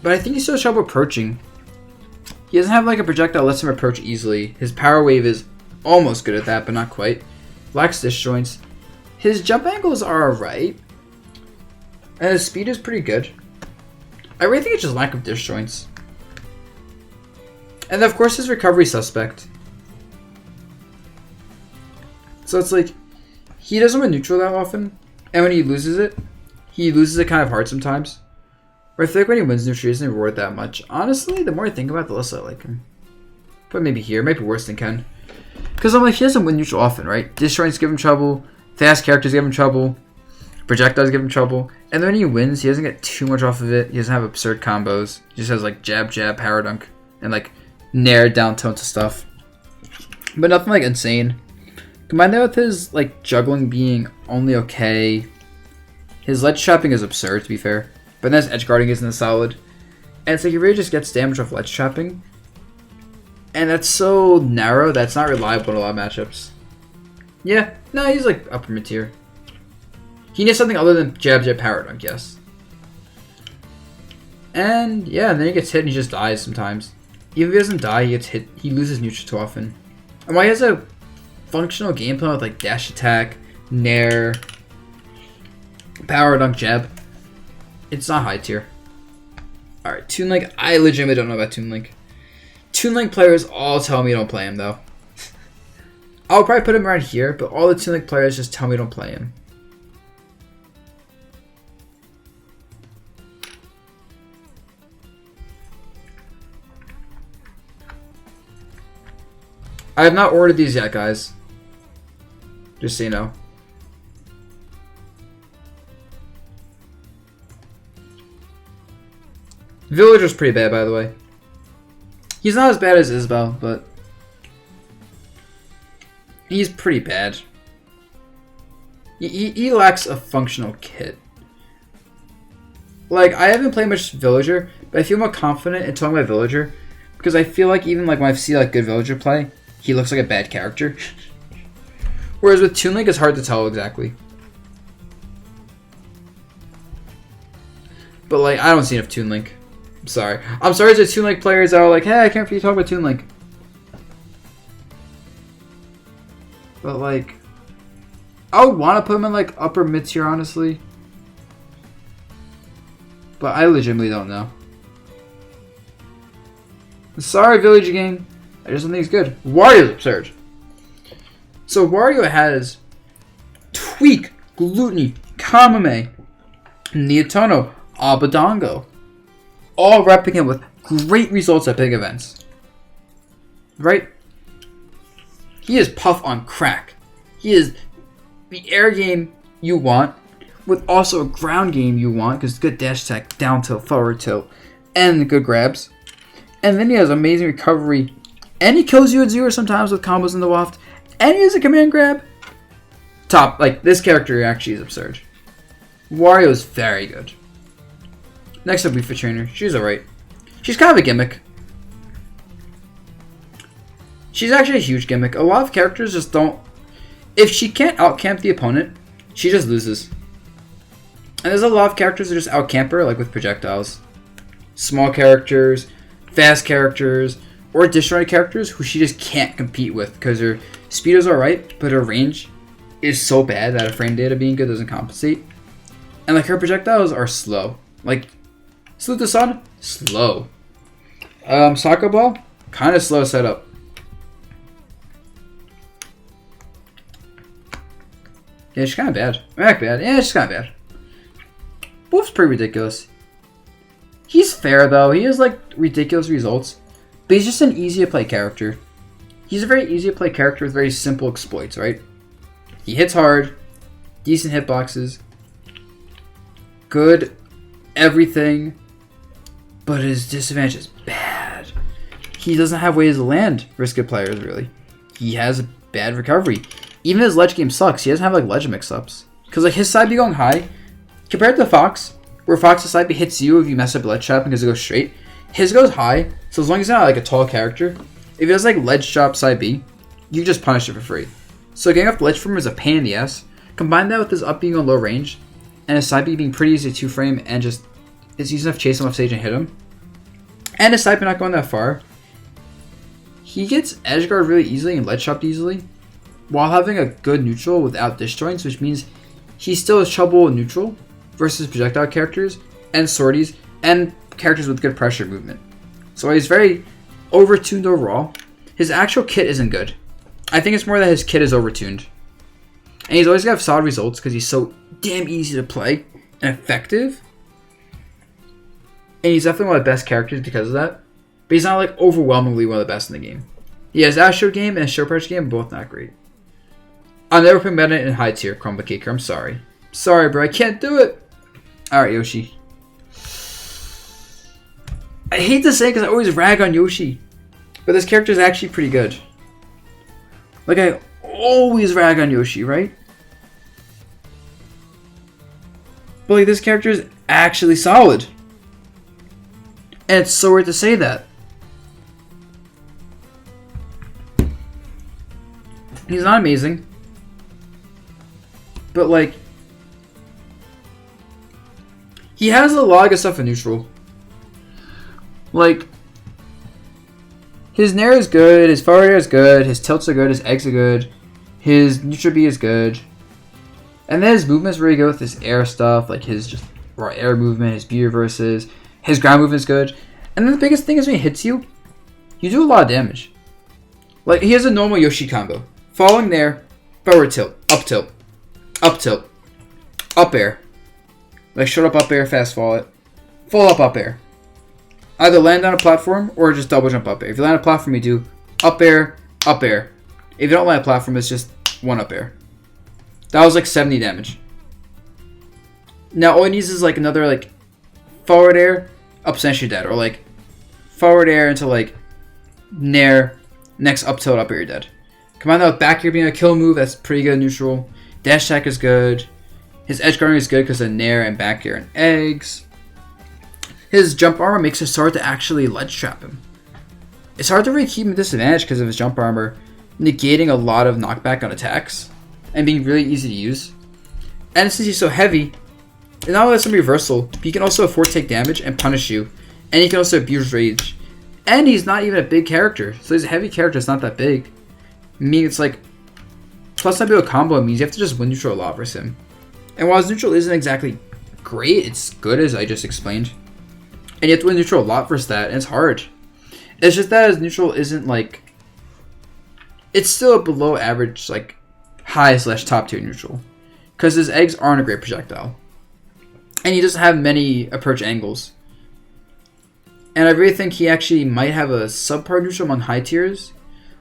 But I think he's still has trouble approaching. He doesn't have like a projectile that lets him approach easily. His power wave is almost good at that, but not quite. Lacks disjoints. His jump angles are alright. And his speed is pretty good. I really think it's just lack of disjoints. And of course his recovery suspect. So it's like, he doesn't win neutral that often. And when he loses it kind of hard sometimes. Or I feel like when he wins neutral, he doesn't reward that much. Honestly, the more I think about the less I like him. But maybe here, maybe worse than Ken. Because I'm like, he doesn't win neutral often, right? Destroyings give him trouble, fast characters give him trouble, projectiles give him trouble, and then when he wins, he doesn't get too much off of it. He doesn't have absurd combos. He just has like jab, jab, power dunk, and like nair down tone to stuff. But nothing like insane. Combine that with his like juggling being only okay. His ledge trapping is absurd, to be fair. But then his edge guarding isn't as solid. And it's like he really just gets damage off ledge trapping. And that's so narrow that it's not reliable in a lot of matchups. Yeah, no, he's like upper mid tier. He needs something other than jab, jab, power dunk, yes. And yeah, and then he gets hit and he just dies sometimes. Even if he doesn't die, he gets hit. He loses neutral too often. And while he has a functional game plan with like dash attack, nair, power dunk, jab, it's not high tier. Alright, Toon Link. I legitimately don't know about Toon Link. Toon Link players all tell me don't play him though. I'll probably put him around here, but all the Toon Link players just tell me don't play him. I have not ordered these yet, guys. Just so you know. Villager's pretty bad, by the way. He's not as bad as Isabelle, but he's pretty bad. He lacks a functional kit. Like, I haven't played much Villager, but I feel more confident in talking about Villager because I feel like even like when I see like good Villager play, he looks like a bad character. Whereas with Toon Link, it's hard to tell exactly. But like, I don't see enough Toon Link. I'm sorry. I'm sorry to Toon Link players that are like, hey, I can't really talk about Toon Link. But like, I would want to put him in like upper mid tier, honestly. But I legitimately don't know. I'm sorry, Village Gang. I just don't think he's good. Wario's absurd. So Wario has Tweak, Gluteny, Kamame, Neotono, Abadongo, all repping him with great results at big events. Right? He is Puff on crack. He is the air game you want, with also a ground game you want, because good dash attack, down tilt, forward tilt, and good grabs. And then he has amazing recovery, and he kills you at 0 sometimes with combos in the waft, and he has a command grab. Top, like, this character actually is absurd. Wario is very good. Next up, we for Trainer. She's alright. She's kind of a gimmick. She's actually a huge gimmick. A lot of characters just don't... If she can't outcamp the opponent, she just loses. And there's a lot of characters that just outcamp her, like with projectiles. Small characters, fast characters, or disjointed characters who she just can't compete with because her speed is alright, but her range is so bad that her frame data being good doesn't compensate. And like her projectiles are slow. Like, Salute the Sun, slow. Soccer Ball, kind of slow setup. Yeah, she's kind of bad. Not bad. Yeah, she's kind of bad. Wolf's pretty ridiculous. He's fair though. He has like ridiculous results, but he's just an easy to play character. He's a very easy to play character with very simple exploits, right? He hits hard, decent hitboxes, good everything, but his disadvantage is bad. He doesn't have ways to land versus good players, really. He has a bad recovery. Even his ledge game sucks. He doesn't have like ledge mix-ups. Because like his side B going high, compared to Fox, where Fox's side B hits you if you mess up ledge trap because it goes straight, his goes high, so as long as he's not like a tall character, if he does like ledge chop side B, you just punish it for free. So getting off the ledge from him is a pain in the ass. Combine that with his up being on low range, and his side B being pretty easy to 2-frame and just it's easy enough to chase him off stage and hit him. And his side B not going that far. He gets edge guard really easily and ledge chopped easily, while having a good neutral without disjoints, which means he still has trouble with neutral versus projectile characters and sorties and characters with good pressure movement. So he's very overtuned overall. His actual kit isn't good. I think it's more that his kit is overtuned. And he's always got solid results because he's so damn easy to play and effective. And he's definitely one of the best characters because of that. But he's not like overwhelmingly one of the best in the game. He has Astro game and Show Pressure game, both not great. I'll never put Meta in high tier, Crumble Caker. I'm sorry. Sorry, bro. I can't do it. Alright, Yoshi. I hate to say it because I always rag on Yoshi. But this character is actually pretty good. Like, I always rag on Yoshi, right? But, like, this character is actually solid. And it's so weird to say that. He's not amazing. But, like, he has a lot of good stuff in neutral. Like, his Nair is good, his forward air is good, his tilts are good, his eggs are good, his neutral B is good. And then his movement's really good with his air stuff, like his just raw air movement, his B reverses, his ground movement's good. And then the biggest thing is when he hits you, you do a lot of damage. Like, he has a normal Yoshi combo. Falling there, forward tilt, up tilt, up air. Like, short up air, fast fall it. Full up air. Either land on a platform or just double jump up air. If you land on a platform, you do up air, up air. If you don't land on a platform, it's just one up air. That was like 70 damage. Now all it needs is like another like forward air, up smash, you're dead. Or like forward air into like nair, next up tilt, up air, you're dead. Combine that with back air being a kill move, that's pretty good neutral. Dash attack is good. His edge guarding is good because of nair and back air and eggs. His jump armor makes it hard to actually ledge trap him. It's hard to really keep him at disadvantage because of his jump armor negating a lot of knockback on attacks and being really easy to use. And since he's so heavy, and not only has some reversal, he can also afford to take damage and punish you. And he can also abuse rage. And he's not even a big character. So he's a heavy character, it's not that big. Meaning it's like, plus not be able to combo it means you have to just win neutral a lot versus him. And while his neutral isn't exactly great, it's good as I just explained. And you have to win neutral a lot versus that, and it's hard. It's just that his neutral isn't like... It's still a below average, like, high / top tier neutral. Because his eggs aren't a great projectile. And he doesn't have many approach angles. And I really think he actually might have a subpar neutral among high tiers,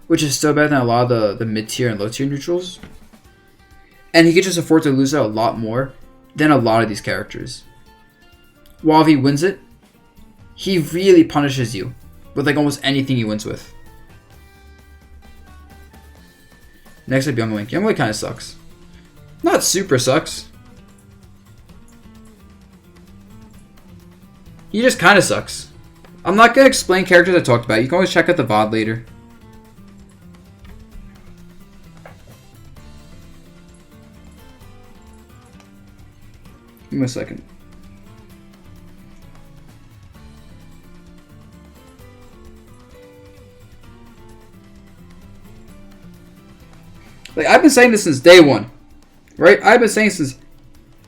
which is still better than a lot of the mid tier and low tier neutrals. And he could just afford to lose out a lot more than a lot of these characters. While if he wins it, he really punishes you with like almost anything he wins with. Next up, Young Link. Young Link kind of sucks. Not super sucks. He just kind of sucks. I'm not going to explain characters I talked about. You can always check out the VOD later. Give me a second. Like, I've been saying this since day one. Right? I've been saying since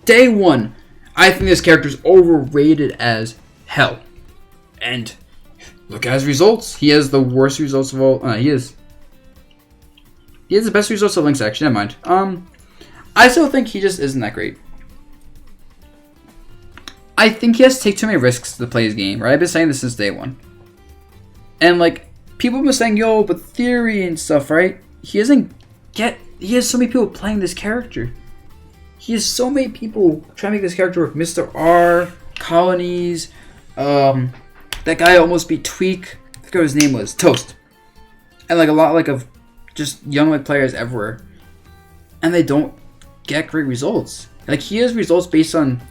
day one. I think this character is overrated as hell. And look at his results. He has the worst results of all. He has the best results of Link's actually. Never mind. I still think he just isn't that great. I think he has to take too many risks to play his game, right? I've been saying this since day one. And like, people have been saying, yo, but theory and stuff, right? He has so many people playing this character. He has so many people trying to make this character work. Mr. R, Colonies, that guy almost beat Tweak. I forgot what his name was. Toast. And like a lot like of just young like players everywhere. And they don't get great results. Like, he has results based on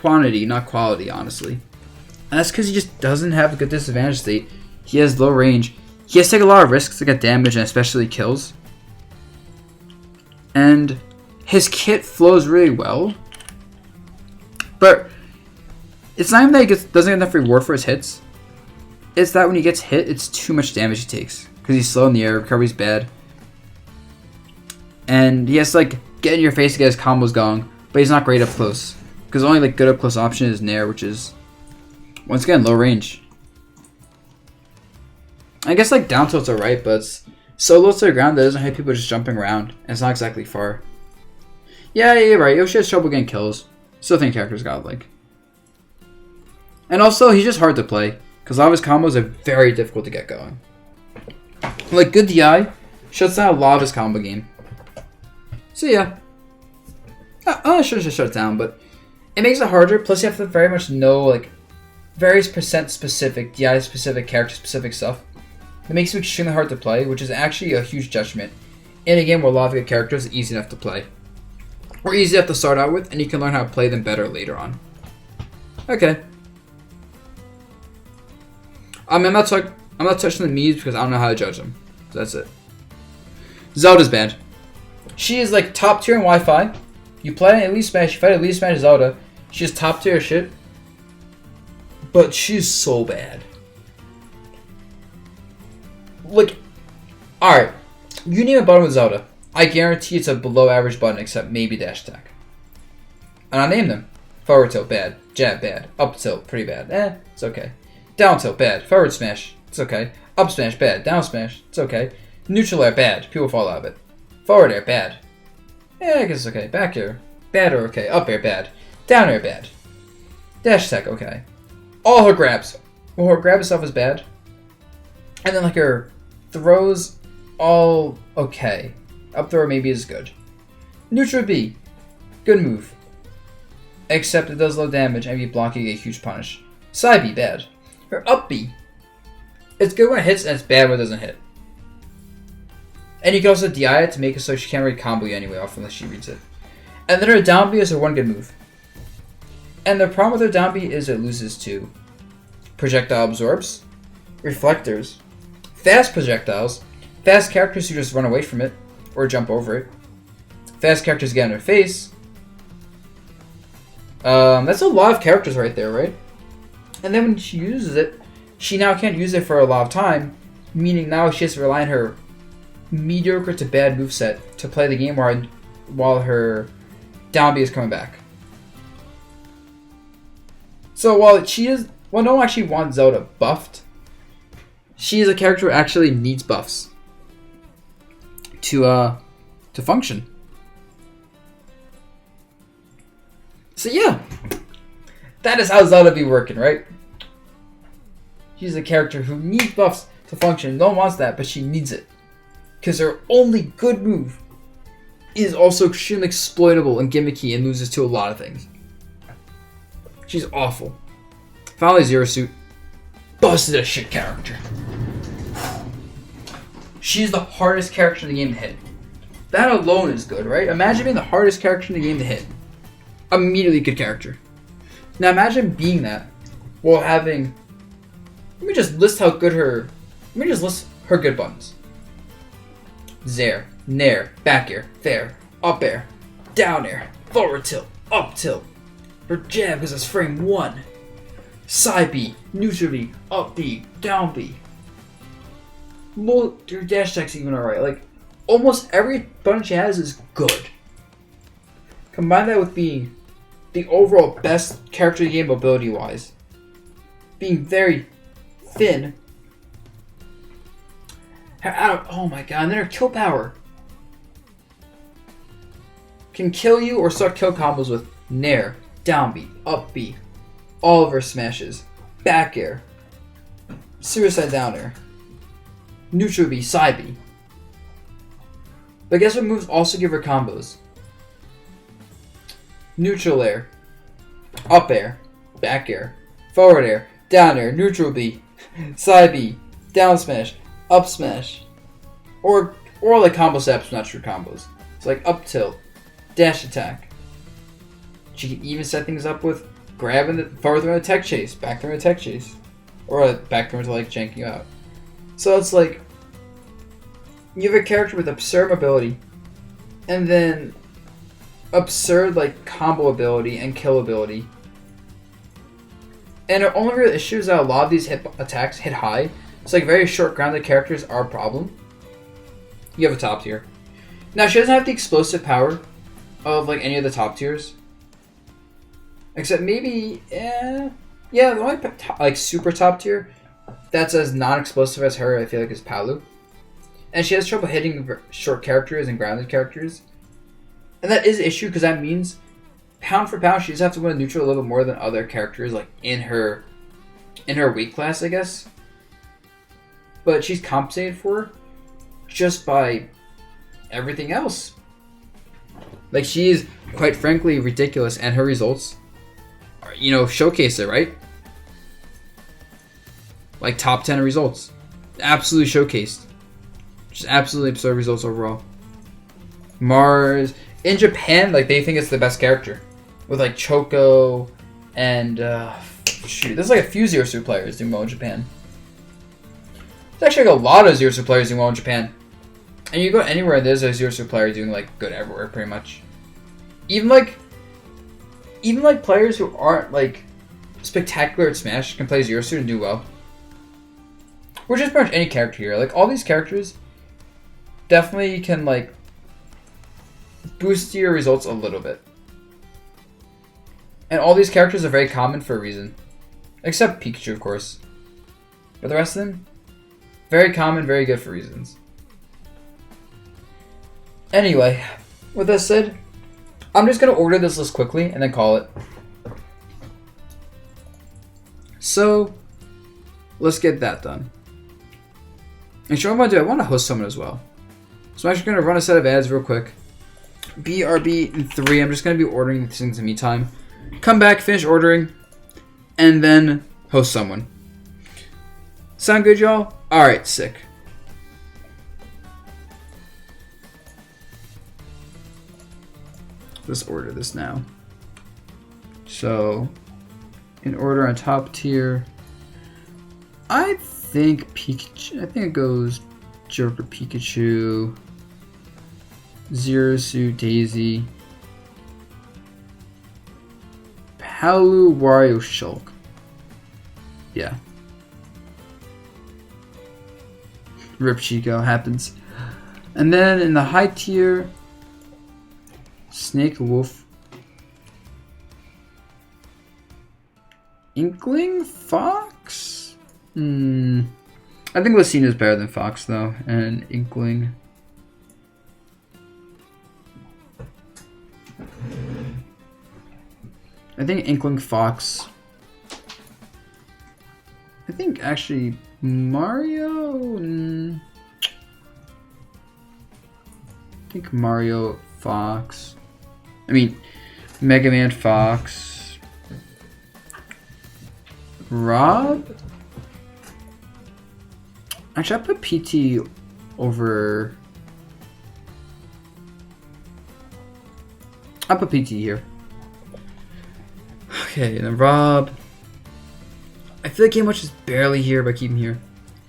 quantity, not quality, honestly. And that's because he just doesn't have a good disadvantage state. He has low range. He has to take a lot of risks to get damage and especially kills. And his kit flows really well. But it's not even that he doesn't get enough reward for his hits. It's that when he gets hit, it's too much damage he takes. Because he's slow in the air, recovery's bad. And he has to like get in your face to get his combos going. But he's not great up close. Because the only like good up close option is Nair, which is once again low range. I guess like down tilts are right, but it's so low to the ground that doesn't hit people just jumping around. And it's not exactly far. Yeah, you're right. Yoshi has trouble getting kills. Still think character's godlike. And also, he's just hard to play. Because a lot of his combos are very difficult to get going. Like, good DI shuts down a lot of his combo game. So yeah. I shouldn't shut it down, but it makes it harder. Plus, you have to very much know, like, various percent specific, DI specific, character specific stuff. It makes it extremely hard to play, which is actually a huge detriment in a game where a lot of good characters are easy enough to play. Or easy enough to start out with, and you can learn how to play them better later on. Okay. I'm not touching the Mii's because I don't know how to judge them. So that's it. Zelda's bad. She is like top tier in Wi-Fi. You play Elite Smash, you fight Elite Smash Zelda. She's top tier shit. But she's so bad. Like, alright. You name a button with Zelda. I guarantee it's a below average button except maybe dash attack. And I name them. Forward tilt, bad. Jab, bad. Up tilt, pretty bad. It's okay. Down tilt, bad. Forward smash, it's okay. Up smash, bad. Down smash, it's okay. Neutral air, bad. People fall out of it. Forward air, bad. I guess it's okay. Back air, bad or okay. Up air, bad. Down air, bad. Dash attack, okay. All her grabs. Well, her grab itself is bad. And then like her throws, all okay. Up throw maybe is good. Neutral B, good move. Except it does low damage and be blocking a huge punish. Side B, bad. Her up B, it's good when it hits and it's bad when it doesn't hit. And you can also DI it to make it so she can't really combo you anyway off unless she reads it. And then her down B is her one good move. And the problem with her down B is it loses to projectile absorbs, reflectors, fast projectiles, fast characters who just run away from it or jump over it, fast characters get in her face. That's a lot of characters right there, right? And then when she uses it, she now can't use it for a lot of time, meaning now she has to rely on her mediocre to bad moveset to play the game while her down B is coming back. So while no one actually wants Zelda buffed, she is a character who actually needs buffs to function. So yeah, that is how Zelda be working, right? She's a character who needs buffs to function. No one wants that, but she needs it. Because her only good move is also extremely exploitable and gimmicky and loses to a lot of things. She's awful. Finally, Zero Suit. Busted a shit character. She's the hardest character in the game to hit. That alone is good, right? Imagine being the hardest character in the game to hit. Immediately good character. Now imagine being that while having... Let me just list her good buttons. Zair, Nair, back air, fair, up air, down air, forward tilt, up tilt. Her jab because it's frame 1. Side B, neutral B, up B, down B. Her dash attack's even alright. Like, almost every button she has is good. Combine that with being the overall best character in the game mobility-wise. Being very thin. Oh my god, and then her kill power. Can kill you or start kill combos with Nair, down B, up B. All of her smashes. Back air. Suicide down air. Neutral B, side B. But guess what moves also give her combos? Neutral air. Up air. Back air. Forward air. Down air. Neutral B. Side B. Down smash. Up smash. Or like combo steps, not true combos. It's like up tilt. Dash attack. She can even set things up with grabbing the forward throw and tech chase. Back throw and tech chase. Or back throw to like jank you out. So it's like you have a character with absurd mobility and then absurd like combo ability and kill ability. And her only real issue is that a lot of these attacks hit high. It's like very short grounded characters are a problem. You have a top tier. Now she doesn't have the explosive power of like any of the top tiers. Except maybe, the only like super top tier that's as non-explosive as her, I feel like, is Palu. And she has trouble hitting short characters and grounded characters. And that is an issue because that means pound for pound she just have to win a neutral a little bit more than other characters like in her weight class, I guess. But she's compensated for. just by everything else. Like, she's quite frankly ridiculous, and her results, you know, showcase it, right? Like, top 10 results. Absolutely showcased. Just absolutely absurd results overall. Mars. In Japan, like, they think it's the best character. With, like, Choco and, shoot, there's, like, a few Zero Suit players doing well in Japan. There's actually, like, a lot of Zero Suit players doing well in Japan. And you go anywhere, there's a Zero Suit player doing, like, good everywhere, pretty much. Even, like, players who aren't, like, spectacular at Smash can play Zero Suit and do well. Which is pretty much any character here. Like, all these characters definitely can, like, boost your results a little bit. And all these characters are very common for a reason. Except Pikachu, of course. But the rest of them, very common, very good for reasons. Anyway, with that said, I'm just going to order this list quickly and then call it. So, let's get that done. And what I'm going to do, I want to host someone as well. So I'm actually going to run a set of ads real quick. BRB in 3. I'm just going to be ordering these things in the meantime. Come back, finish ordering, and then host someone. Sound good, y'all? Alright, sick. Let's order this now. So, in order on top tier, I think Pikachu. I think it goes Joker, Pikachu, Zero Suit, Daisy, Palu, Wario, Shulk. Yeah. Rip Chico happens. And then in the high tier, Snake, Wolf, Inkling, Fox? I think Lucina is better than Fox though, and Inkling. I think Inkling, Fox. I think actually Mario. I think Mario, Fox. I mean, Mega Man, Fox. Rob? Actually, I put PT over. I'll put PT here. Okay, and then Rob. I feel like Game Watch is barely here, but I keep him here.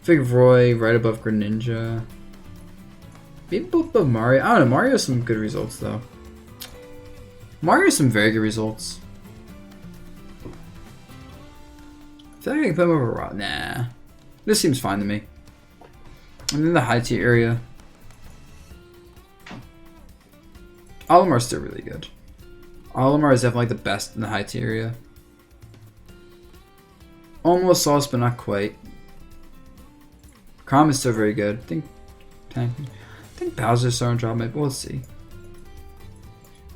I feel like Roy right above Greninja. Maybe both above Mario. I don't know. Mario has some good results, though. Mario has some very good results. I feel like I can put him over Rob. Nah. This seems fine to me. And then the high tier area. Olimar is still really good. Olimar is definitely the best in the high tier area. Almost sauce, but not quite. Chrom is still very good. I think Bowser's starting to drop my. We'll see.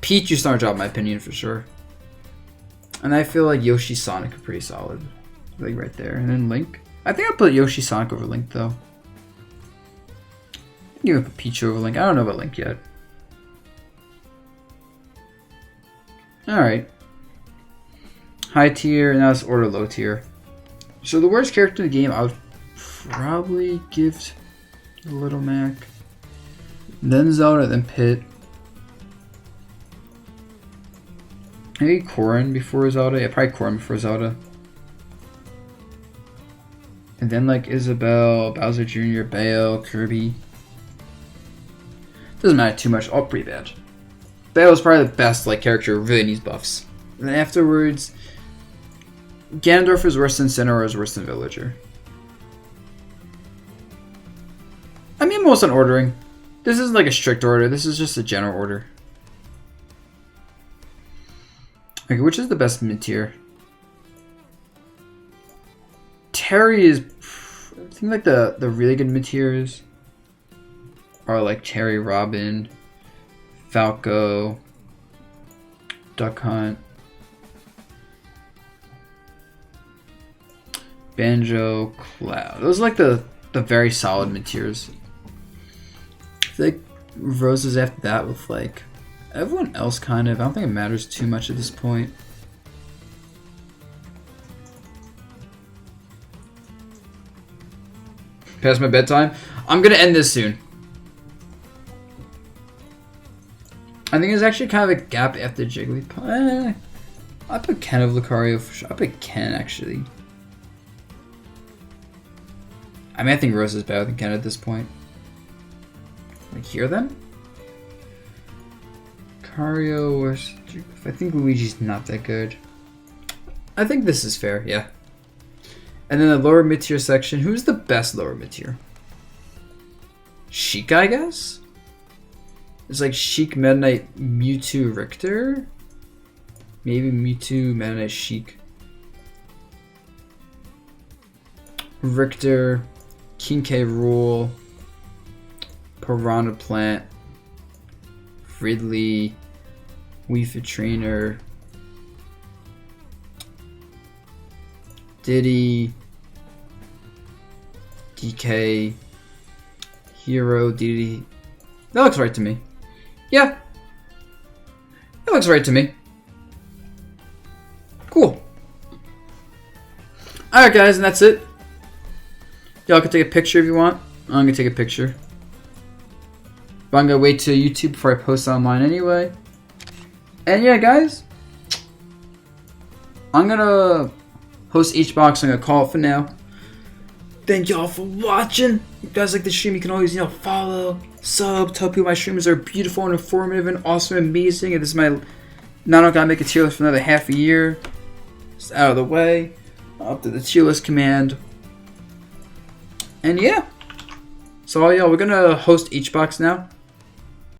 Peach is starting to drop my opinion for sure. And I feel like Yoshi, Sonic are pretty solid, like right there. And then Link. I think I'll put Yoshi, Sonic over Link though. I can even put Peach over Link. I don't know about Link yet. Alright. High tier, now let's order low tier. So the worst character in the game, I would probably give Little Mac. Then Zelda, then Pit. Maybe Corrin before Zelda. Yeah, probably Corrin before Zelda. And then like Isabelle, Bowser Jr., Bayo, Kirby. Doesn't matter too much. All pretty bad. Bayo is probably the best like character. Really needs buffs. And then afterwards, Ganondorf is worse than Incineroar, is worse than Villager. I mean, most on ordering. This isn't like a strict order. This is just a general order. Okay, which is the best mid tier? Terry is. I think like the really good mid tiers are like Terry, Robin, Falco, Duck Hunt, Banjo, Cloud. Those are like the very solid mid tiers. roses after that with like everyone else kind of. I don't think it matters too much at this point. Past my bedtime. I'm gonna end this soon. I think there's actually kind of a gap after Jigglypuff. I put Ken of Lucario for sure. I put Ken actually. I mean, I think Rose is better than Ken at this point. Like, hear them? Lucario or Jigglypuff. I think Luigi's not that good. I think this is fair, yeah. And then the lower mid-tier section. Who's the best lower mid-tier? Sheik, I guess? It's like Sheik, Meta Knight, Mewtwo, Richter? Maybe Mewtwo, Meta Knight, Sheik. Richter, King K. Rool, Piranha Plant, Ridley, Wii Fit Trainer, Diddy, DK, Hero, Diddy. That looks right to me. Yeah. That looks right to me. Cool. Alright guys, and that's it. Y'all can take a picture if you want. I'm gonna take a picture. But I'm gonna wait till YouTube before I post online anyway. And yeah guys, I'm gonna host each box. I'm gonna call it for now. Thank y'all for watching. If you guys like the stream, you can always, follow, sub, tell people my streams are beautiful and informative and awesome and amazing. And this is my, now I'm gonna make a tier list for another half a year. Just out of the way. Up to the tier list command. And yeah. So y'all, we're gonna host each box now.